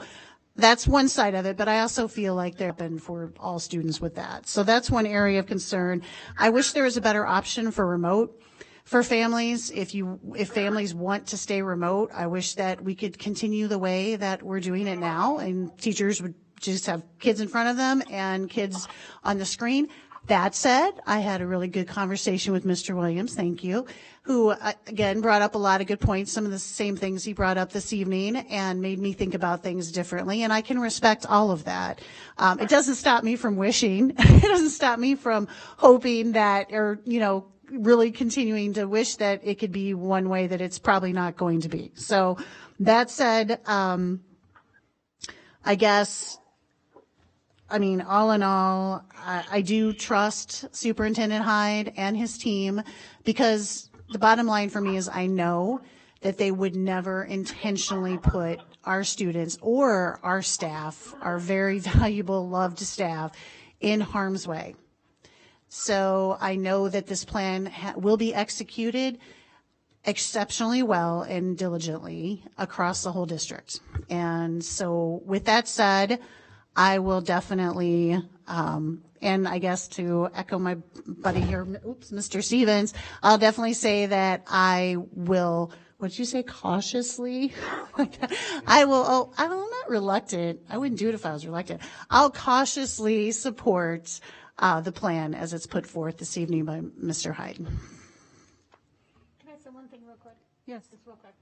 S12: that's one side of it, but I also feel like they've been for all students with that. So that's one area of concern. I wish there was a better option for remote for families. If families want to stay remote, I wish that we could continue the way that we're doing it now, and teachers would just have kids in front of them and kids on the screen. That said, I had a really good conversation with Mr. Williams, thank you, who again brought up a lot of good points, some of the same things he brought up this evening, and made me think about things differently, and I can respect all of that. It doesn't stop me from wishing, it doesn't stop me from hoping that, or, really continuing to wish that it could be one way that it's probably not going to be. So that said, I guess, all in all, I do trust Superintendent Hyde and his team, because the bottom line for me is I know that they would never intentionally put our students or our staff, our very valuable, loved staff, in harm's way. So I know that this plan will be executed exceptionally well and diligently across the whole district. And so with that said, I will definitely, and I guess to echo my buddy here, Mr. Stevens, I'll definitely say that I will, what'd you say, cautiously? I'm not reluctant. I wouldn't do it if I was reluctant. I'll cautiously support the plan as it's put forth this evening by Mr. Hyde.
S11: Can I say one thing real quick?
S1: Yes.
S11: Just real quick.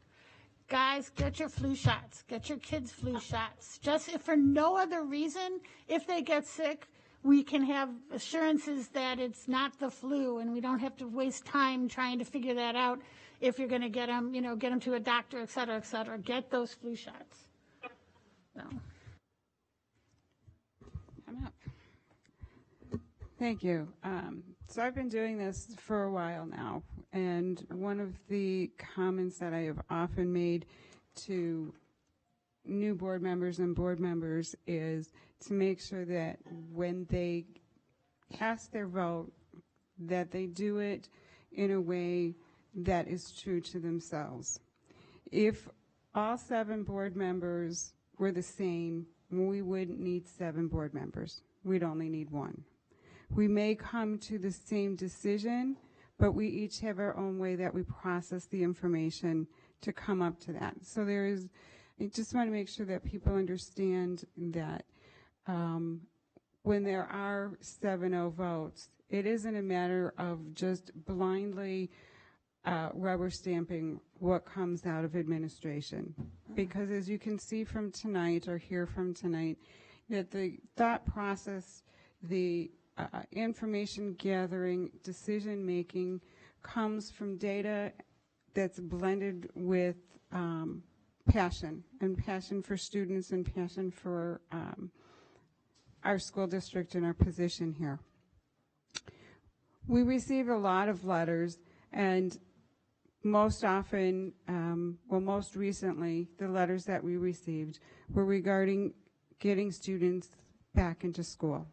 S11: Guys, get your flu shots. Get your kids' flu shots. Just if for no other reason, if they get sick, we can have assurances that it's not the flu, and we don't have to waste time trying to figure that out. If you're going to get them, get them to a doctor, et cetera, et cetera. Get those flu shots. So.
S1: I'm up. Thank you. So I've been doing this for a while now, and one of the comments that I have often made to new board members and board members is to make sure that when they cast their vote, that they do it in a way that is true to themselves. If all 7 board members were the same, we wouldn't need 7 board members. We'd only need 1. We may come to the same decision, but we each have our own way that we process the information to come up to that. So I just want to make sure that people understand that when there are 7-0 votes, it isn't a matter of just blindly rubber stamping what comes out of administration. Because as you can see from tonight or hear from tonight, that the thought process, the information gathering, decision making comes from data that's blended with passion for students and passion for our school district and our position here. We receive a lot of letters, and most often, most recently, the letters that we received were regarding getting students back into school.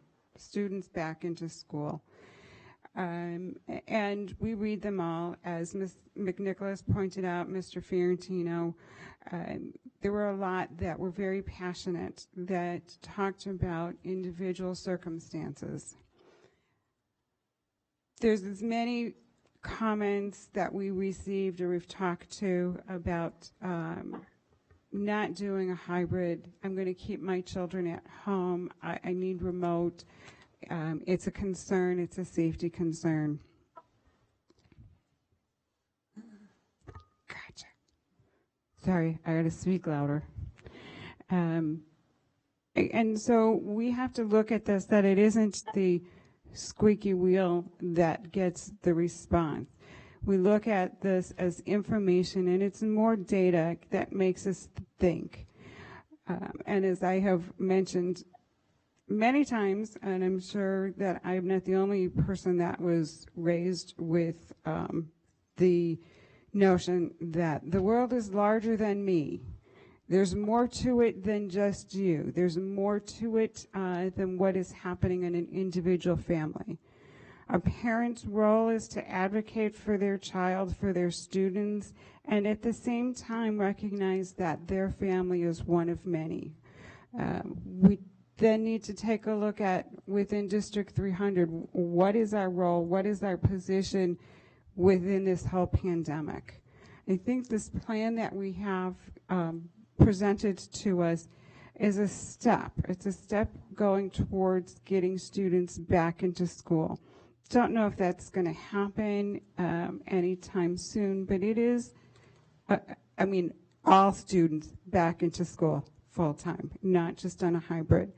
S1: And we read them all. As Ms. McNicholas pointed out, Mr. Fiorentino, there were a lot that were very passionate, that talked about individual circumstances. There's as many comments that we received or we've talked to about not doing a hybrid. I'm going to keep my children at home. I need remote. It's a concern. It's a safety concern. Gotcha. Sorry, I got to speak louder. And so we have to look at this, that it isn't the squeaky wheel that gets the response. We look at this as information, and it's more data that makes us think. And as I have mentioned many times, and I'm sure that I'm not the only person that was raised with the notion that the world is larger than me. There's more to it than just you. There's more to it than what is happening in an individual family. A parent's role is to advocate for their child, for their students, and at the same time recognize that their family is one of many. We then need to take a look at, within District 300, what is our role, what is our position within this whole pandemic. I think this plan that we have presented to us is a step. It's a step going towards getting students back into school. Don't know if that's going to happen anytime soon, but it is, all students back into school full-time, not just on a hybrid.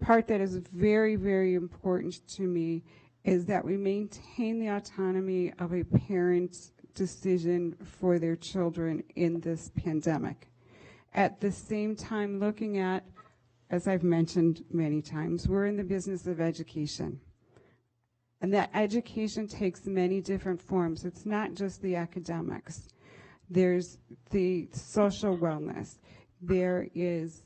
S1: Part that is very, very important to me is that we maintain the autonomy of a parent's decision for their children in this pandemic. At the same time, looking at, as I've mentioned many times, we're in the business of education. And that education takes many different forms. It's not just the academics. There's the social wellness. There is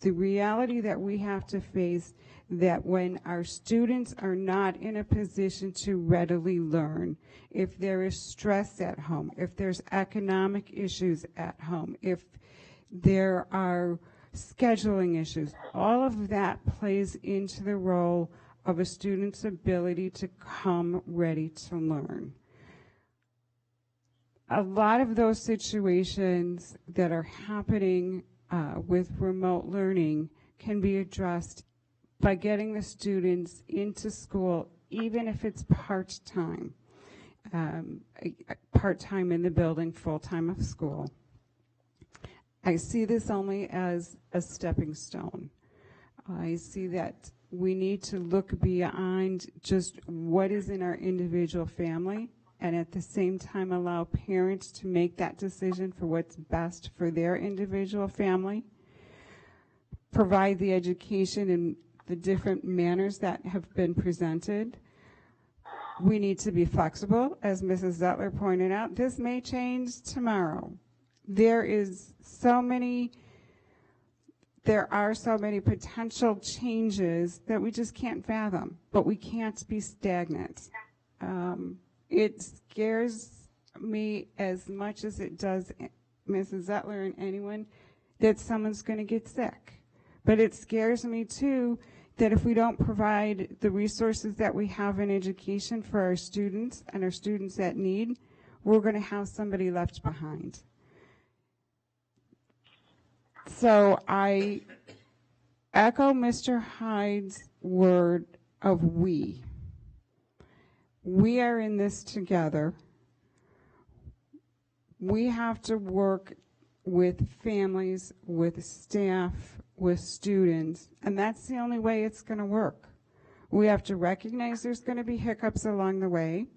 S1: the reality that we have to face that when our students are not in a position to readily learn, if there is stress at home, if there's economic issues at home, if there are scheduling issues, all of that plays into the role of a student's ability to come ready to learn. A lot of those situations that are happening with remote learning can be addressed by getting the students into school, even if it's part-time. Part-time in the building, full-time of school. I see this only as a stepping stone. I see that we need to look beyond just what is in our individual family, and at the same time allow parents to make that decision for what's best for their individual family, provide the education in the different manners that have been presented. We need to be flexible, as Mrs. Zettler pointed out. This may change tomorrow. There are so many potential changes that we just can't fathom, but we can't be stagnant. It scares me as much as it does Mrs. Zettler and anyone that someone's going to get sick. But it scares me too that if we don't provide the resources that we have in education for our students and our students that need, we're going to have somebody left behind. So I echo Mr. Hyde's word of we. We are in this together. We have to work with families, with staff, with students, and that's the only way it's going to work. We have to recognize there's going to be hiccups along the way.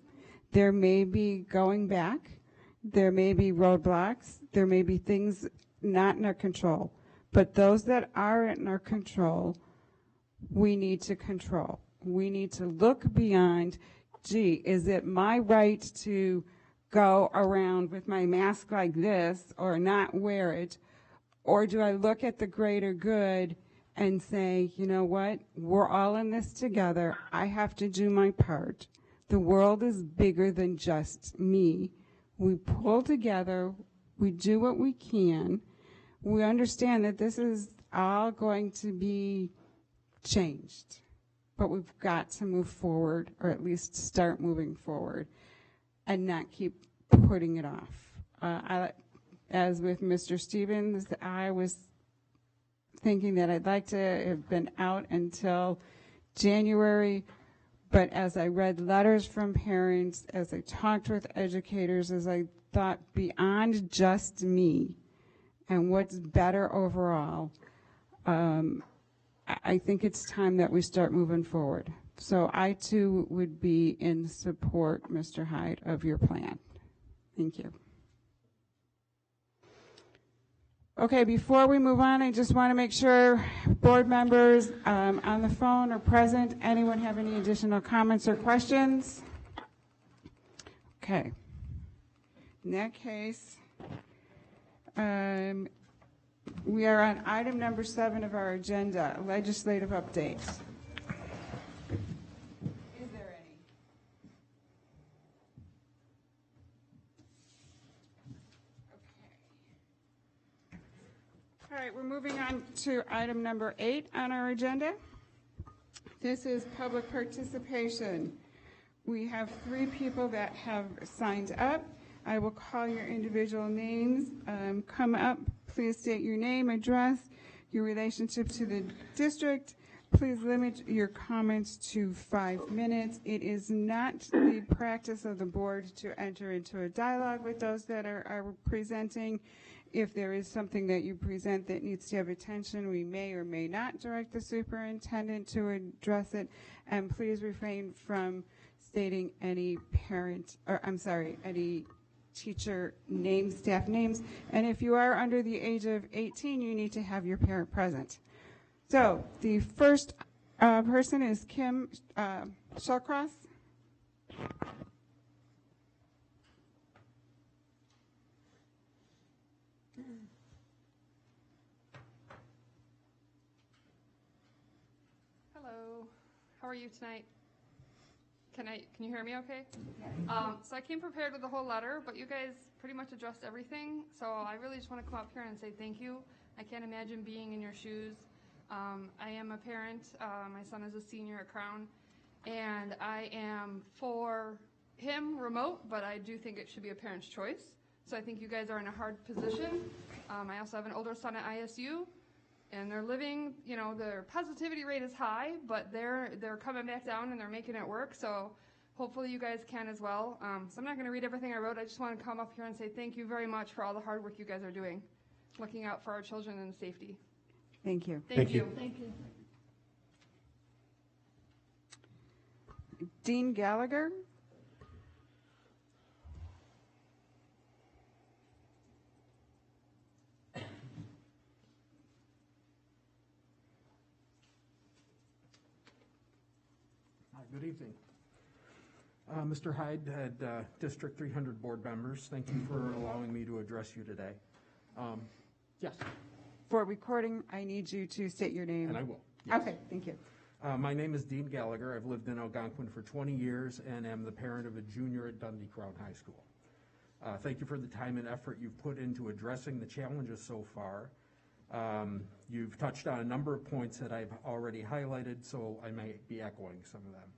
S1: There may be going back. There may be roadblocks. There may be things not in our control. But those that are in our control, we need to control. We need to look beyond, gee, is it my right to go around with my mask like this or not wear it? Or do I look at the greater good and say, you know what, we're all in this together. I have to do my part. The world is bigger than just me. We pull together. We do what we can. We understand that this is all going to be changed. But we've got to move forward, or at least start moving forward, and not keep putting it off. As with Mr. Stevens, I was thinking that I'd like to have been out until January, but as I read letters from parents, as I talked with educators, as I thought beyond just me and what's better overall, I think it's time that we start moving forward. So I too would be in support, Mr. Hyde, of your plan. Thank you. Okay, before we move on, I just want to make sure board members on the phone are present. Anyone have any additional comments or questions? Okay. In that case, we are on item number 7 of our agenda, legislative updates. Is there any? All right, we're moving on to item number 8 on our agenda. This is public participation. We have 3 people that have signed up. I will call your individual names. Come up, please state your name, address, your relationship to the district. Please limit your comments to 5 minutes. It is not the practice of the board to enter into a dialogue with those that are presenting. If there is something that you present that needs to have attention, we may or may not direct the superintendent to address it. And please refrain from stating any any teacher names, staff names. And if you are under the age of 18, you need to have your parent present. So the first person is Kim Shawcross.
S13: Hello, how are you tonight? Can you hear me okay? So I came prepared with a whole letter, but you guys pretty much addressed everything. So I really just want to come up here and say thank you. I can't imagine being in your shoes. I am a parent. My son is a senior at Crown, and I am for him remote, but I do think it should be a parent's choice. So I think you guys are in a hard position. I also have an older son at ISU, and they're living, their positivity rate is high, but they're coming back down and they're making it work. So hopefully you guys can as well. So I'm not going to read everything I wrote. I just want to come up here and say thank you very much for all the hard work you guys are doing, looking out for our children and safety.
S1: Thank you.
S13: Thank you.
S11: Thank you.
S1: Dean Gallagher.
S14: Good evening. Mr. Hyde and District 300 board members, thank you for allowing me to address you today. Yes.
S1: For recording, I need you to state your name.
S14: And I will. Yes.
S1: Okay, thank you.
S14: My name is Dean Gallagher. I've lived in Algonquin for 20 years and am the parent of a junior at Dundee Crown High School. Thank you for the time and effort you've put into addressing the challenges so far. You've touched on a number of points that I've already highlighted, so I might be echoing some of them.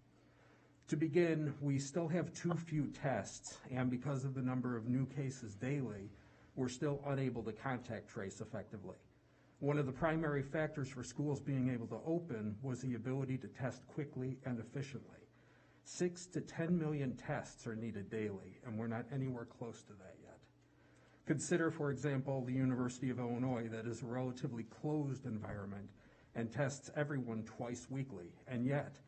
S14: To begin, we still have too few tests, and because of the number of new cases daily, we're still unable to contact trace effectively. One of the primary factors for schools being able to open was the ability to test quickly and efficiently. 6 to 10 million tests are needed daily, and we're not anywhere close to that yet. Consider, for example, the University of Illinois, that is a relatively closed environment and tests everyone twice weekly, and yet,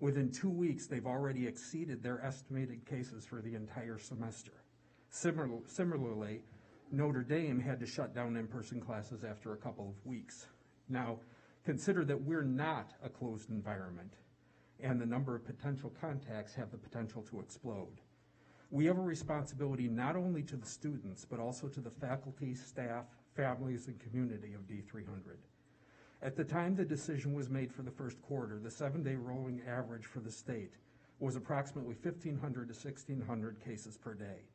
S14: within 2 weeks, they've already exceeded their estimated cases for the entire semester. Similarly, Notre Dame had to shut down in-person classes after a couple of weeks. Now, consider that we're not a closed environment, and the number of potential contacts have the potential to explode. We have a responsibility not only to the students, but also to the faculty, staff, families, and community of D300. At the time the decision was made for the first quarter, the 7-day rolling average for the state was approximately 1,500 to 1,600 cases per day.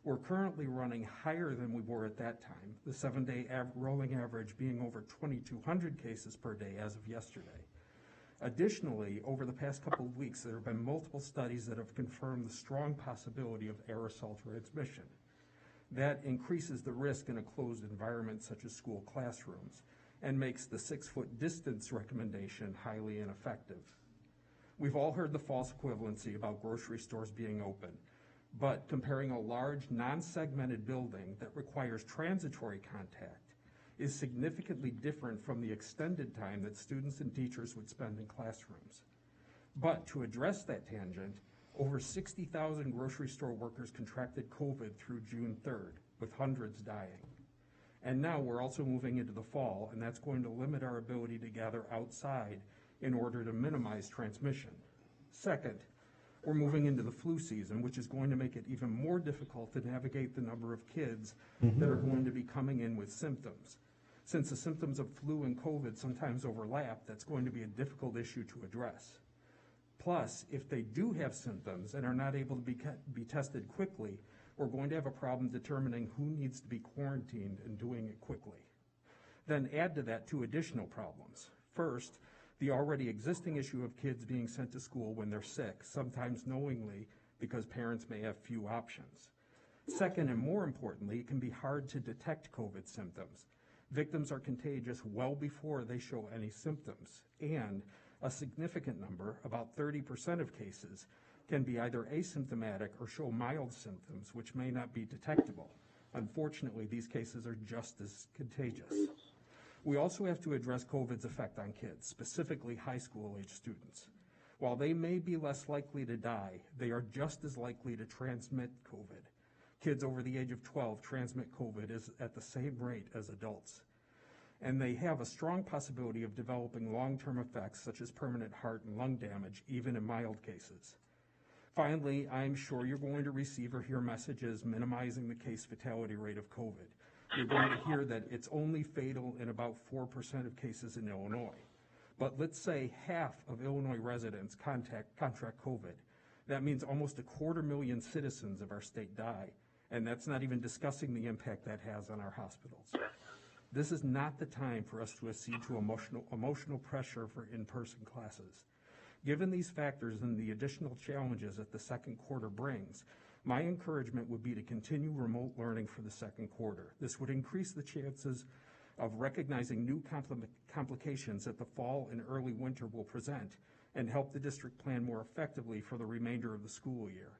S14: We're currently running higher than we were at that time, the 7-day rolling average being over 2,200 cases per day as of yesterday. Additionally, over the past couple of weeks, there have been multiple studies that have confirmed the strong possibility of aerosol transmission. That increases the risk in a closed environment such as school classrooms, and makes the 6-foot distance recommendation highly ineffective. We've all heard the false equivalency about grocery stores being open, but comparing a large non-segmented building that requires transitory contact is significantly different from the extended time that students and teachers would spend in classrooms. But to address that tangent, over 60,000 grocery store workers contracted COVID through June 3rd, with hundreds dying. And now we're also moving into the fall, and that's going to limit our ability to gather outside in order to minimize transmission. Second, we're moving into the flu season, which is going to make it even more difficult to navigate the number of kids that are going to be coming in with symptoms. Since the symptoms of flu and COVID sometimes overlap, that's going to be a difficult issue to address. Plus, if they do have symptoms and are not able to be tested quickly, we're going to have a problem determining who needs to be quarantined and doing it quickly. Then add to that two additional problems. First, the already existing issue of kids being sent to school when they're sick, sometimes knowingly because parents may have few options. Second, and more importantly, it can be hard to detect COVID symptoms. Victims are contagious well before they show any symptoms, and a significant number, about 30% of cases, can be either asymptomatic or show mild symptoms, which may not be detectable. Unfortunately, these cases are just as contagious. We also have to address COVID's effect on kids, specifically high school-age students. While they may be less likely to die, they are just as likely to transmit COVID. Kids over the age of 12 transmit COVID at the same rate as adults. And they have a strong possibility of developing long-term effects such as permanent heart and lung damage, even in mild cases. Finally, I'm sure you're going to receive or hear messages minimizing the case fatality rate of COVID. You're going to hear that it's only fatal in about 4% of cases in Illinois. But let's say half of Illinois residents contract COVID. That means almost 250,000 citizens of our state die, and that's not even discussing the impact that has on our hospitals. This is not the time for us to accede to emotional pressure for in-person classes. Given these factors and the additional challenges that the second quarter brings, my encouragement would be to continue remote learning for the second quarter. This would increase the chances of recognizing new complications that the fall and early winter will present and help the district plan more effectively for the remainder of the school year.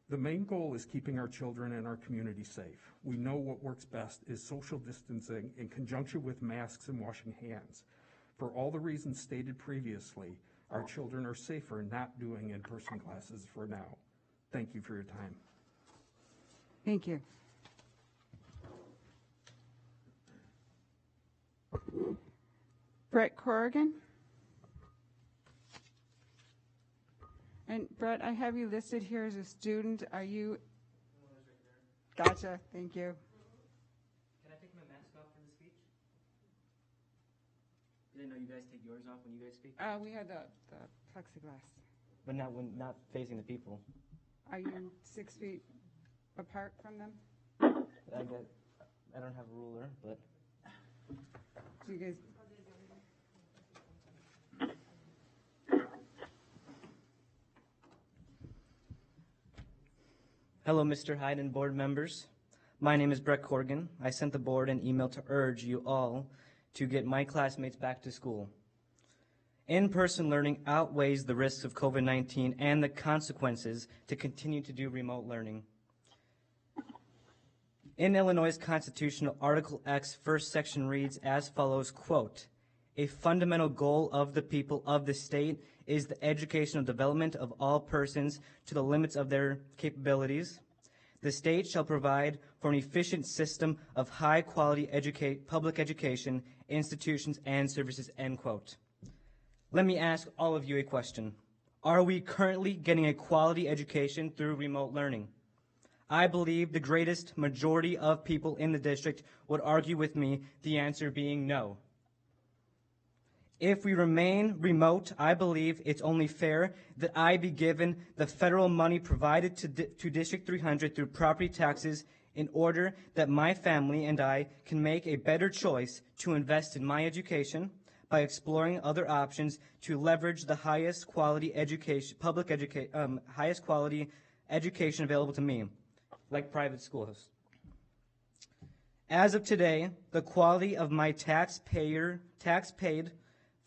S14: The main goal is keeping our children and our community safe. We know what works best is social distancing in conjunction with masks and washing hands. For all the reasons stated previously, our children are safer not doing in-person classes for now. Thank you for your time.
S1: Thank you. Brett Corrigan. And Brett, I have you listed here as a student. Are you? Gotcha. Thank you.
S15: Can I take my mask off for the speech? Did I know you guys take yours off when you guys speak?
S1: We had the plexiglass.
S15: But not not facing the people.
S1: Are you 6 feet apart from them?
S15: I don't have a ruler, but.
S1: Do you guys?
S15: Hello, Mr. Hyde and board members. My name is Brett Corrigan. I sent the board an email to urge you all to get my classmates back to school. In-person learning outweighs the risks of COVID-19 and the consequences to continue to do remote learning. In Illinois' Constitutional Article X, first section reads as follows, quote, "A fundamental goal of the people of the state is the educational development of all persons to the limits of their capabilities. The state shall provide for an efficient system of high-quality public education, institutions, and services," end quote. Let me ask all of you a question. Are we currently getting a quality education through remote learning? I believe the greatest majority of people in the district would argue with me, the answer being no. If we remain remote, I believe it's only fair that I be given the federal money provided to District 300 through property taxes in order that my family and I can make a better choice to invest in my education by exploring other options to leverage the highest quality education, highest quality education available to me, like private schools. As of today, the quality of my tax-paid,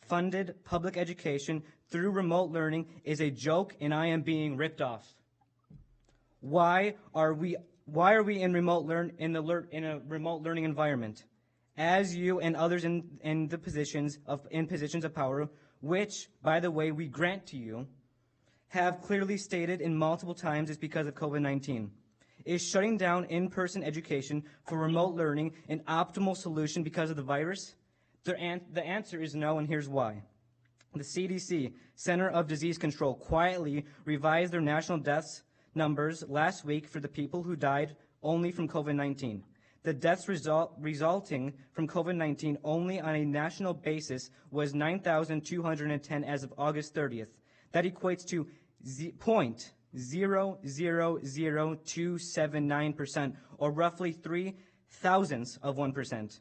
S15: funded public education through remote learning is a joke, and I am being ripped off. Why are we in a remote learning environment? As you and others in positions of power, which, by the way, we grant to you, have clearly stated in multiple times is because of COVID-19. Is shutting down in-person education for remote learning an optimal solution because of the virus? The answer is no, and here's why. The CDC, Center of Disease Control, quietly revised their national deaths numbers last week for the people who died only from COVID-19. The deaths resulting from COVID-19 only on a national basis was 9,210 as of August 30th. That equates to 0.000279%, or roughly 0.003%.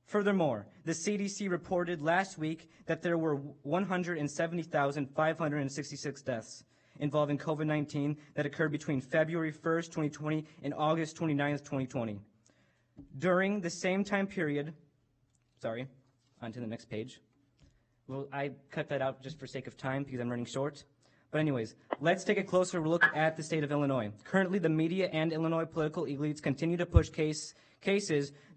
S15: Furthermore, the CDC reported last week that there were 170,566 deaths involving COVID-19 that occurred between February 1st, 2020 and August 29th, 2020. During the same time period, on to the next page. Well, I cut that out just for sake of time because I'm running short. But anyways, let's take a closer look at the state of Illinois. Currently, the media and Illinois political elites continue to push case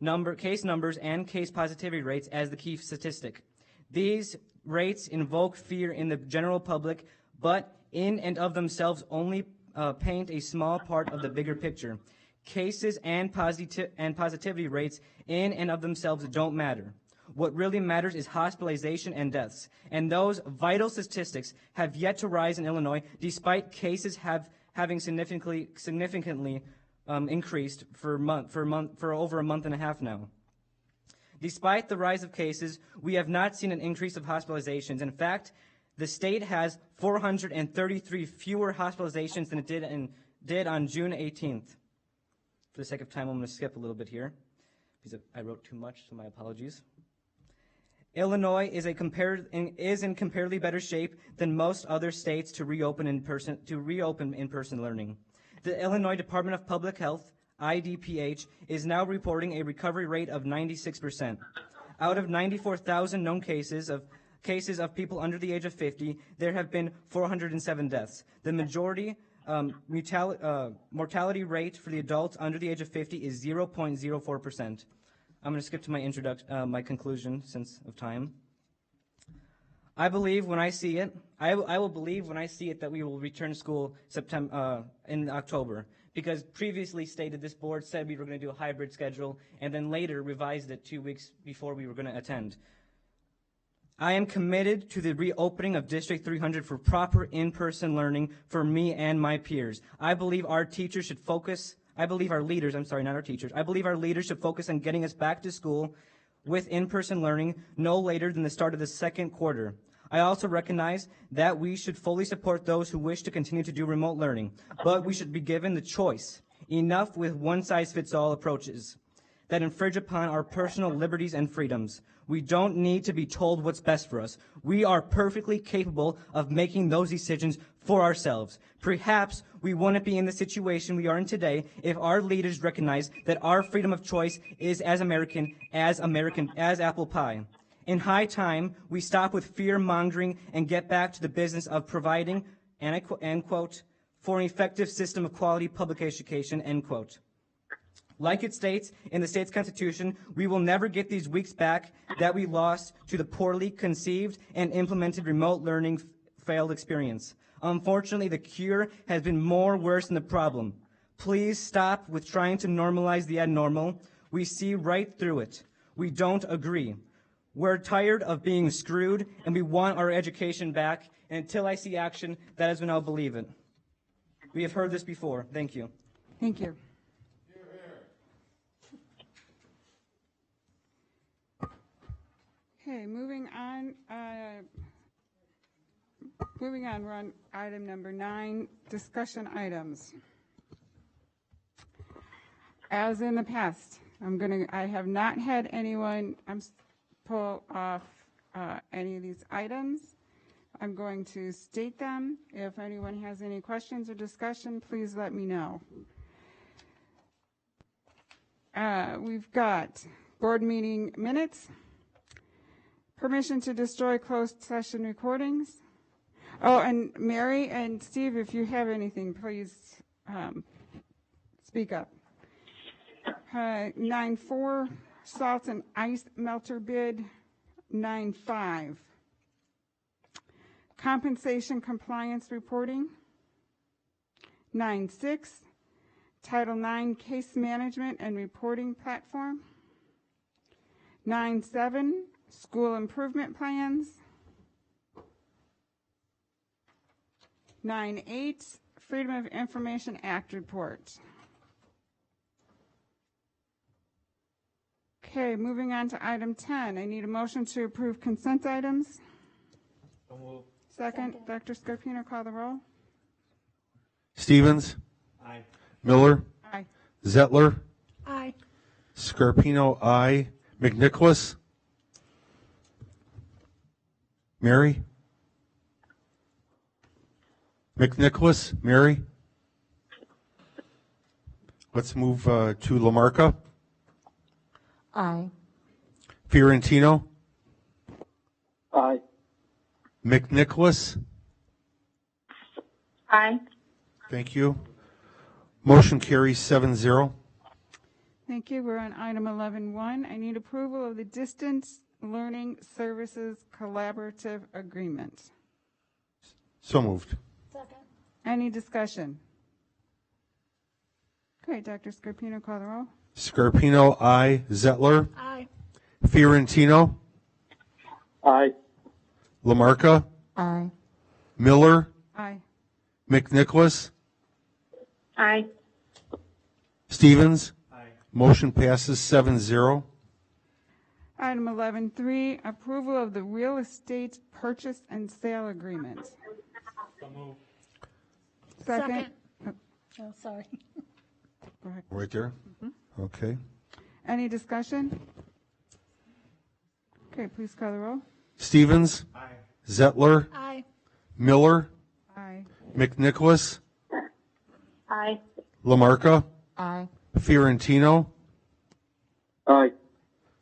S15: numbers and case positivity rates as the key statistic. These rates invoke fear in the general public, but in and of themselves only paint a small part of the bigger picture. Cases and positivity rates in and of themselves don't matter. What really matters is hospitalization and deaths. And those vital statistics have yet to rise in Illinois, despite cases having significantly increased for over a month and a half now. Despite the rise of cases, we have not seen an increase of hospitalizations. In fact, the state has 433 fewer hospitalizations than it did on June 18th. For the sake of time, I'm going to skip a little bit here because I wrote too much, so my apologies. Illinois is in comparatively better shape than most other states to reopen in-person learning. The Illinois Department of Public Health, IDPH, is now reporting a recovery rate of 96%. Out of 94,000 known cases of people under the age of 50, there have been 407 deaths. The majority mortality rate for the adults under the age of 50 is 0.04%. I'm going to skip to my conclusion since of time. I believe when I see it, I will believe when I see it that we will return to school in October, because previously stated this board said we were going to do a hybrid schedule and then later revised it 2 weeks before we were going to attend. I am committed to the reopening of District 300 for proper in-person learning for me and my peers. I believe our leaders should focus on getting us back to school with in-person learning no later than the start of the second quarter. I also recognize that we should fully support those who wish to continue to do remote learning, but we should be given the choice. Enough with one-size-fits-all approaches that infringe upon our personal liberties and freedoms. We don't need to be told what's best for us. We are perfectly capable of making those decisions for ourselves. Perhaps we wouldn't be in the situation we are in today if our leaders recognize that our freedom of choice is as American as apple pie. In high time, we stop with fear-mongering and get back to the business of providing, and I quote, for an effective system of quality public education, end quote. Like it states in the state's constitution, we will never get these weeks back that we lost to the poorly conceived and implemented remote learning failed experience. Unfortunately, the cure has been more worse than the problem. Please stop with trying to normalize the abnormal. We see right through it. We don't agree. We're tired of being screwed, and we want our education back. And until I see action, that is when I'll believe it. We have heard this before. Thank you.
S1: Thank you. Okay, moving on, we're on item number 9, discussion items. As in the past, I have not had anyone pull off any of these items. I'm going to state them. If anyone has any questions or discussion, please let me know. We've got board meeting minutes. Permission to destroy closed session recordings. Oh, and Mary and Steve, if you have anything, please speak up. 9.4, salt and ice melter bid. 9.5, compensation compliance reporting. 9.6, Title IX case management and reporting platform. 9.7, school improvement plans. 9.8, Freedom of Information Act report. Okay, moving on to item 10. I need a motion to approve consent items.
S5: So moved.
S1: Second, Dr. Scarpino, call the roll.
S2: Stevens?
S5: Aye.
S2: Miller?
S1: Aye.
S2: Zettler?
S11: Aye.
S2: Scarpino, aye. McNicholas? Mary? McNicholas? Mary? Let's move to Lamarca.
S12: Aye.
S2: Fiorentino?
S3: Aye.
S2: McNicholas?
S8: Aye.
S2: Thank you. Motion carries 7-0.
S1: Thank you. We're on item 11.1. I need approval of the Distance Learning Services Collaborative Agreement.
S2: So moved.
S11: Second.
S1: Any discussion? Okay, Dr. Scarpino, call the roll.
S2: Scarpino, aye. Zettler?
S11: Aye.
S2: Fiorentino?
S3: Aye.
S2: Lamarca?
S12: Aye.
S2: Miller?
S1: Aye.
S2: McNicholas?
S8: Aye.
S2: Stevens? Aye. Motion passes 7-0.
S1: Item 11.3, approval of the real estate purchase and sale agreement. Second.
S11: Oh, sorry.
S1: Go ahead.
S2: Right there? Okay.
S1: Any discussion? Okay, please call the roll.
S2: Stevens? Aye. Zettler?
S11: Aye.
S2: Miller?
S1: Aye.
S2: McNicholas?
S8: Aye.
S2: Lamarca?
S12: Aye.
S2: Fiorentino?
S3: Aye.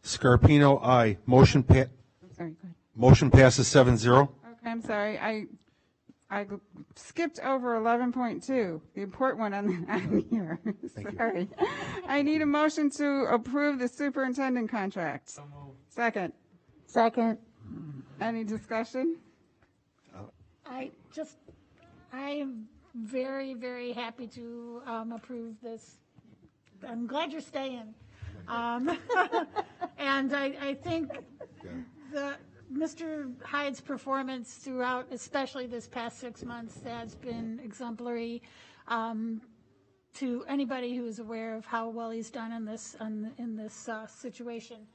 S2: Scarpino, aye.
S1: Sorry, go ahead.
S2: Motion passes 7-0.
S1: Okay, I'm sorry. I skipped over 11.2, the important one on here. Sorry. I need a motion to approve the superintendent contract. Second.
S12: Second.
S1: Any discussion?
S11: I am very, very happy to approve this. I'm glad you're staying. And I think Mr. Hyde's performance throughout, especially this past 6 months, has been exemplary to anybody who is aware of how well he's done in this situation.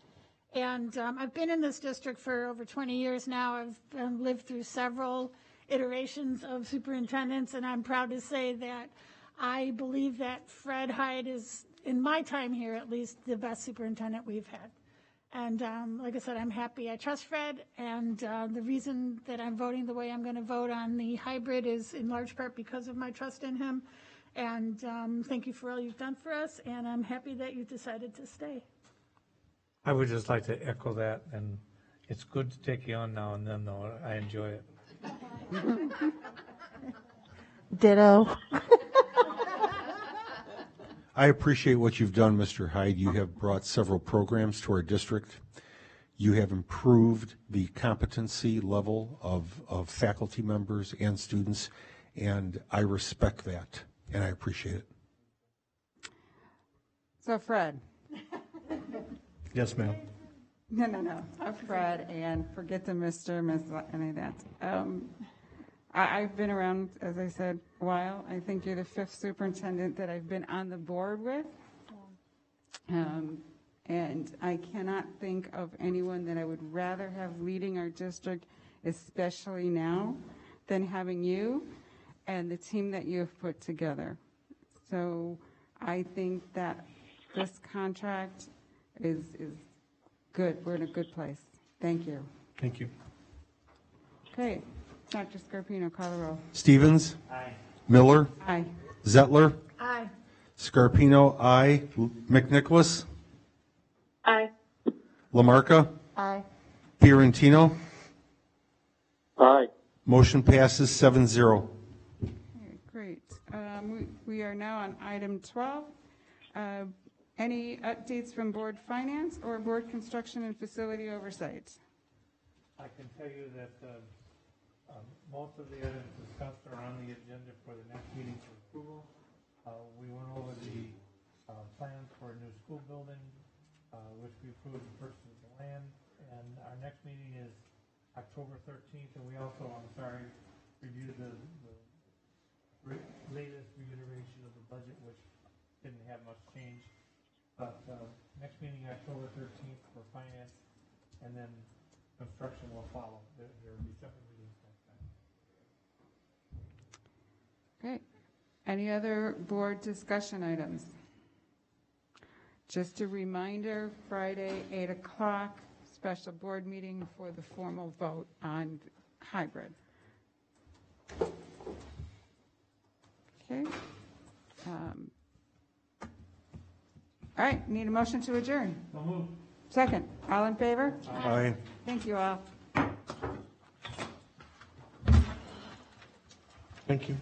S11: And I've been in this district for over 20 years now. I've lived through several iterations of superintendents, and I'm proud to say that I believe that Fred Hyde is, in my time here at least, the best superintendent we've had. And like I said, I'm happy. I trust Fred, and the reason that I'm voting the way I'm going to vote on the hybrid is in large part because of my trust in him. And thank you for all you've done for us, and I'm happy that you decided to stay.
S10: I would just like to echo that, and it's good to take you on now and then, though. I enjoy it.
S12: Ditto.
S2: I appreciate what you've done, Mr. Hyde. You have brought several programs to our district. You have improved the competency level of faculty members and students, and I respect that, and I appreciate it.
S1: So Fred.
S6: Yes, ma'am.
S1: No. Fred, and forget the Mr., Ms., any of that. I've been around, as I said, a while. I think you're the fifth superintendent that I've been on the board with. And I cannot think of anyone that I would rather have leading our district, especially now, than having you and the team that you have put together. So I think that this contract is good. We're in a good place. Thank you.
S6: Thank you.
S1: Okay. Dr. Scarpino, call the roll.
S2: Stevens? Aye. Miller?
S1: Aye.
S2: Zettler?
S11: Aye.
S2: Scarpino, aye. McNicholas?
S8: Aye.
S2: Lamarca?
S12: Aye.
S2: Fiorentino?
S3: Aye.
S2: Motion passes 7-0.
S1: Okay, great. We are now on item 12. Any updates from board finance or board construction and facility oversight?
S10: I can tell you that most of the items discussed are on the agenda for the next meeting for approval. We went over the plans for a new school building, which we approved the purchase of the land, and our next meeting is October 13th, and we also, reviewed the latest reiteration of the budget, which didn't have much change. But next meeting, October 13th for finance, and then construction will follow. There will be separate meetings next time.
S1: Okay. Any other board discussion items? Just a reminder, Friday, 8 o'clock, special board meeting for the formal vote on hybrid. Okay. All right, need a motion to adjourn. Second, all in favor?
S2: Aye.
S1: Thank you all.
S6: Thank you.